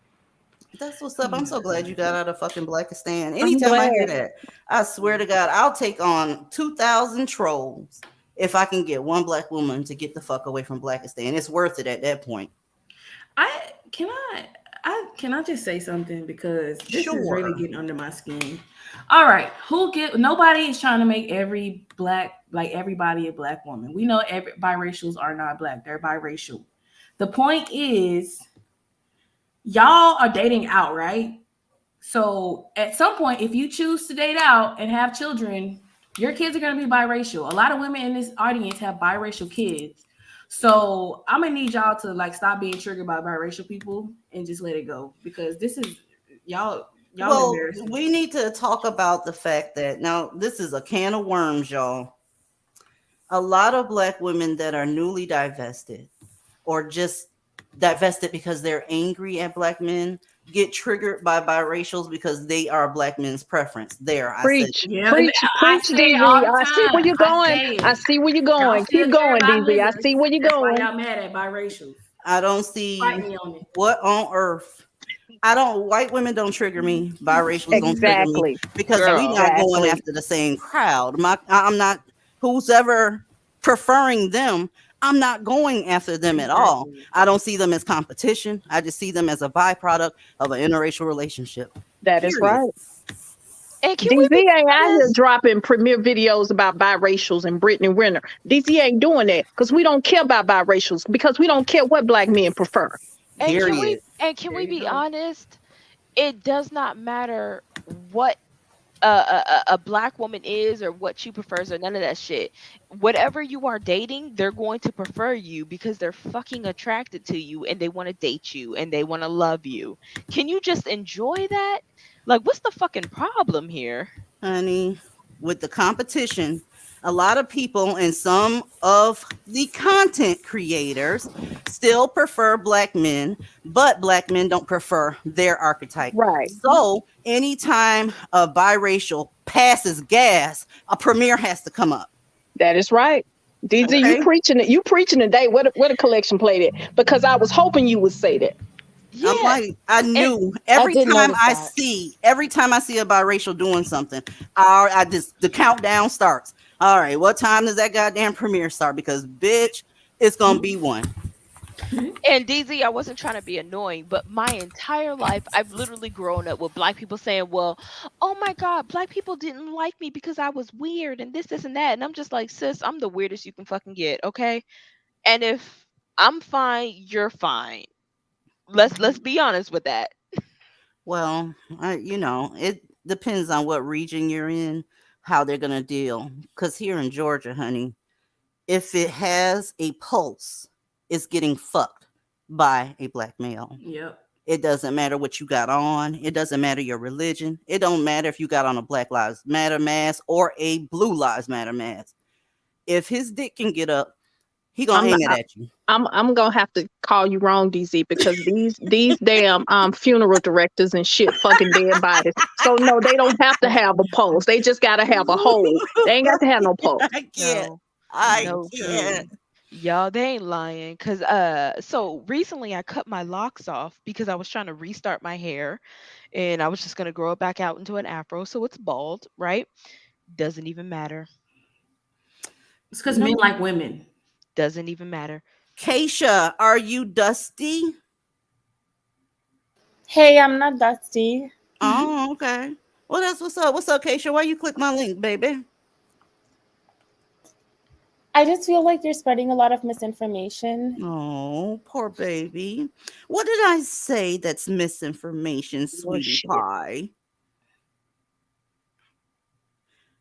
That's what's up. I'm so glad you got out of fucking Blackistan. I'm Anytime I hear glad. that, I swear to God, I'll take on 2,000 trolls if I can get one black woman to get the fuck away from Blackistan. It's worth it at that point. Can I just say something, because this is really getting under my skin. All right, nobody is trying to make everybody a black woman. We know biracials are not black; they're biracial. The point is, y'all are dating out, right? So at some point, if you choose to date out and have children, your kids are going to be biracial. A lot of women in this audience have biracial kids. So I'm gonna need y'all to like stop being triggered by biracial people and just let it go, because this is y'all Well, embarrassing. we need to talk about the fact that now this is a can of worms, y'all. A lot of black women that are newly divested or just divested because they're angry at black men get triggered by biracials because they are black men's preference. There, I said. Preach, Yeah, preach, I preach, say it all DZ. the I see where time. you're going. I it. see where you're Y'all going. still Keep care going, about DZ. I niggas. see where you're That's why going. y'all mad at biracials. I don't see Fight me on it. what on earth. White women don't trigger me. Biracials don't trigger me Exactly. because we Girl. not going Exactly. after the same crowd. I'm not, who's ever preferring them. I'm not going after them at all. Exactly. I don't see them as competition. I just see them as a byproduct of an interracial relationship. That is Period. right. And can we DZ be ain't out here honest? dropping premiere videos about biracials and Brittany Renner. DZ ain't doing that because we don't care about biracials, because we don't care what black men prefer. And Period. can There we you be go. honest? It does not matter what a black woman is or what she prefers or none of that shit. Whatever you are dating, they're going to prefer you because they're fucking attracted to you and they want to date you and they want to love you. Can you just enjoy that? Like, what's the fucking problem here? Honey, with the competition, a lot of people and some of the content creators still prefer black men, but black men don't prefer their archetype. Right. So anytime a biracial passes gas, a premiere has to come up. That is right. DZ, you Okay. preaching it. You preaching today. What a collection plate it. Because I was hoping you would say that. I'm Yeah. like, I knew I every did time notice I that. see a biracial doing something, I just the countdown starts. All right, what time does that goddamn premiere start? Because bitch, it's gonna be one. And DZ, I wasn't trying to be annoying, but my entire life, I've literally grown up with black people saying, well, oh my God, black people didn't like me because I was weird and this, and that. And I'm just like, sis, I'm the weirdest you can fucking get, okay? And if I'm fine, you're fine. Let's be honest with that. Well, it depends on what region you're in, how they're gonna deal. Because here in Georgia, honey, if it has a pulse, it's getting fucked by a black male. Yep. It doesn't matter what you got on. It doesn't matter your religion. It don't matter if you got on a Black Lives Matter mask or a Blue Lives Matter mask. If his dick can get up, he gonna I'm aim not, it at you. I'm gonna have to call you wrong, DZ, because these damn funeral directors and shit fucking dead bodies. So no, they don't have to have a pulse. They just gotta have a hole. They ain't got to have no pulse. I can't. No, I no, can't. true. Y'all, they ain't lying. Cause so recently I cut my locks off because I was trying to restart my hair, and I was just gonna grow it back out into an afro, so it's bald, right? Doesn't even matter. It's because men like women. Doesn't even matter. Keisha, are you dusty? Hey, I'm not Dusty. Oh, okay. Well, that's what's up. What's up, Keisha? Why you click my link, baby? I just feel like you're spreading a lot of misinformation. Oh, poor baby. What did I say that's misinformation, sweetie pie?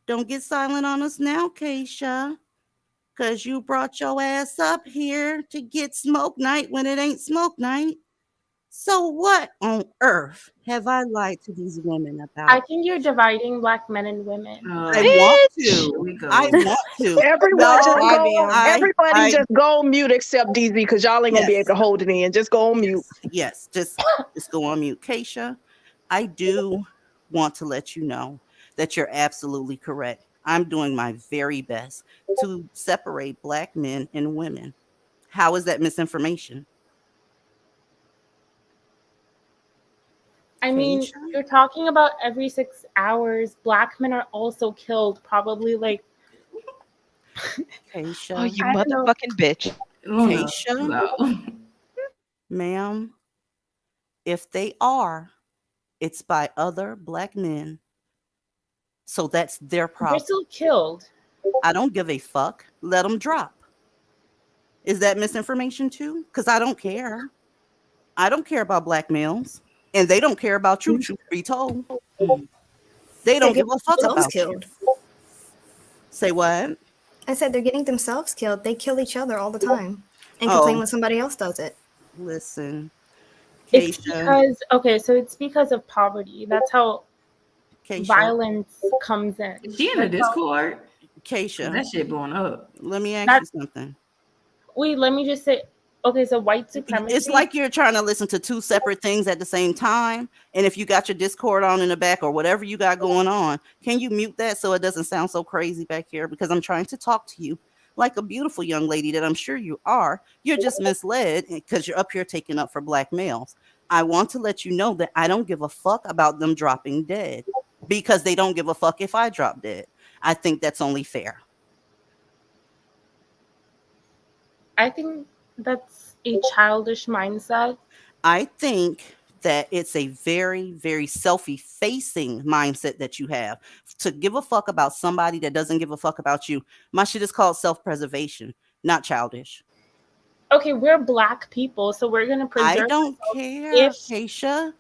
Don't get silent on us now, Keisha. Because you brought your ass up here to get smoke night when it ain't smoke night. So what on earth have I lied to these women I about? think you're dividing black men and women. I want Bitch. to. I want to. Everyone just No, go. Everybody just go on mute except DZ because y'all ain't gonna be able to hold it in. Just go on mute. Yes, just go on mute. Keisha, I do want to let you know that you're absolutely correct. I'm doing my very best to separate black men and women. How is that misinformation? I mean, you're talking about every 6 hours, black men are also killed, probably like. Keisha. Oh, you I don't know. motherfucking bitch. Keisha, ma'am, if they are, it's by other black men. So that's their problem. They're still killed. I don't give a fuck. Let them drop. Is that misinformation too? Because I don't care. I don't care about black males. And they don't care about you, truth be told. They don't give a fuck about killed. you. Say what? I said they're getting themselves killed. They kill each other all the time and complain when somebody else does it. Listen, It's Keisha. it's because of poverty. That's how violence comes in. Is she in the Discord? Keisha. That shit blowing up. Let me ask you something. Wait, let me just say, okay, so white supremacy. It's like you're trying to listen to two separate things at the same time. And if you got your Discord on in the back or whatever you got going on, can you mute that so it doesn't sound so crazy back here? Because I'm trying to talk to you like a beautiful young lady that I'm sure you are. You're just misled because you're up here taking up for black males. I want to let you know that I don't give a fuck about them dropping dead because they don't give a fuck if I drop dead. I think that's only fair. I think that's a childish mindset. I think that it's a very, very selfie-facing mindset that you have to give a fuck about somebody that doesn't give a fuck about you. My shit is called self-preservation, not childish. Okay, we're black people, so we're gonna preserve. I don't care, Keisha.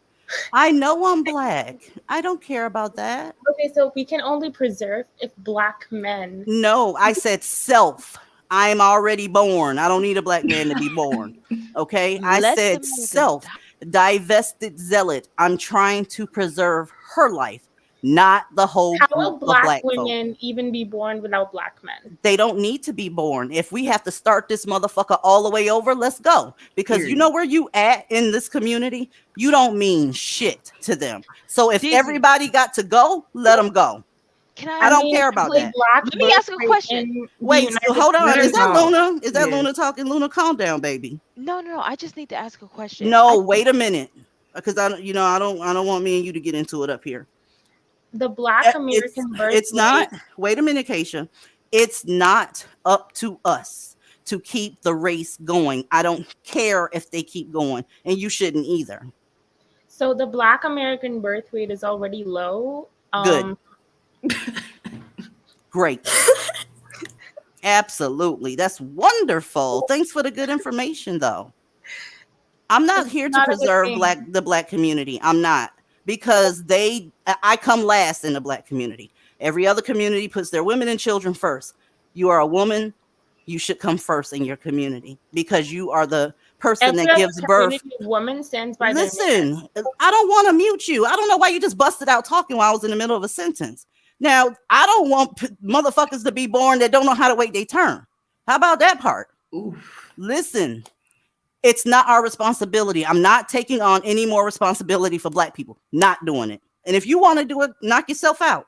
I know I'm black. I don't care about that. Okay, so we can only preserve if black men. No, I said self. I'm already born. I don't need a black man to be born. Okay? I Let said them know self. Divested zealot. I'm trying to preserve her life, not the whole How group will of black black folk. women even be born without black men? They don't need to be born. If we have to start this motherfucker all the way over, let's go. Because you know where you at in this community, you don't mean shit to them. So if everybody got to go, let them go. I don't care about that. Let me ask a question. Wait, hold on. Is that Luna? Is that Yeah. Luna talking? Luna, calm down, baby. No. I just need to ask a question. No, wait a minute. Because I don't want me and you to get into it up here. The Black American birth It's not. Wait a minute, Keisha. It's not up to us to keep the race going. I don't care if they keep going, and you shouldn't either. So the Black American birth rate is already low. Good. Great. Absolutely. That's wonderful. Thanks for the good information, though. I'm not here to preserve the black community. I'm not. Because I come last in the black community. Every other community puts their women and children first. You are a woman, you should come first in your community because you are the person that gives birth. Woman stands by Listen, I don't want to mute you. I don't know why you just busted out talking while I was in the middle of a sentence. Now, I don't want motherfuckers to be born that don't know how to wait their turn. How about that part? Oof. Listen. It's not our responsibility. I'm not taking on any more responsibility for black people. Not doing it. And if you want to do it, knock yourself out.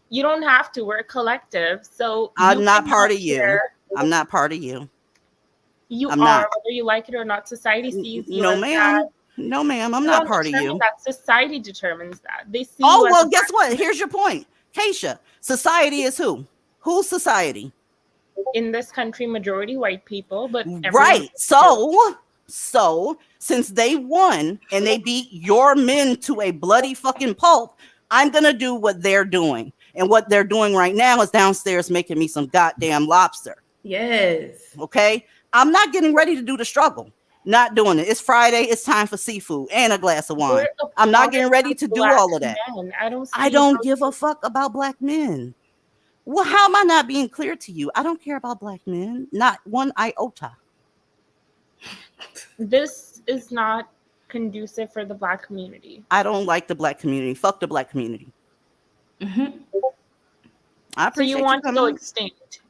You don't have to. We're a collective. So I'm not part of you. I'm not part of you. You I'm are, not. whether you like it or not. Society sees you No, as that. ma'am. No, ma'am. I'm You not don't part of determine you. that. Society determines that. They see Oh, you as well, a guess black what? woman. Here's your point. Keisha, society is who? Who's society? In this country, majority white people, but everyone Right. So since they won and they beat your men to a bloody fucking pulp, I'm gonna do what they're doing. And what they're doing right now is downstairs making me some goddamn lobster. Yes. Okay. I'm not getting ready to do the struggle. Not doing it. It's Friday. It's time for seafood and a glass of wine. We're I'm not applauding getting ready to do black all of that. men. I don't I see don't how give a fuck about black men. Well, how am I not being clear to you? I don't care about black men. Not one iota. this is not conducive for the black community. I don't like the black community. Fuck the black community. Mm-hmm. I So appreciate you want to coming go on. extinct?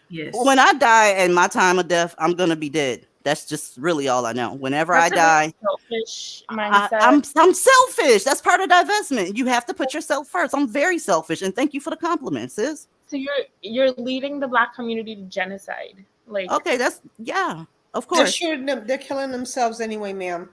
Yes. When I die and my time of death, I'm gonna be dead. That's just really all I know. Whenever That's I a very die, selfish mindset. I'm selfish. That's part of divestment. You have to put yourself first. I'm very selfish, and thank you for the compliments, sis. So you're leading the black community to genocide. Like, Okay, that's yeah, of They're course. shooting them. They're killing themselves anyway, ma'am.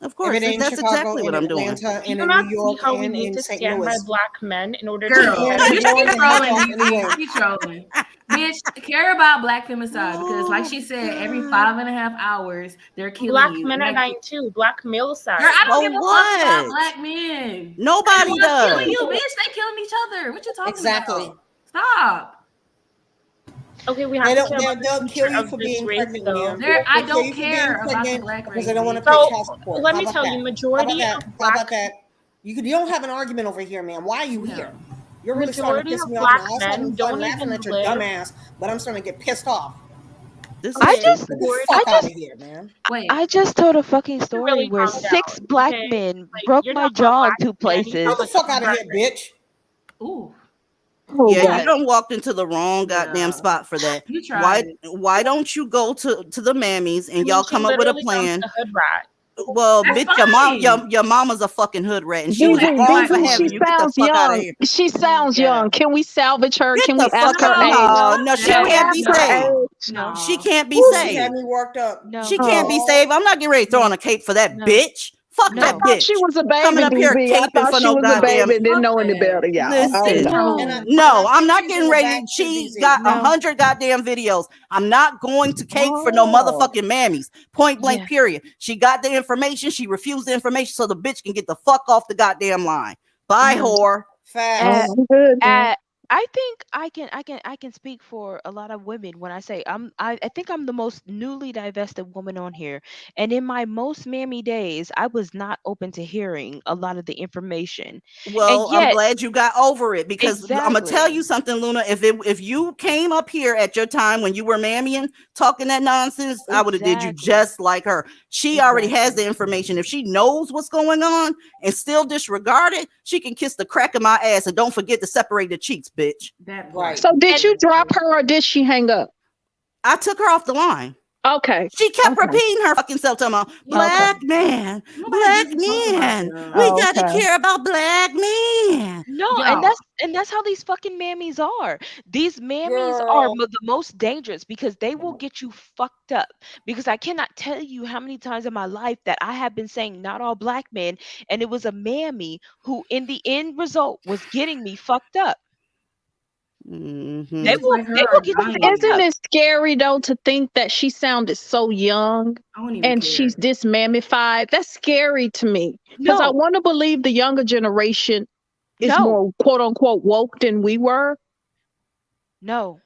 Of If course, it ain't in that's Chicago, exactly in what I'm doing. Atlanta, do and you in not New see York, how we and need in to St. stand by Louis. black men in order Girl, to Yeah, you they're keep going to trolling. hell anyway. You keep trolling. Bitch, care about black femicide because, like she said, every 5.5 hours they're killing black you. men are dying too. Black male side. Girl, I don't For give a fuck about what? black men. Nobody They the ones killing does. you, bitch. They killing each other. What you talking Exactly. about? Stop. Okay, we have to care about the They'll kill future you of for this being race, pregnant, though. ma'am. I They'll kill don't you for being care about the pregnant black because race, they don't want to bitch. pay So child support. let How me about tell you, that? How majority about of that? How black about that? You don't have an argument over here, ma'am. Why are you here? You're really starting to majority piss of me off black now. I was men having fun don't laughing even at your live. dumb ass, but I'm starting to get pissed off. This Okay, is Get stupid. the fuck out of here, man. Wait. I just told a fucking You can story really where calm 6 down, black okay? men Like, broke you're my talking about jaw in black 2 men. You places. Get sound the like fuck a out of here, veteran. bitch. Ooh. Oh Yeah, God. you done walked into the wrong goddamn Yeah. spot for that. You tried it. Why don't you go to the Mammies I and mean, y'all she come up with a literally sounds plan? like a hood rat. Well, That's bitch, fine. your mama's a fucking hood rat, and she was BB, wrong for BB, having she you. Get the sounds fuck out of young. here. She sounds Yeah. young. Can we salvage her? Get Can the we ask fuck her out. age? No, she Can we can't ask be her saved. age? No. She can't be Ooh, she saved. had me worked up. No. She can't be saved. I'm not getting ready to throw on a cape for that No. bitch. Fuck No. that I bitch. thought she was a Coming baby, up here BB. I caping thought for she no was a goddamn. baby and didn't know any Fuck that. better, y'all. I Listen, know. And I no, I'm think not she's getting a ready. back She too, got ZZ. 100 goddamn videos. I'm not going to cake for no Oh. motherfucking mammies. Point blank, Yeah. period. She got the information. She refused the information, so the bitch can get the fuck off the goddamn line. Bye, whore. Facts. I'm good, man. I think I can speak for a lot of women when I say I think I'm the most newly divested woman on here. And in my most mammy days, I was not open to hearing a lot of the information. And Well, I'm yet, glad you got over it because I'm gonna tell you exactly. something, Luna. If you came up here at your time when you were mammying talking that nonsense, I would have did you Exactly. just like her. She already has the information. If she knows what's going on and still disregard it, she can kiss the crack of my ass and don't forget to separate the cheeks, bitch. That Right. So did you drop her or did she hang up? I took her off the line. Okay. She kept Okay. repeating her fucking self, talking about black man, black man. We got to Okay. care about black men. No, Y'all. and that's how these fucking mammies are. These mammies are Girl. the most dangerous because they will get you fucked up. Because I cannot tell you how many times in my life that I have been saying not all black men, and it was a mammy who, in the end result, was getting me fucked up. Mm-hmm. They will get you fucked Isn't up. it scary though to think that she sounded so young I don't even and care. she's this mammified? That's scary to me because I No, want to believe the younger generation is no, more quote unquote woke than we were. no.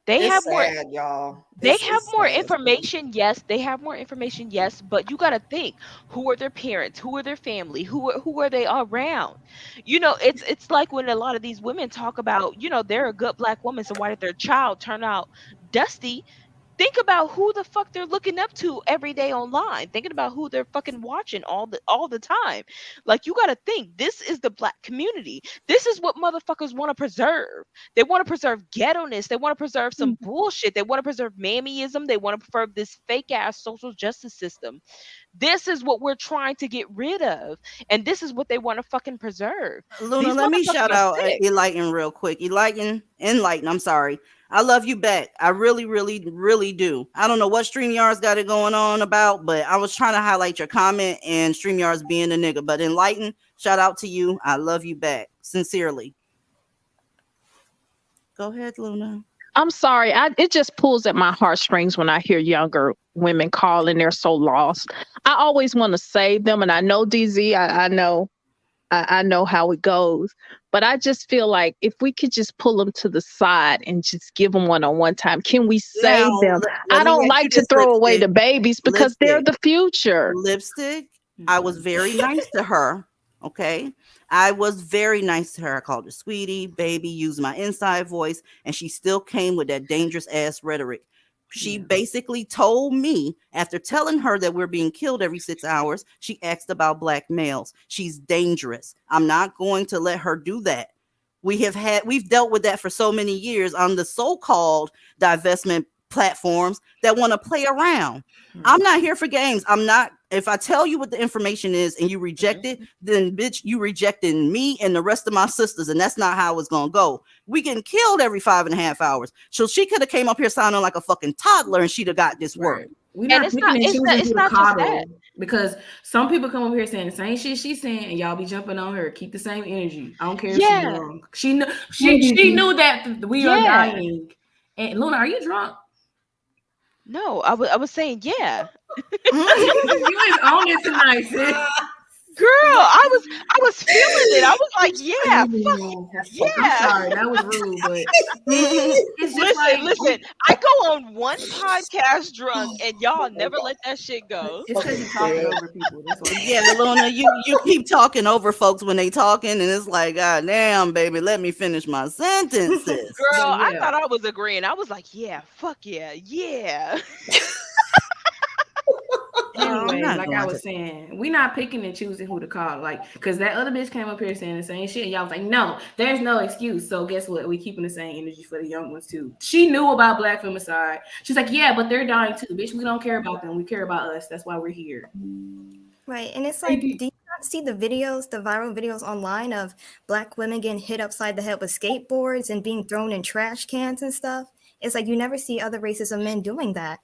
They It's have more. sad, y'all. They This have is more sad. information, yes. They have more information, yes. But you got to think: who are their parents? Who are their family? Who are they around? You know, it's like when a lot of these women talk about, they're a good black woman, so why did their child turn out dusty? Think about who the fuck they're looking up to every day online. Thinking about who they're fucking watching all the time. Like, you gotta think, this is the black community. This is what motherfuckers want to preserve. They want to preserve ghetto-ness. They want to preserve some bullshit. They want to preserve mammyism. They want to preserve this fake ass social justice system. This is what we're trying to get rid of, and this is what they want to fucking preserve. Luna, These let me motherfuckers shout are out sick. Enlighten real quick. Enlighten, I'm sorry. I love you back. I really, really, really do. I don't know what StreamYard's got it going on about, but I was trying to highlight your comment and StreamYard's being a nigga. But Enlighten, shout out to you. I love you back. Sincerely. Go ahead, Luna. I'm sorry. It just pulls at my heartstrings when I hear younger women call and they're so lost. I always want to save them, and I know DZ. I know how it goes, but I just feel like if we could just pull them to the side and just give them one-on-one time, can we save Now, them? let I me don't ask you like to this, throw away Lipstick. the babies because they're the future. Lipstick. I was very nice to her. Okay. I was very nice to her. I called her sweetie, baby, used my inside voice, and she still came with that dangerous ass rhetoric. She basically told me, after telling her that we're being killed every 6 hours, she asked about black males. She's dangerous. I'm not going to let her do that. We've dealt with that for so many years on the so-called divestment platforms that want to play around. I'm not here for games. If I tell you what the information is and you reject it, then bitch, you rejecting me and the rest of my sisters, and that's not how it's gonna go. We getting killed every 5.5 hours. So she could have came up here sounding like a fucking toddler and she'd have got this work. We're not picking and choosing who to just that. coddle, because some people come over here saying the same shit she's saying, and y'all be jumping on her. Keep the same energy. I don't care if she's wrong. She knew that we are dying. And Luna, are you drunk? No, I was saying yeah. You ain't on it tonight, sis. Girl, I was feeling it. I was like, yeah, yeah. I'm sorry, that was rude, but it's just listen. I go on one podcast drunk, and y'all never let that shit go. It's because you're talking over people. That's why. Yeah, Luna, you keep talking over folks when they talking, and it's like, God damn, baby, let me finish my sentences. Girl, I thought I was agreeing. I was like, yeah, fuck yeah, yeah. Anyway, like I was saying, we're not picking and choosing who to call. Like, because that other bitch came up here saying the same shit, and y'all was like, no, there's no excuse. So guess what? We keeping the same energy for the young ones too. She knew about black femicide. She's like, yeah, but they're dying too, bitch. We don't care about them. We care about us. That's why we're here. Right. And it's like, do you not see the videos, the viral videos online of black women getting hit upside the head with skateboards and being thrown in trash cans and stuff? It's like you never see other races of men doing that.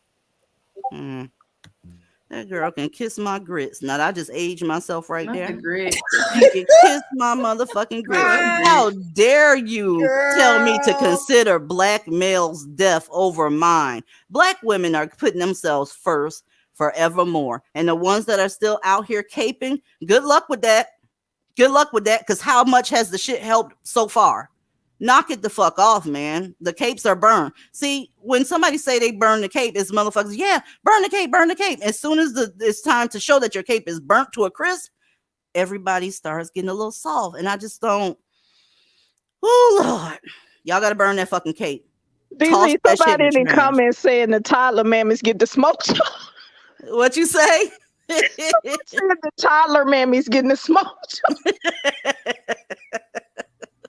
That girl can kiss my grits. Now I just aged myself right Not there. the grits. You can kiss my motherfucking grits. How dare you tell me to consider black males' death over mine? Black women are putting themselves first forevermore. And the ones that are still out here caping, good luck with that. Good luck with that, because how much has the shit helped so far? Knock it the fuck off, man. The capes are burned. See, when somebody say they burn the cape, it's motherfuckers, yeah, burn the cape, burn the cape. As soon as it's time to show that your cape is burnt to a crisp, everybody starts getting a little soft. And I just don't, oh, Lord. Y'all got to burn that fucking cape. DZ, somebody in the comments saying the toddler mammies get the smoke show. What you say? The toddler mammies getting the smoke show.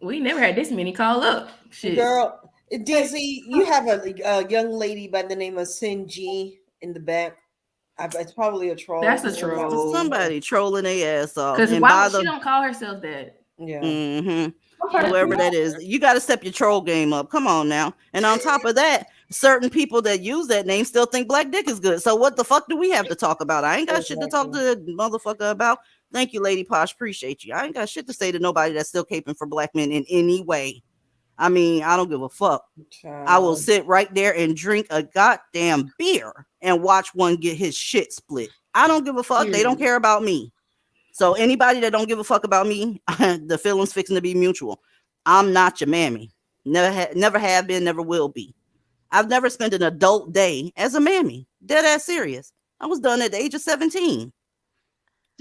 We never had this many call up. Shit. Girl, DZ, you have a young lady by the name of Sin G in the back. It's probably a troll. That's a troll. Somebody trolling their ass off. Because why she don't call herself that? Yeah. Whoever that is, you got to step your troll game up. Come on now. And on top of that, certain people that use that name still think black dick is good. So what the fuck do we have to talk about? I ain't got shit to talk to the motherfucker about. Thank you, Lady Posh. Appreciate you. I ain't got shit to say to nobody that's still caping for black men in any way. I mean, I don't give a fuck. I will sit right there and drink a goddamn beer and watch one get his shit split. I don't give a fuck. They don't care about me. So anybody that don't give a fuck about me, the feeling's fixing to be mutual. I'm not your mammy. Never have been, never will be. I've never spent an adult day as a mammy. Dead ass serious. I was done at the age of 17.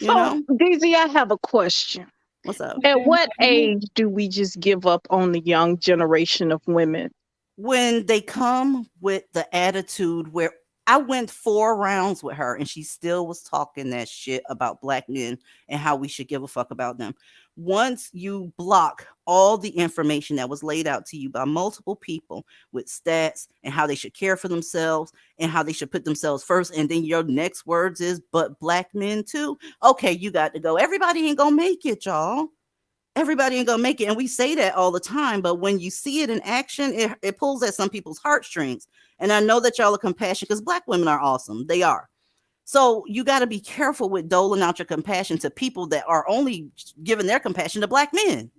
So, DZ, I have a question. What's up? At what age do we just give up on the young generation of women? When they come with the attitude where I went 4 rounds with her and she still was talking that shit about black men and how we should give a fuck about them. Once you block all the information that was laid out to you by multiple people with stats and how they should care for themselves and how they should put themselves first, and then your next words is, but black men too. Okay, you got to go. Everybody ain't gonna make it, y'all. Everybody ain't gonna make it. And we say that all the time, but when you see it in action, it pulls at some people's heartstrings. And I know that y'all are compassionate because black women are awesome. They are. So you got to be careful with doling out your compassion to people that are only giving their compassion to black men.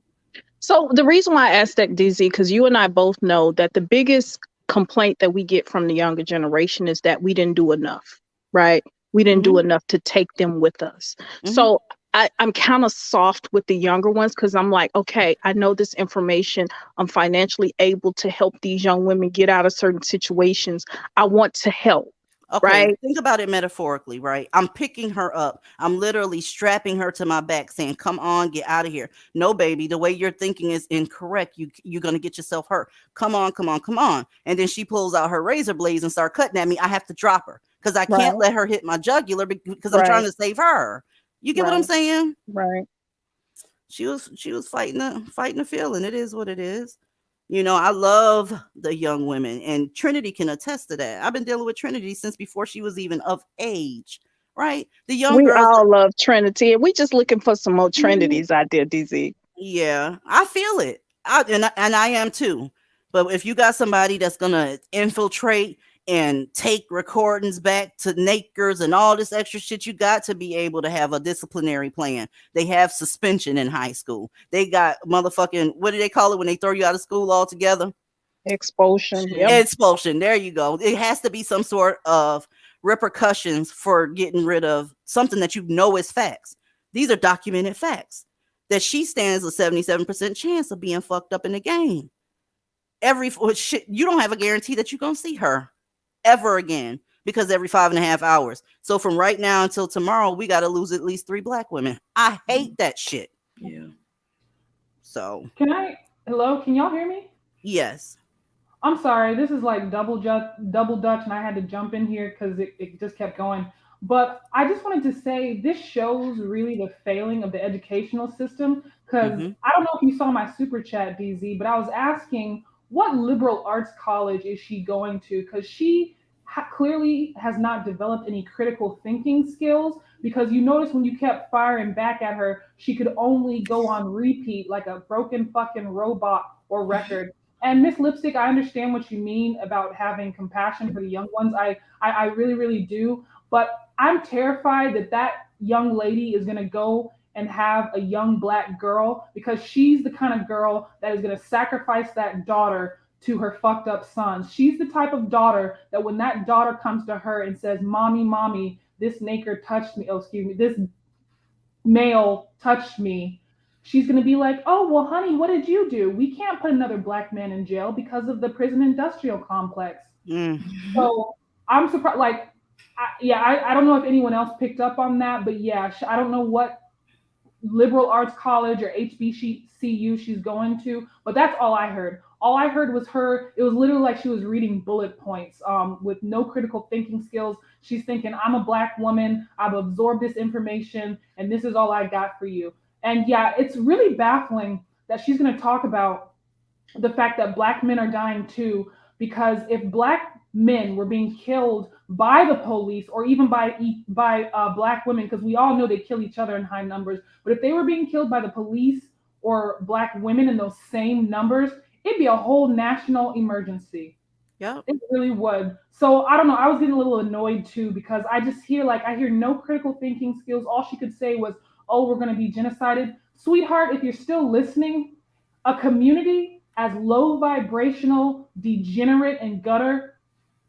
So the reason why I asked that, DZ, because you and I both know that the biggest complaint that we get from the younger generation is that we didn't do enough, right? We didn't do enough to take them with us. So I'm kind of soft with the younger ones because I'm like, okay, I know this information. I'm financially able to help these young women get out of certain situations. I want to help. Okay, right? think about it metaphorically, right? I'm picking her up. I'm literally strapping her to my back saying, come on, get out of here. No, baby, the way you're thinking is incorrect. You're going to get yourself hurt. Come on, come on, come on. And then she pulls out her razor blades and start cutting at me. I have to drop her because I can't let her hit my jugular because I'm trying to save her. You get what I'm saying? Right. She was fighting a feeling. It is what it is. You know, I love the young women, and Trinity can attest to that. I've been dealing with Trinity since before she was even of age, right? The young We girls. all love Trinity, and we just looking for some more Trinities out there, DZ. Yeah, I feel it. And I am too. But if you got somebody that's gonna infiltrate and take recordings back to Nakers and all this extra shit, you got to be able to have a disciplinary plan. They have suspension in high school. They got motherfucking, what do they call it when they throw you out of school altogether? Expulsion. Yep. Expulsion. There you go. It has to be some sort of repercussions for getting rid of something that you know is facts. These are documented facts. That she stands a 77% chance of being fucked up in the game. You don't have a guarantee that you're gonna see her ever again because every 5.5 hours. So from right now until tomorrow, we got to lose at least 3 black women. I hate that shit. Yeah. So hello, can y'all hear me? Yes. I'm sorry, this is like double dutch, and I had to jump in here because it just kept going. But I just wanted to say this shows really the failing of the educational system because I don't know if you saw my super chat, DZ, but I was asking what liberal arts college is she going to, because she clearly has not developed any critical thinking skills, because you notice when you kept firing back at her, she could only go on repeat like a broken fucking robot or record. And Miss Lipstick, I understand what you mean about having compassion for the young ones. I really, really do. But I'm terrified that young lady is going to go and have a young black girl, because she's the kind of girl that is going to sacrifice that daughter to her fucked up sons. She's the type of daughter that when that daughter comes to her and says, mommy, this naker touched me. Oh, excuse me. This male touched me. She's going to be like, oh, well, honey, what did you do? We can't put another black man in jail because of the prison industrial complex. So I'm surprised. Like, I don't know if anyone else picked up on that, but yeah, I don't know what liberal arts college or HBCU she's going to, but that's all I heard. All I heard was it was literally like she was reading bullet points with no critical thinking skills. She's thinking, I'm a black woman, I've absorbed this information, and this is all I got for you. And yeah, it's really baffling that she's going to talk about the fact that black men are dying too, because if black men were being killed by the police or even by black women, because we all know they kill each other in high numbers, but if they were being killed by the police or black women in those same numbers, it'd be a whole national emergency. Yeah, it really would. So I don't know, I was getting a little annoyed too, because I hear no critical thinking skills. All she could say was, oh, we're going to be genocided. Sweetheart, if you're still listening, a community as low vibrational, degenerate, and gutter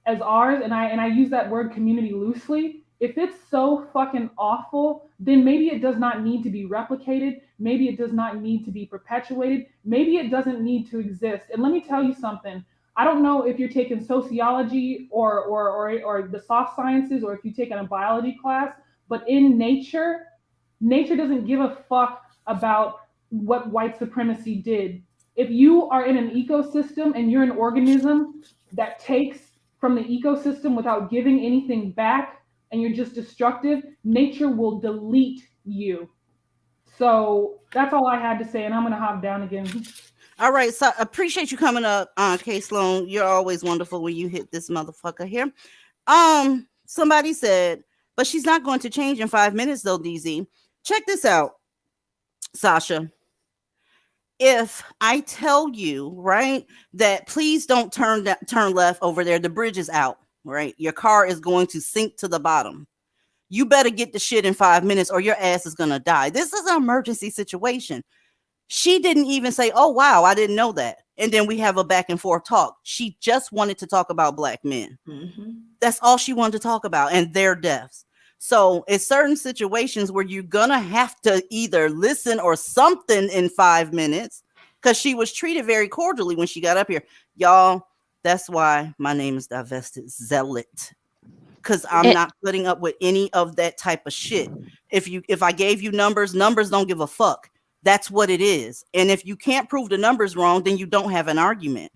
as ours, and I use that word community loosely, if it's so fucking awful, then maybe it does not need to be replicated. Maybe it does not need to be perpetuated. Maybe it doesn't need to exist. And let me tell you something. I don't know if you're taking sociology or the soft sciences, or if you're taking a biology class, but in nature doesn't give a fuck about what white supremacy did. If you are in an ecosystem and you're an organism that takes from the ecosystem without giving anything back, and you're just destructive, nature will delete you. So that's all I had to say, and I'm gonna hop down again. All right, so appreciate you coming up, K Sloan. You're always wonderful when you hit this motherfucker here. Somebody said, but she's not going to change in 5 minutes though, DZ. Check this out, Sasha. If I tell you, right, that please don't turn left over there, the bridge is out, right? Your car is going to sink to the bottom. You better get the shit in 5 minutes or your ass is going to die. This is an emergency situation. She didn't even say, oh, wow, I didn't know that. And then we have a back and forth talk. She just wanted to talk about black men. Mm-hmm. That's all she wanted to talk about, and their deaths. So it's certain situations where you're going to have to either listen or something in 5 minutes, because she was treated very cordially when she got up here. Y'all, that's why my name is Divested Zealot, because I'm not putting up with any of that type of shit. If I gave you numbers don't give a fuck. That's what it is. And if you can't prove the numbers wrong, then you don't have an argument.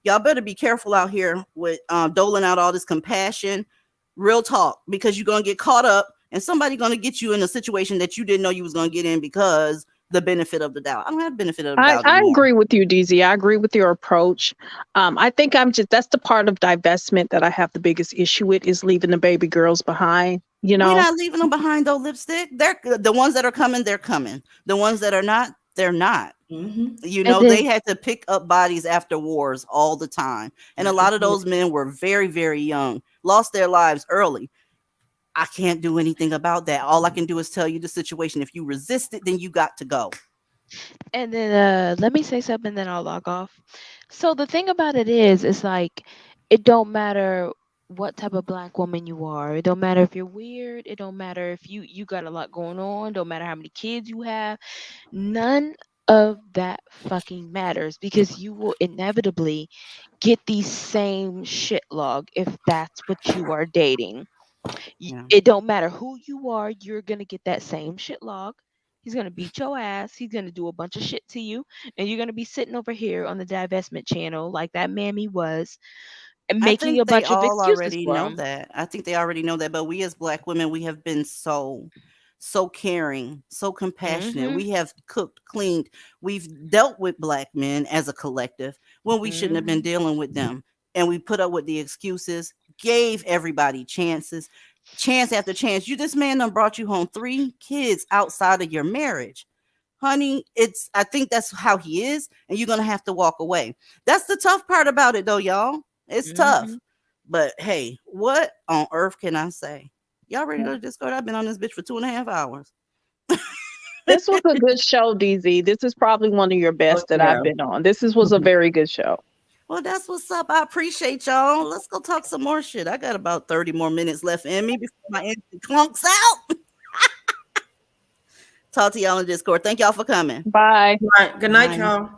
Y'all better be careful out here with doling out all this compassion. Real talk, because you're going to get caught up and somebody going to get you in a situation that you didn't know you was going to get in because the benefit of the doubt. I don't have benefit of the doubt I anymore. agree with you, DZ. I agree with your approach. I think that's the part of divestment that I have the biggest issue with, is leaving the baby girls behind. You know, we're not leaving them behind though, Lipstick. They're the ones that are coming, they're coming. The ones that are not, they're not. Mm-hmm. You know, they had to pick up bodies after wars all the time. And a lot of those men were very, very young, lost their lives early. I can't do anything about that. All I can do is tell you the situation. If you resist it, then you got to go. And then let me say something, then I'll log off. So the thing about it is like, it don't matter what type of black woman you are. It don't matter if you're weird. It don't matter if you got a lot going on. Don't matter how many kids you have. None of that fucking matters, because you will inevitably get the same shit log if that's what you are dating. It don't matter who you are, you're gonna get that same shit log. He's gonna beat your ass. He's gonna do a bunch of shit to you, and you're gonna be sitting over here on the divestment channel like that mammy was, and I making think a they bunch of all excuses already for know him. that. I think they already know that. But we as black women, we have been so caring, so compassionate. Mm-hmm. We have cooked, cleaned. We've dealt with black men as a collective when we shouldn't have been dealing with them. And we put up with the excuses, gave everybody chances, chance after chance. This man done brought you home 3 kids outside of your marriage. Honey, I think that's how he is, and you're gonna have to walk away. That's the tough part about it though, y'all. It's tough. But hey, what on earth can I say? Y'all ready to go to Discord? I've been on this bitch for 2.5 hours. this was a good show, DZ. This is probably one of your best that I've been on. Was a very good show. Well, that's what's up. I appreciate y'all. Let's go talk some more shit. I got about 30 more minutes left in me before my engine clunks out. Talk to y'all in Discord. Thank y'all for coming. Bye. All right. Good night, y'all.